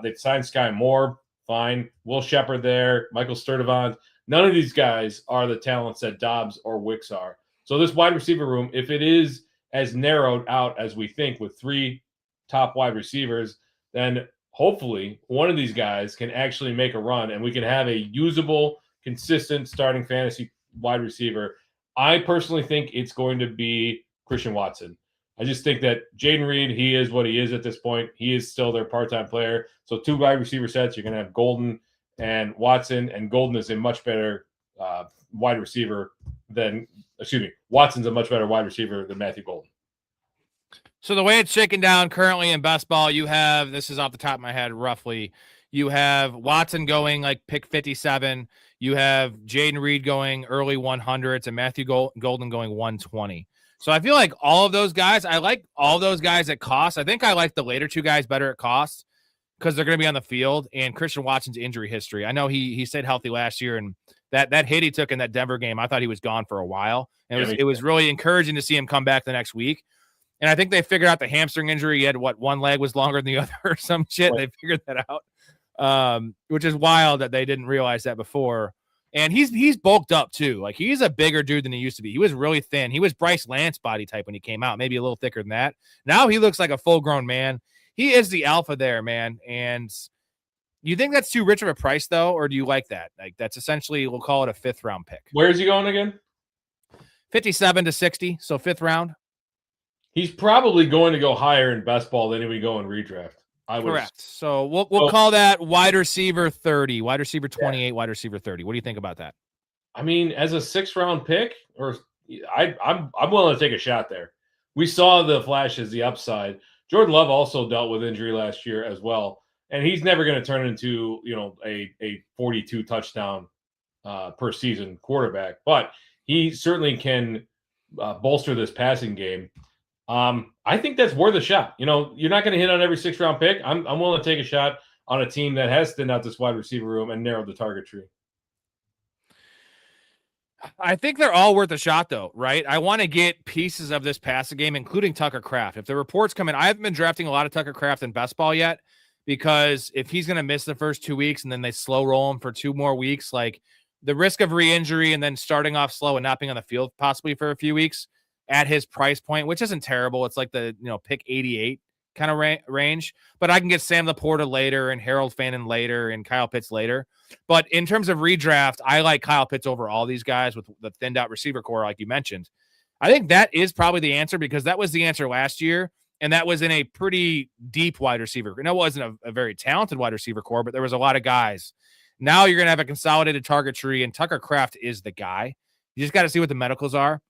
They've signed Sky Moore. Fine. Will Shepard there. Michael Sturdivant. None of these guys are the talents that Dobbs or Wicks are. So this wide receiver room, if it is as narrowed out as we think with 3 top wide receivers, then hopefully one of these guys can actually make a run and we can have a usable, consistent starting fantasy wide receiver. I personally think it's going to be Christian Watson. I just think that Jaden Reed, he is what he is at this point. He is still their part-time player. So 2 wide receiver sets, you're going to have Golden and Watson, and Golden is a much better wide receiver Watson's a much better wide receiver than Matthew Golden. So the way it's shaken down currently in best ball, you have, this is off the top of my head roughly, you have Watson going like pick 57. You have Jaden Reed going early 100s and Matthew Golden going 120. So I feel like all of those guys, I like all those guys at cost. I think I like the later 2 guys better at cost because they're going to be on the field, and Christian Watson's injury history. I know he stayed healthy last year, and that hit he took in that Denver game, I thought he was gone for a while. And it was really encouraging to see him come back the next week. And I think they figured out the hamstring injury. He had one leg was longer than the other or some shit. Right. They figured that out, which is wild that they didn't realize that before. And he's bulked up too. Like he's a bigger dude than he used to be. He was really thin. He was Bryce Lance body type when he came out, maybe a little thicker than that. Now he looks like a full grown man. He is the alpha there, man. And you think that's too rich of a price though, or do you like that? Like that's essentially, we'll call it a 5th round pick. Where is he going again? 57 to 60. So 5th round. He's probably going to go higher in best ball than he would go in redraft. Correct. So we'll call that wide receiver 30, wide receiver 28, wide receiver 30. What do you think about that? I mean, as a 6th round pick, or I'm willing to take a shot there. We saw the flashes, the upside. Jordan Love also dealt with injury last year as well, and he's never going to turn into a 42 touchdown per season quarterback, but he certainly can bolster this passing game. I think that's worth a shot. You're not going to hit on every 6th round pick. I'm willing to take a shot on a team that has thinned out this wide receiver room and narrowed the target tree. I think they're all worth a shot, though, right? I want to get pieces of this passing game, including Tucker Kraft. If the reports come in, I haven't been drafting a lot of Tucker Kraft in best ball yet, because if he's going to miss the first 2 weeks and then they slow roll him for 2 more weeks, like the risk of re-injury and then starting off slow and not being on the field possibly for a few weeks at his price point, which isn't terrible. It's like the pick 88 kind of range, but I can get Sam Laporta later and Harold Fannin later and Kyle Pitts later. But in terms of redraft, I like Kyle Pitts over all these guys with the thinned out receiver core, like you mentioned. I think that is probably the answer, because that was the answer last year, and that was in a pretty deep wide receiver. And it wasn't a very talented wide receiver core, but there was a lot of guys. Now you're going to have a consolidated target tree, and Tucker Kraft is the guy. You just got to see what the medicals are.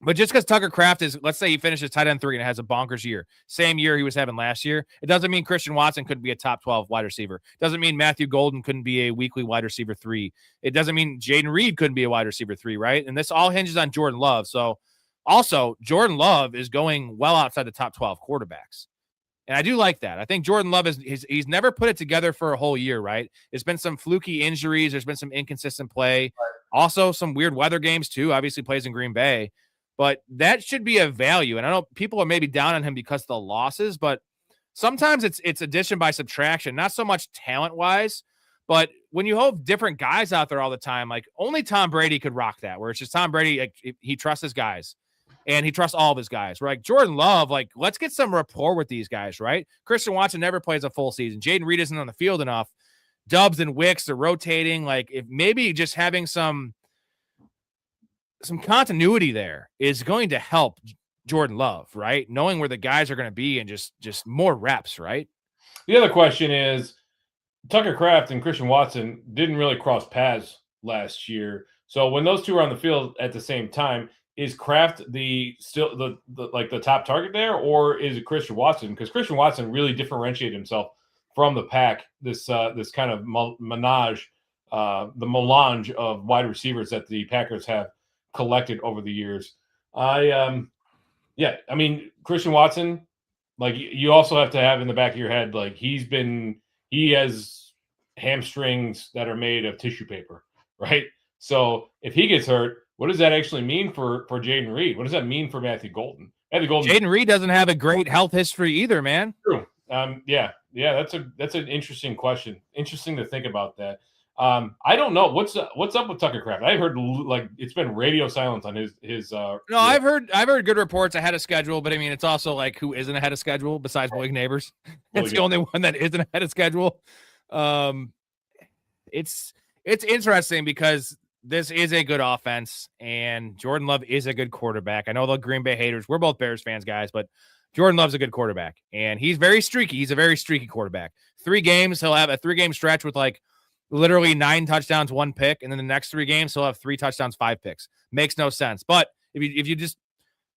But just because Tucker Kraft is, let's say he finishes tight end 3 and has a bonkers year, same year he was having last year, it doesn't mean Christian Watson couldn't be a top 12 wide receiver. It doesn't mean Matthew Golden couldn't be a weekly wide receiver 3. It doesn't mean Jaden Reed couldn't be a wide receiver 3, right? And this all hinges on Jordan Love. So also, Jordan Love is going well outside the top 12 quarterbacks. And I do like that. I think Jordan Love he's never put it together for a whole year, right? There's been some fluky injuries. There's been some inconsistent play. Also, some weird weather games, too. Obviously, plays in Green Bay. But that should be a value. And I know people are maybe down on him because of the losses, but sometimes it's addition by subtraction, not so much talent-wise. But when you have different guys out there all the time, like only Tom Brady could rock that, where it's just Tom Brady, like, he trusts his guys. And he trusts all of his guys. Right? Jordan Love, like, let's get some rapport with these guys, right? Christian Watson never plays a full season. Jaden Reed isn't on the field enough. Dubs and Wicks are rotating. Like, if maybe just having some continuity there is going to help Jordan Love, right? Knowing where the guys are going to be and just more reps, right? The other question is, Tucker Kraft and Christian Watson didn't really cross paths last year. So when those two are on the field at the same time, is Kraft the top target there, or is it Christian Watson? Because Christian Watson really differentiated himself from the pack. This kind of melange of wide receivers that the Packers have collected over the years. I mean, Christian Watson, like, you also have to have in the back of your head, like, he has hamstrings that are made of tissue paper, right? So if he gets hurt, what does that actually mean for Jaden Reed? What does that mean for Matthew Golden? Jaden Reed doesn't have a great health history either, man. True. That's an interesting question. Interesting to think about that. I don't know what's up with Tucker Kraft. I heard like it's been radio silence on his. No, I've heard good reports ahead of schedule, but I mean it's also like who isn't ahead of schedule besides Blake Neighbors. It's the only one that isn't ahead of schedule. It's interesting because this is a good offense and Jordan Love is a good quarterback. I know the Green Bay haters. We're both Bears fans, guys, but Jordan Love's a good quarterback and he's very streaky. He's a very streaky quarterback. 3 games, he'll have a 3-game stretch with like literally 9 touchdowns, 1 pick. And then the next 3 games, he'll have 3 touchdowns, 5 picks. Makes no sense. But if you just,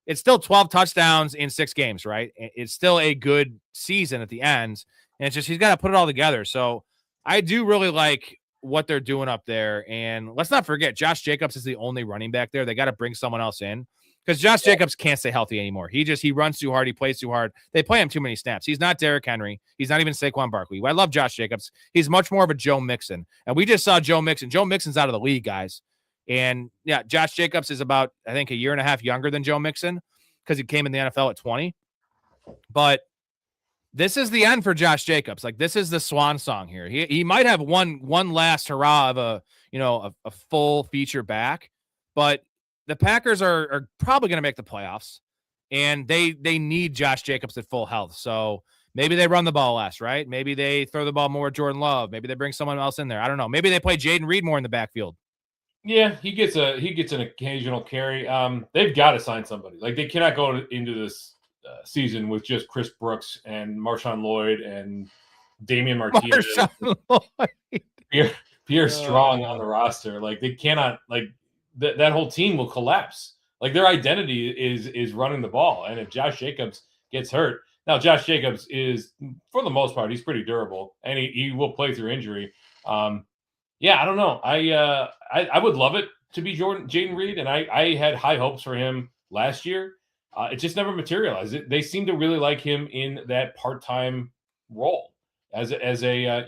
it's still 12 touchdowns in 6 games, right? It's still a good season at the end. And it's just, he's got to put it all together. So I do really like what they're doing up there. And let's not forget, Josh Jacobs is the only running back there. They got to bring someone else in because Josh Jacobs can't stay healthy anymore. He runs too hard. He plays too hard. They play him too many snaps. He's not Derrick Henry. He's not even Saquon Barkley. I love Josh Jacobs. He's much more of a Joe Mixon. And we just saw Joe Mixon. Joe Mixon's out of the league, guys. And yeah, Josh Jacobs is about, I think, a year and a half younger than Joe Mixon because he came in the NFL at 20. But this is the end for Josh Jacobs. Like, this is the swan song here. He might have one last hurrah of a full feature back, but the Packers are probably going to make the playoffs, and they need Josh Jacobs at full health. So maybe they run the ball less, right? Maybe they throw the ball more at Jordan Love. Maybe they bring someone else in there. I don't know. Maybe they play Jaden Reed more in the backfield. Yeah, he gets an occasional carry. They've got to sign somebody. Like, they cannot go into this season with just Chris Brooks and Marshawn Lloyd and Damian Martinez, Pierre Strong on the roster. Like, they cannot, like, that whole team will collapse. Like, their identity is running the ball. And if Josh Jacobs gets hurt, now Josh Jacobs is, for the most part, he's pretty durable and he will play through injury. Yeah, I don't know. I would love it to be Jaden Reed, and I had high hopes for him last year. It just never materialized. They seem to really like him in that part-time role as a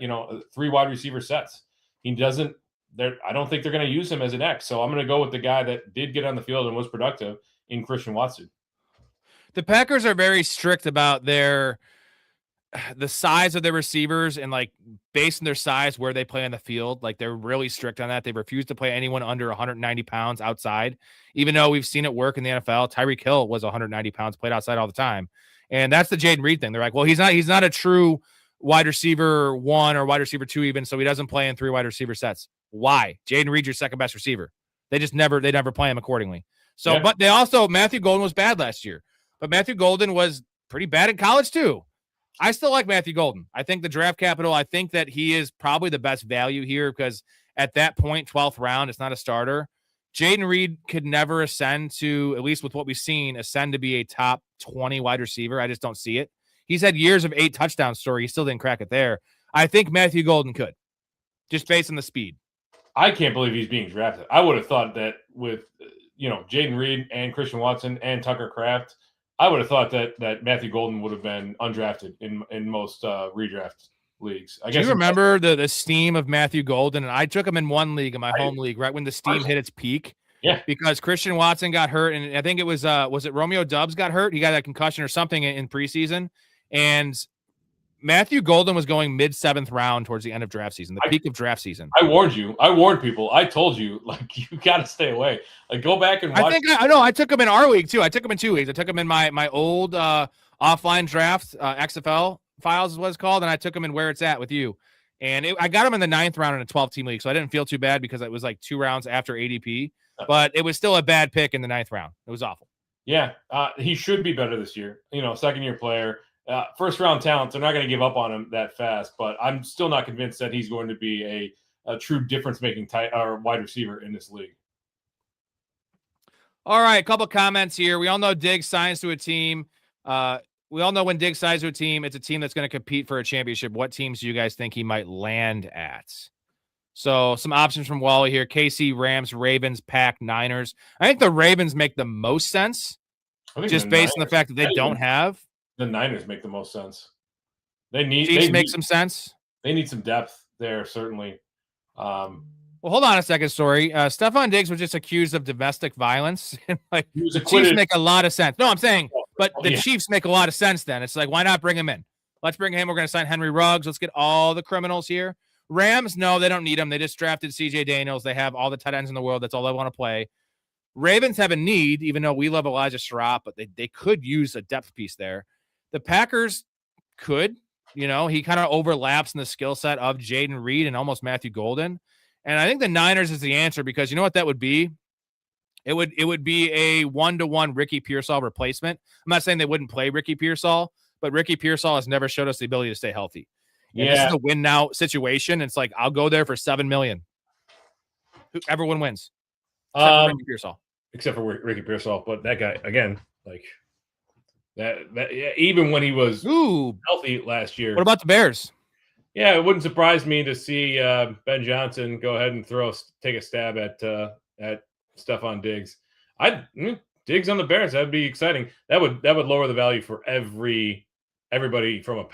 3 wide receiver sets. He doesn't. I don't think they're going to use him as an X. So I'm going to go with the guy that did get on the field and was productive in Christian Watson. The Packers are very strict about the size of their receivers and like based on their size where they play on the field. Like, they're really strict on that. They refuse to play anyone under 190 pounds outside, even though we've seen it work in the NFL. Tyreek Hill was 190 pounds, played outside all the time. And that's the Jaden Reed thing. They're like, well, he's not a true wide receiver 1 or wide receiver 2 even, so he doesn't play in 3 wide receiver sets. Why? Jaden Reed's your second best receiver. They never play him accordingly. So, yeah. But they also, Matthew Golden was bad last year, but Matthew Golden was pretty bad in college too. I still like Matthew Golden. I think the draft capital, I think that he is probably the best value here because at that point, 12th round, it's not a starter. Jaden Reed could never ascend to, at least with what we've seen, ascend to be a top 20 wide receiver. I just don't see it. He's had years of 8 touchdown story. He still didn't crack it there. I think Matthew Golden could, just based on the speed. I can't believe he's being drafted. I would have thought that with, Jaden Reed and Christian Watson and Tucker Kraft, I would have thought that Matthew Golden would have been undrafted in most redraft leagues. I guess. Do you remember the steam of Matthew Golden? And I took him in one league, in my home league, right when the steam hit its peak. Yeah. Because Christian Watson got hurt, and I think it was it Romeo Doubs got hurt? He got a concussion or something in preseason, and Matthew Golden was going mid-7th round towards the end of draft season, the peak of draft season. I warned you. I warned people. I told you, you got to stay away. Go back and watch. I took him in our league too. I took him in 2 leagues. I took him in my old offline draft, XFL files is what it's called, and I took him in Where It's At with you. And I got him in the 9th round in a 12-team league, so I didn't feel too bad because it was like 2 rounds after ADP. But it was still a bad pick in the 9th round. It was awful. Yeah, he should be better this year. Second-year player. First-round talent, they're not going to give up on him that fast, but I'm still not convinced that he's going to be a true difference-making wide receiver in this league. All right, a couple comments here. We all know Diggs signs to a team. We all know when Diggs signs to a team, it's a team that's going to compete for a championship. What teams do you guys think he might land at? So some options from Wally here. KC, Rams, Ravens, Pack, Niners. I think the Ravens make the most sense just based on the fact that they don't have. The Niners make the most sense. Chiefs make some sense. They need some depth there, certainly. Well, hold on a second, Storey. Stephon Diggs was just accused of domestic violence. The Chiefs make a lot of sense. No, I'm saying, but the Chiefs make a lot of sense then. It's like, why not bring him in? Let's bring him. We're going to sign Henry Ruggs. Let's get all the criminals here. Rams, no, they don't need him. They just drafted CJ Daniels. They have all the tight ends in the world. That's all they want to play. Ravens have a need, even though we love Elijah Sharop, but they could use a depth piece there. The Packers could, he kind of overlaps in the skill set of Jaden Reed and almost Matthew Golden. And I think the Niners is the answer because you know what that would be? It would be a 1-to-1 Ricky Pearsall replacement. I'm not saying they wouldn't play Ricky Pearsall, but Ricky Pearsall has never showed us the ability to stay healthy. And this is a win now situation. It's like, I'll go there for $7 million. Everyone wins. Except for Ricky Pearsall. Except for Ricky Pearsall. But that guy, again, even when he was healthy last year. What about the Bears? Yeah, it wouldn't surprise me to see Ben Johnson go ahead and take a stab at Stephon Diggs. Diggs on the Bears, that'd be exciting. That would lower the value for everybody from a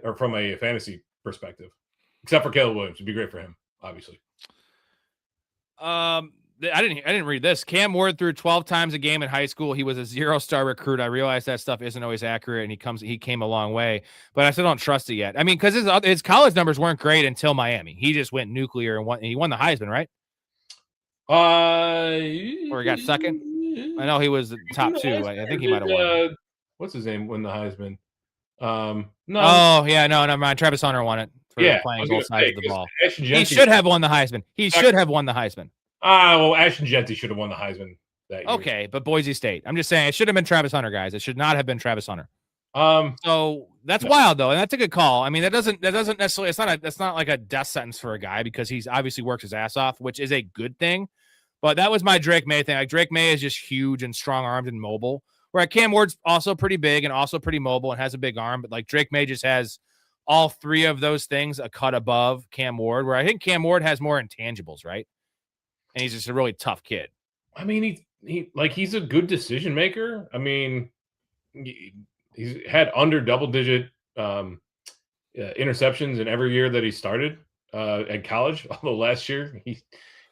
or from a fantasy perspective, except for Caleb Williams. It'd be great for him, obviously. I didn't read this. Cam Ward threw 12 times a game in high school. He was a 0-star recruit. I realize that stuff isn't always accurate, and he came a long way, but I still don't trust it yet. I mean, because his college numbers weren't great until Miami. He just went nuclear and he won the Heisman, right? Or he got second. I know he was the top 2. I think he might have won. What's his name? Won the Heisman. No. Oh yeah, no, never mind. Travis Hunter won it for playing both sides of the ball. He should have won the Heisman. Well, Ashton Genty should have won the Heisman that year. Okay, but Boise State. I'm just saying it should have been Travis Hunter, guys. It should not have been Travis Hunter. So that's wild though, and that's a good call. I mean, that doesn't necessarily. That's not like a death sentence for a guy because he's obviously worked his ass off, which is a good thing. But that was my Drake May thing. Like Drake May is just huge and strong armed and mobile. Where Cam Ward's also pretty big and also pretty mobile and has a big arm, but like Drake May just has all 3 of those things a cut above Cam Ward. Where I think Cam Ward has more intangibles, right? And he's just a really tough kid. I mean, he's a good decision maker. I mean, he's had under double-digit interceptions in every year that he started at college. Although last year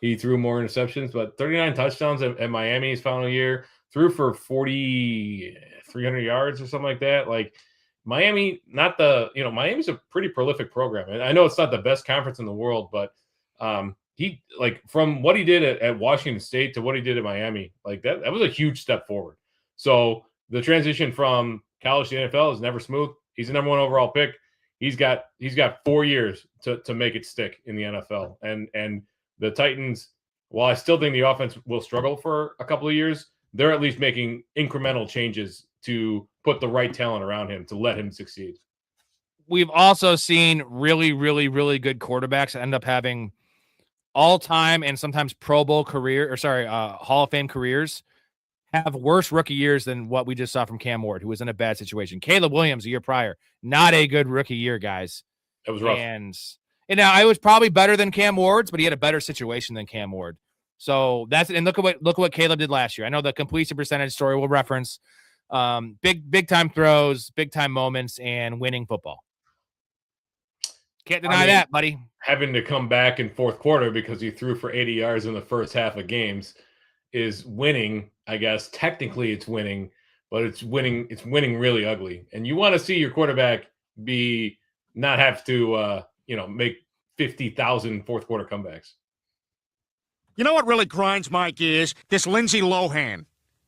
he threw more interceptions, but 39 touchdowns at Miami his final year. Threw for 300 yards or something like that. Like Miami, Miami's a pretty prolific program. And I know it's not the best conference in the world, but he from what he did at Washington State to what he did at Miami, like that was a huge step forward. So the transition from college to NFL is never smooth. He's the number 1 overall pick. He's got 4 years to make it stick in the NFL. And the Titans, while I still think the offense will struggle for a couple of years, they're at least making incremental changes to put the right talent around him to let him succeed. We've also seen really, really, really good quarterbacks end up having all-time and sometimes Pro Bowl Hall of Fame careers have worse rookie years than what we just saw from Cam Ward, who was in a bad situation. Caleb Williams a year prior, not a good rookie year, guys. That was rough. And now I was probably better than Cam Ward's, but he had a better situation than Cam Ward. So that's it. And look at what Caleb did last year. I know the completion percentage story will reference big time throws, big time moments, and winning football. Can't deny that, buddy. Having to come back in fourth quarter because he threw for 80 yards in the first half of games is winning. I guess technically it's winning, but it's winning really ugly. And you want to see your quarterback not have to make 50,000 fourth quarter comebacks. You know what really grinds my gears? This Lindsay Lohan.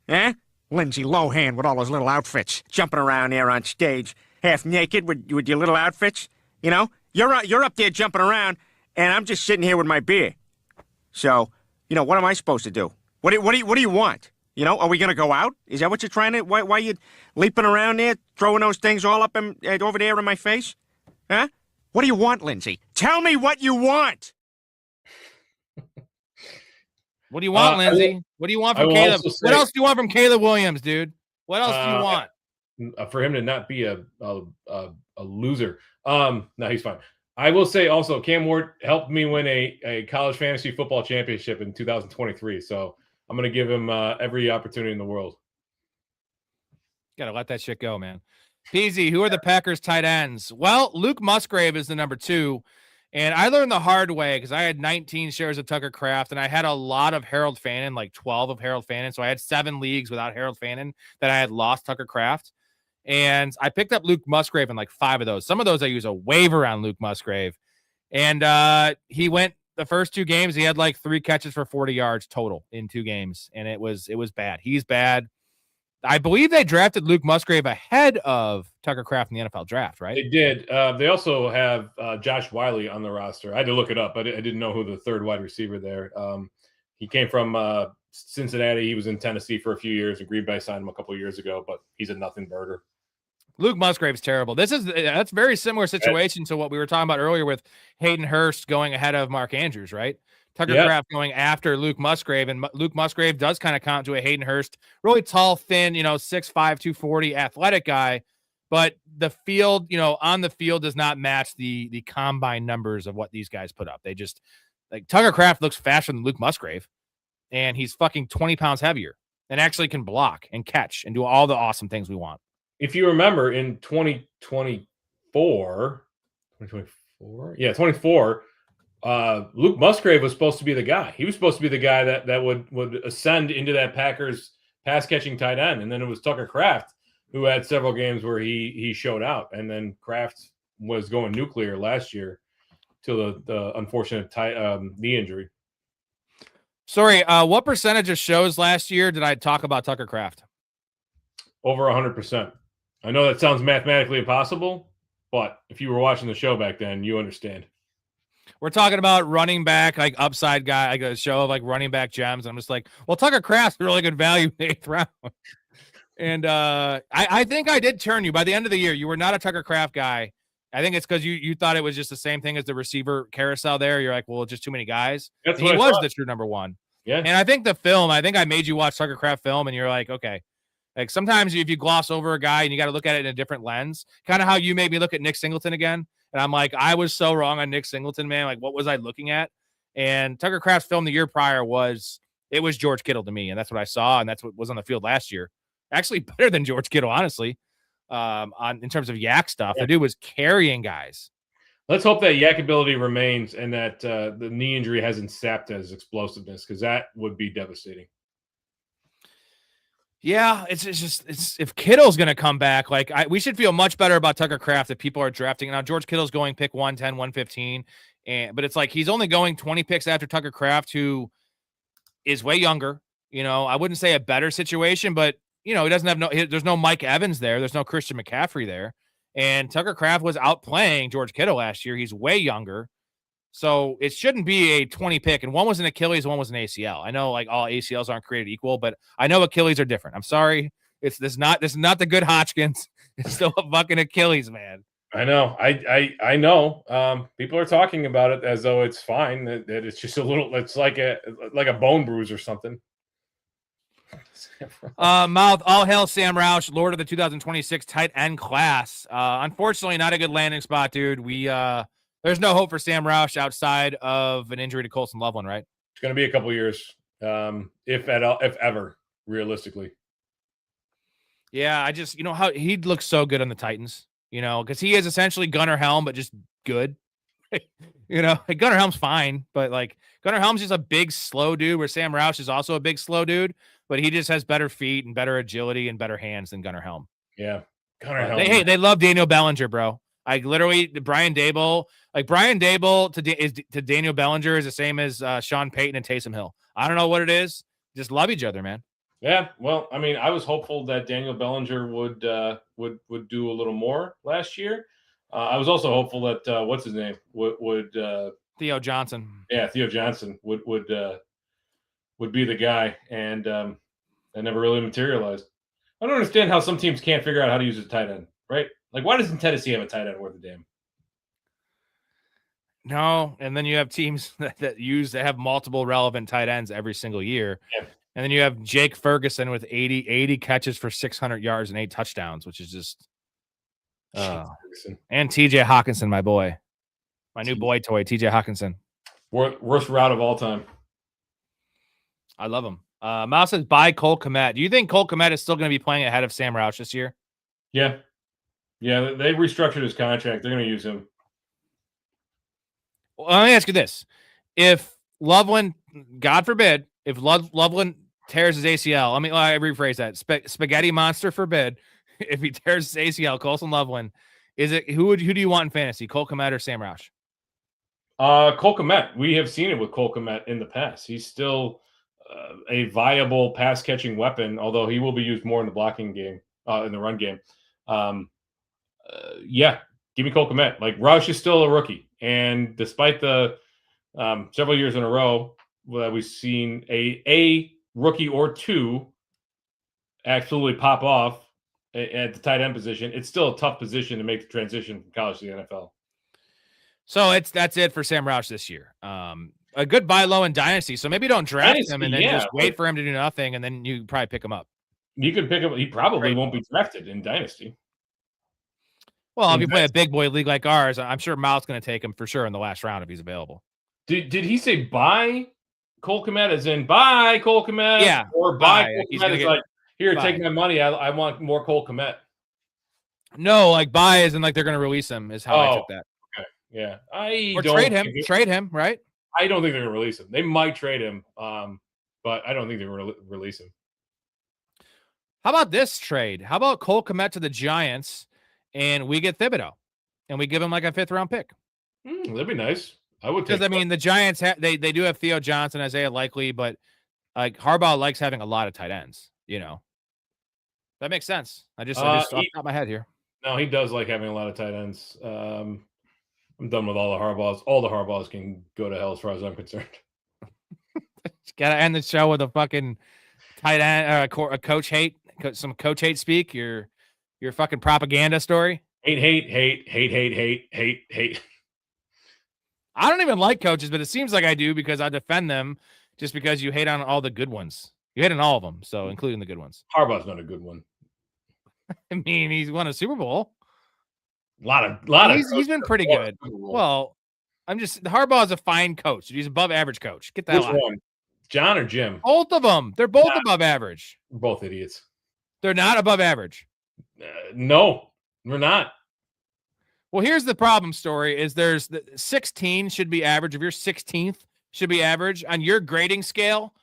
Eh? Lindsay Lohan with all those little outfits, jumping around there on stage, half naked with your little outfits. You know, you're up there jumping around, and I'm just sitting here with my beer. So, what am I supposed to do? What do you want? Are we gonna go out? Is that what you're trying to? Why are you leaping around there, throwing those things all up over there in my face? Huh? What do you want, Lindsay? Tell me what you want. What do you want, Lindsay? What do you want from Caleb? What else do you want from Caleb Williams, dude? What else do you want? For him to not be a loser. No, he's fine. I will say also, Cam Ward helped me win a college fantasy football championship in 2023. So I'm going to give him every opportunity in the world. Got to let that shit go, man. PZ, who are the Packers tight ends? Well, Luke Musgrave is the number 2. And I learned the hard way because I had 19 shares of Tucker Kraft, and I had a lot of Harold Fannin, like 12 of Harold Fannin. So I had 7 leagues without Harold Fannin that I had lost Tucker Kraft. And I picked up Luke Musgrave in like 5 of those. Some of those I use a waiver on Luke Musgrave. And he went the first 2 games. He had like 3 catches for 40 yards total in 2 games. And it was bad. He's bad. I believe they drafted Luke Musgrave ahead of Tucker Kraft in the NFL draft, right? They did. They also have Josh Wiley on the roster. I had to look it up. I didn't know who the third wide receiver there. He came from Cincinnati. He was in Tennessee for a few years, and Green Bay signed him a couple of years ago, but he's a nothing burger. Luke Musgrave's terrible. That's very similar situation to what we were talking about earlier with Hayden Hurst going ahead of Mark Andrews, right? Tucker Kraft going after Luke Musgrave, and Luke Musgrave does kind of count to a Hayden Hurst, really tall, thin, 6'5", 240 athletic guy, but the field, on the field does not match the combine numbers of what these guys put up. They just Tucker Kraft looks faster than Luke Musgrave, and he's fucking 20 pounds heavier and actually can block and catch and do all the awesome things we want. If you remember in 2024, Luke Musgrave was supposed to be the guy. He was supposed to be the guy that would ascend into that Packers pass catching tight end. And then it was Tucker Kraft who had several games where he showed out. And then Kraft was going nuclear last year till the unfortunate knee injury. Sorry, what percentage of shows last year did I talk about Tucker Kraft? Over 100%. I know that sounds mathematically impossible, but if you were watching the show back then, you understand. We're talking about running back, like upside guy, like a show of like running back gems. I'm just like, well, Tucker Kraft's really good value in the 8th round. And I think I did turn you by the end of the year. You were not a Tucker Kraft guy. I think it's because you thought it was just the same thing as the receiver carousel there. You're like, well, just too many guys. He was the true number 1. Yeah. And I think I think I made you watch Tucker Kraft film, and you're like, okay. Like sometimes if you gloss over a guy and you got to look at it in a different lens, kind of how you made me look at Nick Singleton again. And I'm like, I was so wrong on Nick Singleton, man. Like, what was I looking at? And Tucker Kraft's film the year prior was George Kittle to me. And that's what I saw. And that's what was on the field last year. Actually better than George Kittle, honestly, in terms of yak stuff. The dude was carrying guys. Let's hope that yak ability remains and that the knee injury hasn't sapped his explosiveness, because that would be devastating. Yeah, it's if Kittle's going to come back, we should feel much better about Tucker Kraft if people are drafting. Now, George Kittle's going pick 110, 115, but it's like he's only going 20 picks after Tucker Kraft, who is way younger. I wouldn't say a better situation, but, he doesn't have there's no Mike Evans there. There's no Christian McCaffrey there. And Tucker Kraft was outplaying George Kittle last year. He's way younger. So it shouldn't be a 20 pick. And one was an Achilles, one was an ACL. I know all ACLs aren't created equal, but I know Achilles are different. I'm sorry. This is not the good Hodgkins. It's still a fucking Achilles, man. I know. I know. People are talking about it as though it's fine. That it's just a little. It's like a bone bruise or something. Mouth, all hail Sam Roush, Lord of the 2026 tight end class. Unfortunately, not a good landing spot, dude. There's no hope for Sam Roush outside of an injury to Colson Loveland, right? It's going to be a couple years, if ever, realistically. Yeah, I just, how he looks so good on the Titans, because he is essentially Gunnar Helm, but just good. Gunnar Helm's fine, but like Gunnar Helm's just a big, slow dude, where Sam Roush is also a big, slow dude, but he just has better feet and better agility and better hands than Gunnar Helm. Yeah. Gunnar Helm. They love Daniel Bellinger, bro. Like literally Brian Dable to Daniel Bellinger is the same as Sean Payton and Taysom Hill. I don't know what it is. Just love each other, man. Yeah, well, I mean, I was hopeful that Daniel Bellinger would do a little more last year. I was also hopeful that what's his name would Theo Johnson. Yeah, Theo Johnson would be the guy, and that never really materialized. I don't understand how some teams can't figure out how to use a tight end, right? Like, why doesn't Tennessee have a tight end worth a damn? No, and then you have teams that have multiple relevant tight ends every single year. Yeah. And then you have Jake Ferguson with 80 catches for 600 yards and 8 touchdowns, which is just and TJ Hawkinson, my boy. My new boy toy, TJ Hawkinson. Worst route of all time. I love him. Mouse says, buy Cole Kmet. Do you think Cole Kmet is still going to be playing ahead of Sam Roush this year? Yeah. Yeah, they restructured his contract. They're going to use him. Well, let me ask you this. If Loveland, God forbid, if Loveland tears his ACL, I rephrase that. Spaghetti monster forbid. If he tears his ACL, Colson Loveland, who do you want in fantasy, Cole Kmet or Sam Roush? Cole Kmet. We have seen it with Cole Kmet in the past. He's still a viable pass catching weapon, although he will be used more in the blocking game, in the run game. Yeah, give me Cole Kmet. Like, Roush is still a rookie, and despite the several years in a row that we've seen a rookie or two absolutely pop off at the tight end position, it's still a tough position to make the transition from college to the NFL. So that's it for Sam Roush this year. A good buy low in Dynasty. So maybe don't draft him and then just wait for him to do nothing, and then you probably pick him up. You could pick him. He probably won't be drafted in Dynasty. Well, if you play a big boy league like ours, I'm sure Mouth's going to take him for sure in the last round if he's available. Did he say buy Cole Kmet as in buy Cole Kmet? Yeah. Or buy Cole Kmet is like, here, take my money. I want more Cole Kmet. No, like buy as in like they're going to release him is how I took that. Okay. Yeah. Or trade him, right? I don't think they're going to release him. They might trade him, but I don't think they're going to release him. How about this trade? How about Cole Kmet to the Giants and we get Thibodeau and we give him like a 5th round pick? That'd be nice. I would take because the Giants they do have Theo Johnson, Isaiah Likely, but like Harbaugh likes having a lot of tight ends. That makes sense. I just off the top of my head here. No, he does like having a lot of tight ends. I'm done with all the Harbaughs. All the Harbaughs can go to hell as far as I'm concerned. Gotta end the show with a fucking tight end, a coach hate, some coach hate speak. Your fucking propaganda story. Hate. I don't even like coaches, but it seems like I do because I defend them just because you hate on all the good ones. You hate on all of them, so including the good ones. Harbaugh's not a good one. I mean, he's won a Super Bowl. He's been pretty good. Well, Harbaugh's a fine coach. He's above average coach. Get that. Which one? John or Jim? Both of them. They're both above average. We're both idiots. They're not above average. No, we're not. Well, here's the problem, Story, is there's 16 should be average. If you're 16th, should be average. On your grading scale,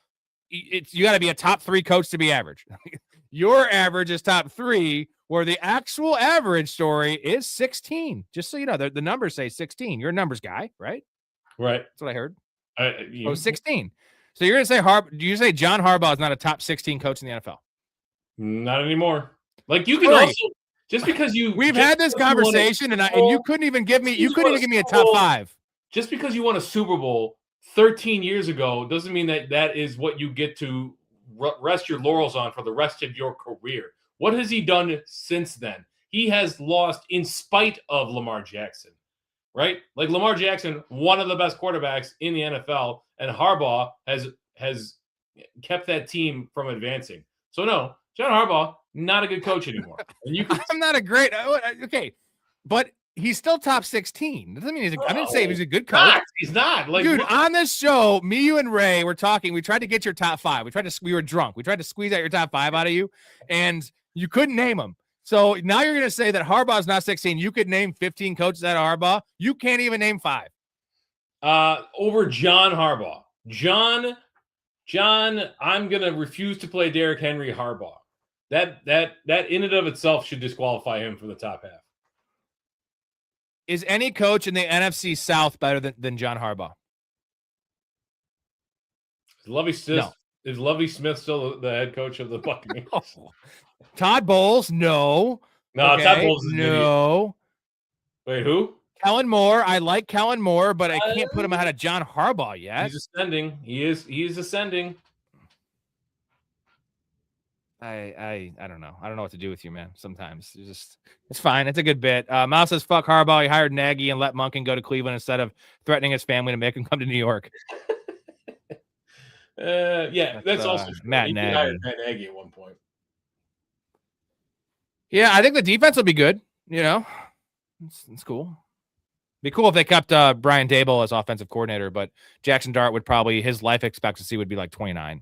you got to be a top 3 coach to be average. Your average is top 3, where the actual average, Story, is 16. Just so you know, the numbers say 16. You're a numbers guy, right? Right. That's what I heard. 16. So you're going to say do you say John Harbaugh is not a top 16 coach in the NFL? Not anymore. Like, you can also, just because we've had this conversation and you couldn't even give me a top 5. Just because you won a Super Bowl 13 years ago doesn't mean that is what you get to rest your laurels on for the rest of your career. What has he done since then? he has lost in spite of Lamar Jackson, right? Like Lamar Jackson, one of the best quarterbacks in the NFL, and Harbaugh has kept that team from advancing. So no, John Harbaugh, not a good coach anymore. And you can, I'm not a great okay, but he's still top 16. Doesn't mean I didn't say he's a good coach. He's not. Like, dude, on this show, me, you, and Ray were talking. We tried to get your top 5. We were drunk. We tried to squeeze out your top 5 out of you, and you couldn't name them. So now you're going to say that Harbaugh's not 16. You could name 15 coaches out of Harbaugh. You can't even name 5. Over John Harbaugh. John, I'm going to refuse to play Derrick Henry Harbaugh. That in and of itself should disqualify him for the top half. Is any coach in the NFC South better than John Harbaugh? Is Lovie Smith still the head coach of the Buccaneers? Oh. Todd Bowles, no. No, okay. Todd Bowles is no. Wait, who? Kellen Moore. I like Kellen Moore, but I can't put him ahead of John Harbaugh yet. He's ascending. He is ascending. I don't know. I don't know what to do with you, man. Sometimes it's fine. It's a good bit. Mouse says, fuck Harbaugh. He hired Nagy and let Monken go to Cleveland instead of threatening his family to make him come to New York. That's also true. Matt He Nagy. hired Matt Nagy at one point. Yeah, I think the defense will be good. You know, it's cool. Be cool if they kept Brian Daboll as offensive coordinator, but Jackson Dart would probably, his life expectancy would be like 29.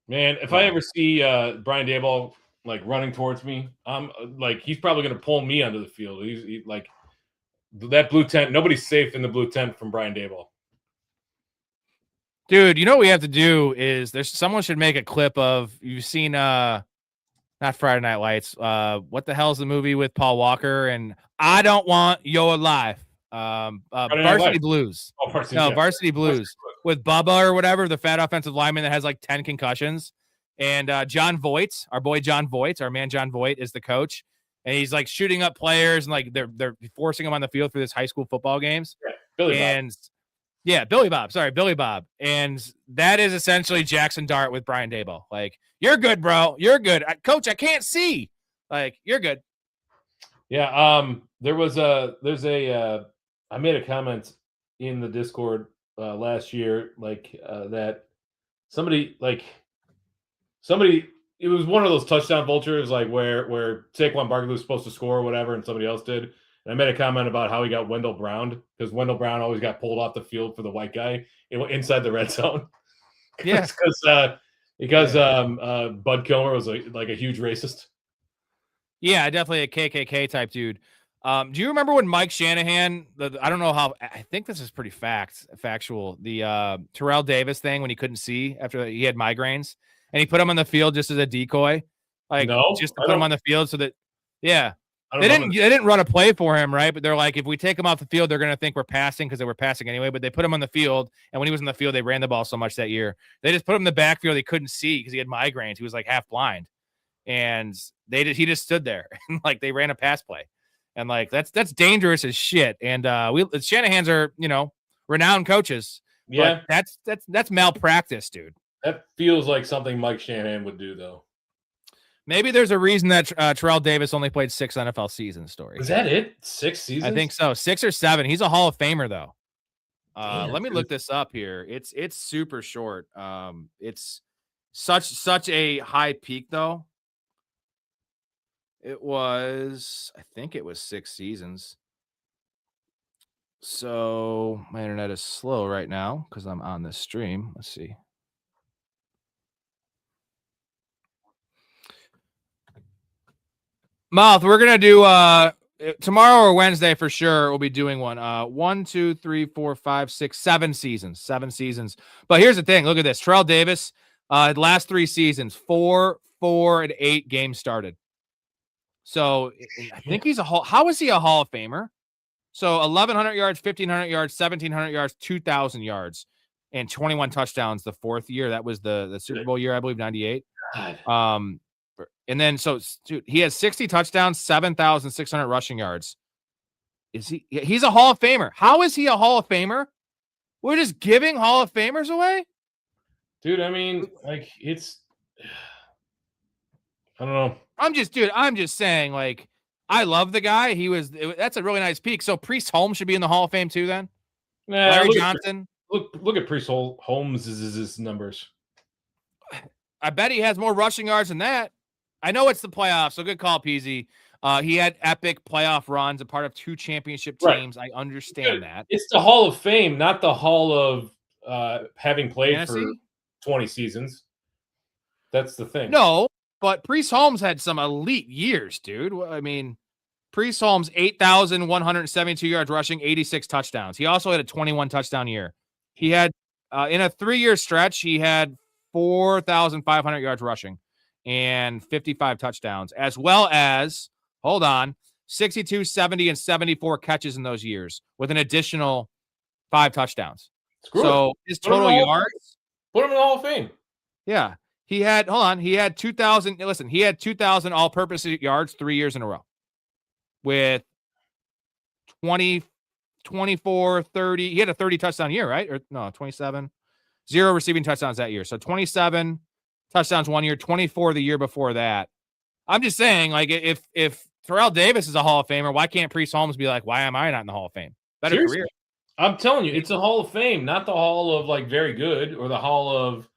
Man, if I ever see Brian Daboll like running towards me, like he's probably going to pull me onto the field. He's like that blue tent. Nobody's safe in the blue tent from Brian Daboll. Dude, you know what we have to do is someone should make a clip of, you've seen not Friday Night Lights. What the hell is the movie with Paul Walker and I Don't Want Your Life? Varsity Blues. Oh, Varsity Blues with Bubba or whatever, the fat offensive lineman that has like 10 concussions. And John Voight, our boy John Voight, our man John Voight is the coach. And he's like shooting up players and like they're forcing him on the field for this high school football games. Yeah, Billy Bob. Sorry, Billy Bob. And that is essentially Jackson Dart with Brian Daboll. Like, you're good, bro. You're good. Coach, I can't see. Like, you're good. Yeah. I made a comment in the Discord last year, that somebody, it was one of those touchdown vultures, like where Saquon Barkley was supposed to score or whatever, and somebody else did. And I made a comment about how he got Wendell Brown, because Wendell Brown always got pulled off the field for the white guy inside the red zone. Yeah, because Bud Kilmer was like a huge racist. Yeah, definitely a KKK type dude. Do you remember when Mike Shanahan? I don't know how. I think this is pretty factual. The Terrell Davis thing when he couldn't see after he had migraines, and he put him on the field just as a decoy, just to put him on the field so that they didn't run a play for him, right? But they're like, if we take him off the field, they're gonna think we're passing because they were passing anyway. But they put him on the field, and when he was on the field, they ran the ball so much that year. They just put him in the backfield. He couldn't see because he had migraines. He was like half blind, and he just stood there and like they ran a pass play. And like that's dangerous as shit. And Shanahan's are, renowned coaches. Yeah, but that's malpractice, dude. That feels like something Mike Shanahan would do, though. Maybe there's a reason that Terrell Davis only played 6 NFL seasons. Story. Is that it? 6 seasons? I think so. 6 or 7. He's a Hall of Famer, though. Let me look this up here. It's super short. It's such a high peak, though. I think it was 6 seasons. So my internet is slow right now because I'm on this stream. Let's see. Mouth, we're going to do tomorrow or Wednesday for sure. We'll be doing one. 1, 2, 3, 4, 5, 6, 7 seasons. 7 seasons. But here's the thing. Look at this. Terrell Davis, last 3 seasons, 4, 4, and 8 games started. So I think how is he a Hall of Famer? So 1,100 yards, 1,500 yards, 1,700 yards, 2,000 yards, and 21 touchdowns the 4th year. That was the Super Bowl year, I believe, 98. And then dude, he has 60 touchdowns, 7,600 rushing yards. He's a Hall of Famer. How is he a Hall of Famer? We're just giving Hall of Famers away? Dude, I mean, like I don't know. I'm just saying, like, I love the guy. That's a really nice peak. So Priest Holmes should be in the Hall of Fame too then? Nah, Larry Johnson? Look at Priest Holmes' numbers. I bet he has more rushing yards than that. I know it's the playoffs, so good call, Peasy. He had epic playoff runs, a part of 2 championship teams. Right. I understand that. It's the Hall of Fame, not the Hall of having played Fantasy? for 20 seasons. That's the thing. No, but Priest Holmes had some elite years, dude. I mean, Priest Holmes, 8,172 yards rushing, 86 touchdowns. He also had a 21 touchdown year. He had, in a 3-year stretch, he had 4,500 yards rushing and 55 touchdowns, as well as, 62, 70, and 74 catches in those years with an additional 5 touchdowns. So his total yards. Put him in the Hall of Fame. Yeah. He had 2,000. Listen, he had 2,000 all-purpose yards 3 years in a row with 20, 24, 30. He had a 30 touchdown year, right? Or no, 27. 0 receiving touchdowns that year. So 27 touchdowns 1 year, 24 the year before that. I'm just saying, like, if Terrell Davis is a Hall of Famer, why can't Priest Holmes be like, why am I not in the Hall of Fame? Better Seriously? career. I'm telling you, it's a Hall of Fame, not the Hall of like very good or the Hall of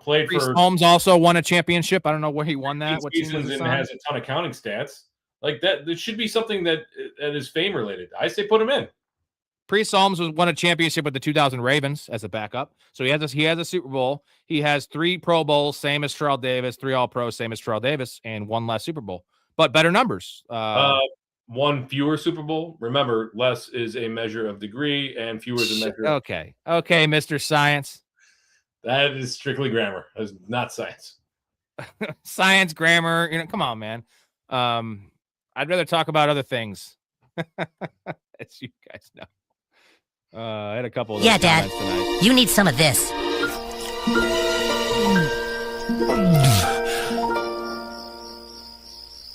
played Priest for. Holmes also won a championship. I don't know where he won that. What team was and it on? has a ton of counting stats like that. There should be something that is fame related. I say put him in. Priest Holmes won a championship with the 2000 Ravens as a backup. So he has a Super Bowl. He has 3 Pro Bowls, same as Terrell Davis, 3 All-Pro, same as Terrell Davis, and 1 less Super Bowl, but better numbers. 1 fewer Super Bowl. Remember, less is a measure of degree, and fewer is a measure. Okay, Mr. Science. That is strictly grammar. That's not science. Science, grammar. Come on, man. I'd rather talk about other things. As you guys know. I had a couple of those Dad. tonight. You need some of this.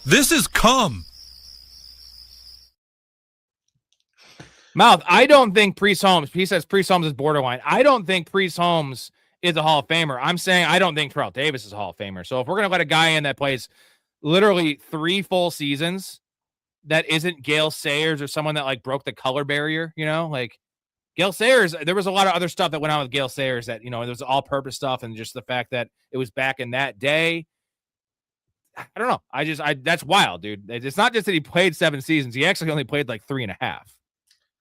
This is cum. Mouth, I don't think Priest Holmes, he says Priest Holmes is borderline. I don't think Priest Holmes is a Hall of Famer. I'm saying I don't think Terrell Davis is a Hall of Famer. So if we're going to let a guy in that plays literally 3 full seasons, that isn't Gale Sayers or someone that like broke the color barrier, like Gale Sayers, there was a lot of other stuff that went on with Gale Sayers that, there was all-purpose stuff and just the fact that it was back in that day. I don't know. That's wild, dude. It's not just that he played 7 seasons. He actually only played like 3.5.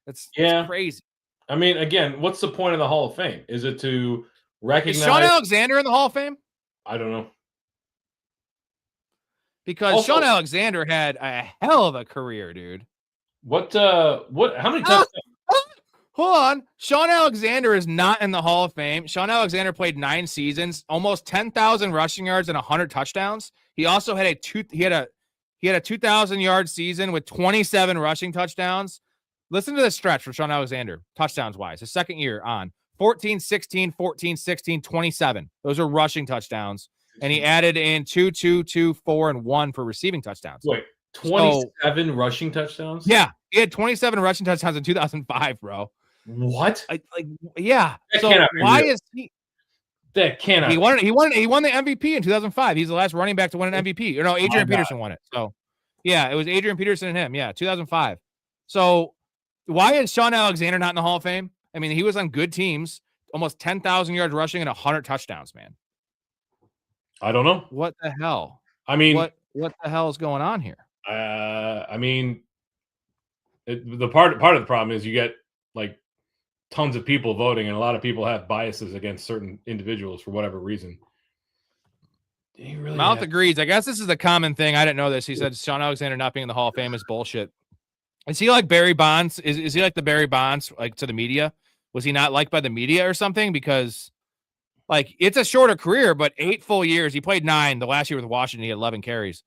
That's crazy. I mean, again, what's the point of the Hall of Fame? Is it to recognize? Is Sean Alexander in the Hall of Fame? I don't know. Because Also, Sean Alexander had a hell of a career, dude. How many touchdowns? Hold on. Sean Alexander is not in the Hall of Fame. Sean Alexander played 9 seasons, almost 10,000 rushing yards and 100 touchdowns. He also had a 2,000-yard season with 27 rushing touchdowns. Listen to this stretch for Sean Alexander, touchdowns-wise. His second year on 14, 16, 14, 16, 27. Those are rushing touchdowns. And he added in 2, 2, 2, 4, and 1 for receiving touchdowns. Wait, 27 rushing touchdowns? Yeah, he had 27 rushing touchdowns in 2005, bro. What? Yeah. That so cannot be why real. is he? That cannot. He won the MVP in 2005. He's the last running back to win an MVP. Adrian Peterson won it. So, yeah, it was Adrian Peterson and him. Yeah, 2005. So, why is Sean Alexander not in the Hall of Fame? I mean, he was on good teams, almost 10,000 yards rushing and 100 touchdowns, man. I don't know. What the hell? I mean, what the hell is going on here? I mean, the part of the problem is you get like tons of people voting, and a lot of people have biases against certain individuals for whatever reason. Mouth agrees. I guess this is a common thing. I didn't know this. He said Sean Alexander not being in the Hall of Fame is bullshit. Is he like Barry Bonds? Is he like the Barry Bonds, like to the media? Was he not liked by the media or something? Because like it's a shorter career, but 8 full years. He played 9. The last year with Washington, he had 11 carries.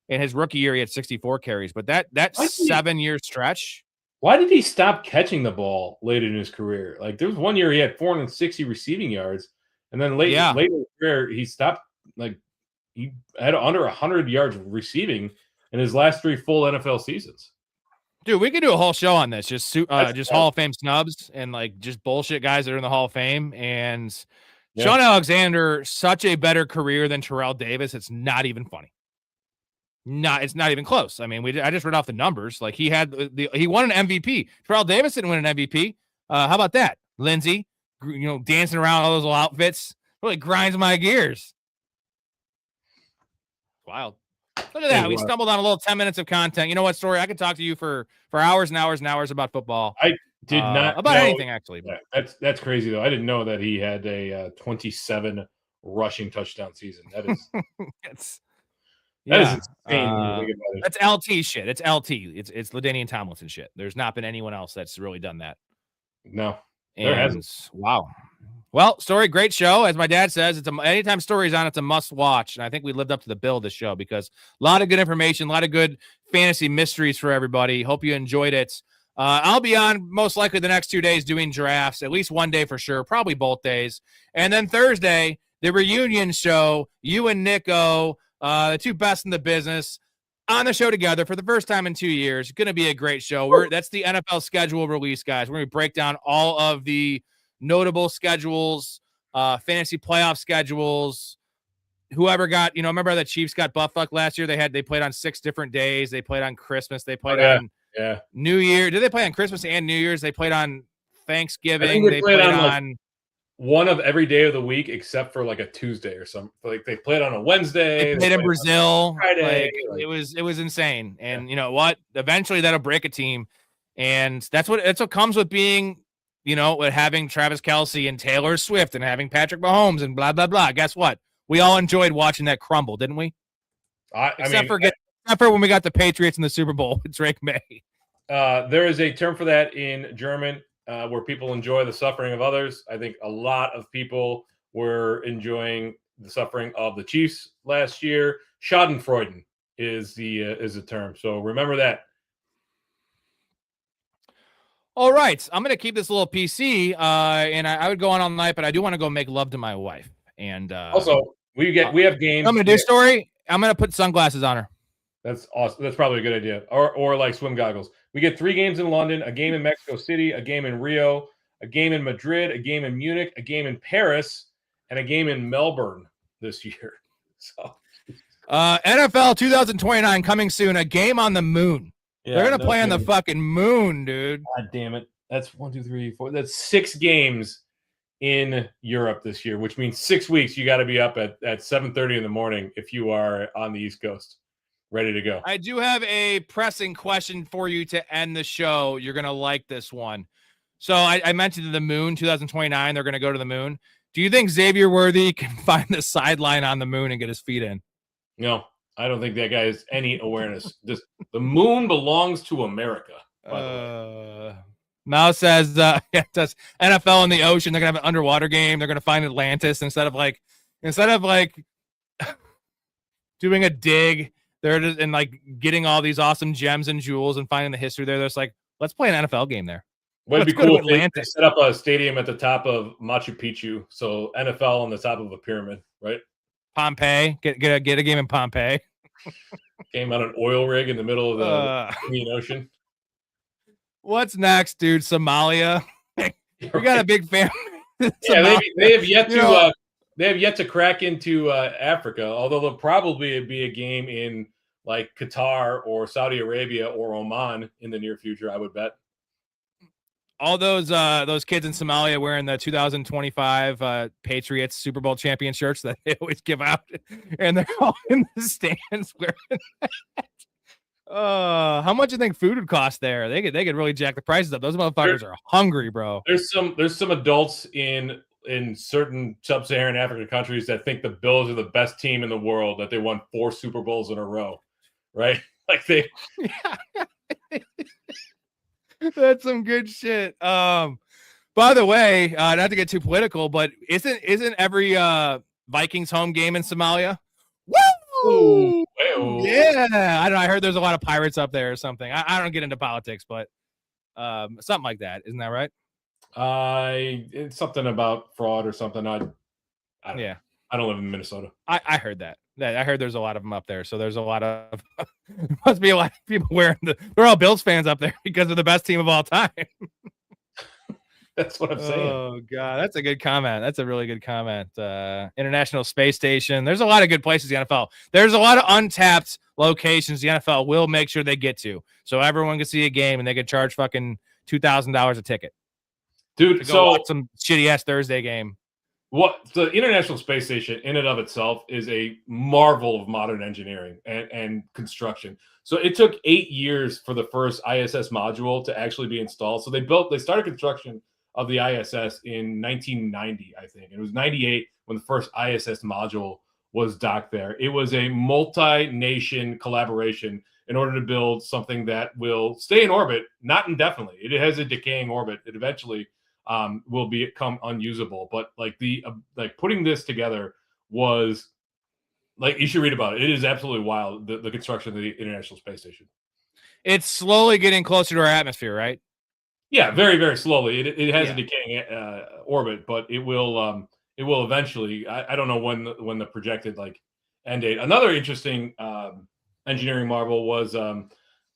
In his rookie year, he had 64 carries. But that 7-year stretch. Why did he stop catching the ball late in his career? Like there was 1 year he had 460 receiving yards, and then later in his career he stopped. Like he had under 100 yards receiving in his last 3 full NFL seasons. Dude, we could do a whole show on this. Just Hall of Fame snubs and like just bullshit guys that are in the Hall of Fame. And Sean Alexander, such a better career than Terrell Davis. It's not even funny. It's not even close. I mean, I just read off the numbers. Like he won an MVP. Terrell Davis didn't win an MVP. How about that? Lindsey, dancing around all those little outfits really grinds my gears. Wild. Look at that. We stumbled on a little 10 minutes of content. You know what, Storey? I could talk to you for hours and hours and hours about football. I did not about know, anything actually. That's crazy though. I didn't know that he had a 27 rushing touchdown season. That is that is insane when you think about it. That's LT shit. It's LT. It's LaDainian Tomlinson shit. There's not been anyone else that's really done that. No, there hasn't. Wow. Well, Storey, great show. As my dad says, anytime Storey's on, it's a must watch. And I think we lived up to the bill of this show because a lot of good information, a lot of good fantasy mysteries for everybody. Hope you enjoyed it. I'll be on most likely the next 2 days doing drafts, at least one day for sure, probably both days. And then Thursday, the reunion show, you and Nico, the two best in the business, on the show together for the first time in 2 years. Going to be a great show. That's the NFL schedule release, guys. We're going to break down all of the notable schedules, fantasy playoff schedules. Whoever got, remember the Chiefs got butt fucked last year? They played on 6 different days. They played on Christmas. They played on New Year. Did they play on Christmas and New Year's? They played on Thanksgiving. They played on one of every day of the week except for like a Tuesday or something. Like they played on a Wednesday. They played in Brazil. Friday. It was insane. And you know what? Eventually that'll break a team. And that's what comes with being, with having Travis Kelce and Taylor Swift and having Patrick Mahomes and blah, blah, blah. Guess what? We all enjoyed watching that crumble, didn't we? Except for when we got the Patriots in the Super Bowl with Drake May. There is a term for that in German where people enjoy the suffering of others. I think a lot of people were enjoying the suffering of the Chiefs last year. Schadenfreude is the term. So remember that. All right, I'm going to keep this a little PC, and I would go on all night, but I do want to go make love to my wife. And also, we have games. I'm going to do Storey. I'm going to put sunglasses on her. That's awesome. That's probably a good idea. Or like swim goggles. We get 3 games in London, a game in Mexico City, a game in Rio, a game in Madrid, a game in Munich, a game in Paris, and a game in Melbourne this year. So NFL 2029 coming soon. A game on the moon. Yeah, they're going to play on the fucking moon, dude. God damn it. That's 1, 2, 3, 4. That's 6 games in Europe this year, which means 6 weeks you got to be up at 7:30 in the morning if you are on the East Coast, ready to go. I do have a pressing question for you to end the show. You're going to like this one. So I mentioned the moon, 2029, they're going to go to the moon. Do you think Xavier Worthy can find the sideline on the moon and get his feet in? No. I don't think that guy has any awareness. Just the moon belongs to America. Mao says does NFL in the ocean. They're gonna have an underwater game. They're gonna find Atlantis instead of doing a dig. They're just and getting all these awesome gems and jewels and finding the history there. They're just let's play an NFL game there. Would be cool if they set up a stadium at the top of Machu Picchu. So NFL on the top of a pyramid, right? Pompeii, get a game in Pompeii. Game on an oil rig in the middle of the Indian Ocean. What's next, dude? Somalia. We got a big fan. Yeah, they have yet to they have yet to crack into Africa. Although there'll probably be a game in Qatar or Saudi Arabia or Oman in the near future. I would bet. All those kids in Somalia wearing the 2025 Patriots Super Bowl champion shirts that they always give out, and they're all in the stands wearing that. How much do you think food would cost there? They could really jack the prices up. Those motherfuckers are hungry, bro. There's some adults in certain sub-Saharan African countries that think the Bills are the best team in the world, that they won 4 Super Bowls in a row, right? That's some good shit. By the way, not to get too political, but isn't every Vikings home game in Somalia? Woo! Yeah, I don't know. I heard there's a lot of pirates up there or something. I don't get into politics, but something like that. Isn't that right? It's something about fraud or something. I don't live in Minnesota. I heard that. I heard there's a lot of them up there. So there's a lot of must be a lot of people wearing they're all Bills fans up there because they're the best team of all time. That's what I'm saying. Oh God, that's a good comment. That's a really good comment. International Space Station. There's a lot of good places in the NFL. There's a lot of untapped locations the NFL will make sure they get to, so everyone can see a game and they can charge fucking $2,000 a ticket. Dude, to go watch some shitty ass Thursday game. What the International Space Station in and of itself is a marvel of modern engineering and construction. So it took 8 years for the first ISS module to actually be installed. So they started construction of the ISS in 1990, I think. It was 98 when the first ISS module was docked there. It was a multi-nation collaboration in order to build something that will stay in orbit, not indefinitely. It has a decaying orbit. It eventually will become unusable. But like putting this together was like, you should read about it. It is absolutely wild, the construction of the International Space Station. It's slowly getting closer to our atmosphere, right? Yeah, very, very slowly. It has a decaying orbit, but it will eventually. I don't know when the projected like end date. Another interesting engineering marvel was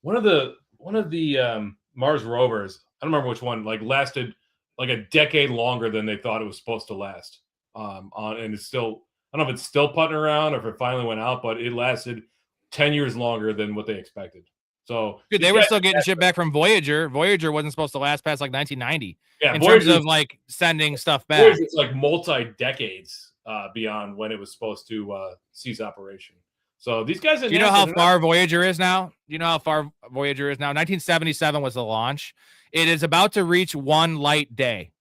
one of the Mars rovers. I don't remember which one. Like lasted like a decade longer than they thought it was supposed to last. And it's still, I don't know if it's still putting around or if it finally went out, but it lasted 10 years longer than what they expected. So dude, they were still getting shit back from Voyager. Voyager wasn't supposed to last past like 1990. Yeah, in terms of like sending stuff back. It's like multi-decades beyond when it was supposed to cease operation. So these guys. Do you know how far Voyager is now? Do you know how far Voyager is now? 1977 was the launch. It is about to reach one light day.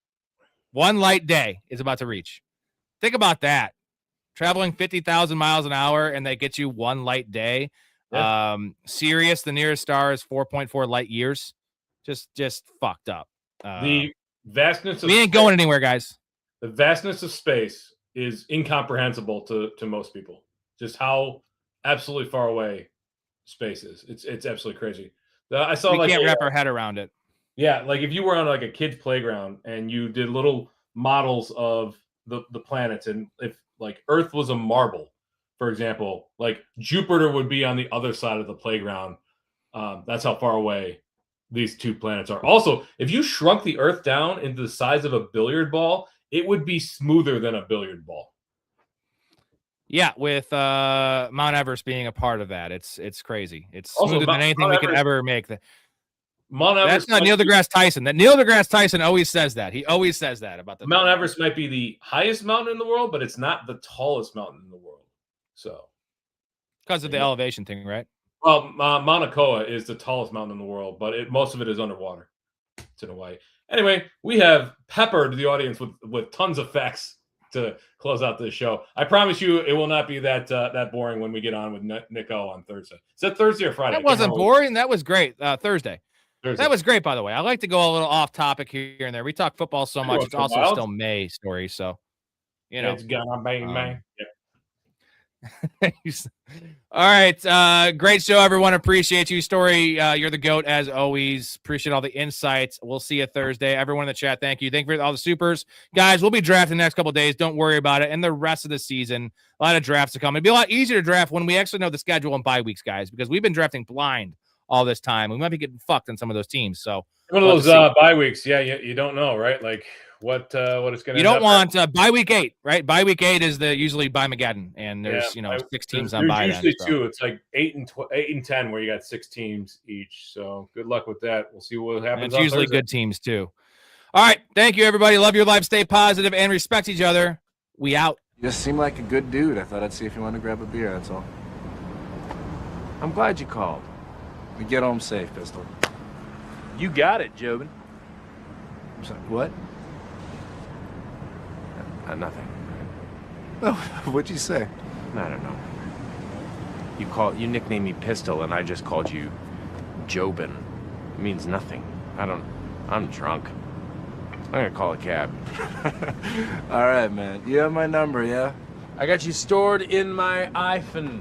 One light day is about to reach. Think about that. Traveling 50,000 miles an hour and they get you one light day. Yeah. Sirius, the nearest star, is 4.4 light years. Just fucked up. The vastness of we ain't going anywhere, guys. The vastness of space is incomprehensible to most people. Just how absolutely far away space is. It's absolutely crazy. I saw we can't wrap our head around it. Yeah, like if you were on like a kid's playground and you did little models of the planets, and if like Earth was a marble, for example, like Jupiter would be on the other side of the playground. That's how far away these two planets are. Also, if you shrunk the Earth down into the size of a billiard ball, it would be smoother than a billiard ball. Yeah, with Mount Everest being a part of that, it's crazy. It's smoother than anything we could ever make. Mount Everest. That's not Neil deGrasse Tyson. That Neil deGrasse Tyson always says that. He always says that about the Mount Everest might be the highest mountain in the world, but it's not the tallest mountain in the world. So, because of the elevation thing, right? Well, Mauna Kea is the tallest mountain in the world, but most of it is underwater. It's in Hawaii. Anyway, we have peppered the audience with tons of facts to close out this show. I promise you, it will not be that boring when we get on with Nick O on Thursday. Is that Thursday or Friday? That wasn't boring. That was great. Thursday. That was great, by the way. I like to go a little off topic here and there. We talk football so much. It's also still May story, so you know. It's gonna be May. Yeah. All right. Great show, everyone. Appreciate you. Storey, you're the GOAT as always. Appreciate all the insights. We'll see you Thursday. Everyone in the chat, thank you. Thank you for all the supers. Guys, we'll be drafting the next couple of days. Don't worry about it. And the rest of the season, a lot of drafts to come. It'd be a lot easier to draft when we actually know the schedule and bye weeks, guys, because we've been drafting blind all this time. We might be getting fucked on some of those teams. So one of those bye weeks, yeah, you don't know, right? Like what it's going to. You don't want bye week 8, right? Bye week 8 is usually bye Mageddon, and there's 6 teams on bye. Usually two. It's like 8 and 10 where you got 6 teams each. So good luck with that. We'll see what happens. And it's usually Thursday. Good teams too. All right, thank you everybody. Love your life. Stay positive and respect each other. We out. You just seem like a good dude. I thought I'd see if you wanted to grab a beer. That's all. I'm glad you called. We get home safe, Pistol. You got it, Jobin. I'm sorry, what? Nothing. Oh, what'd you say? I don't know. You nicknamed me Pistol, and I just called you Jobin. It means nothing. I'm drunk. I'm gonna call a cab. All right, man. You have my number, yeah? I got you stored in my iPhone.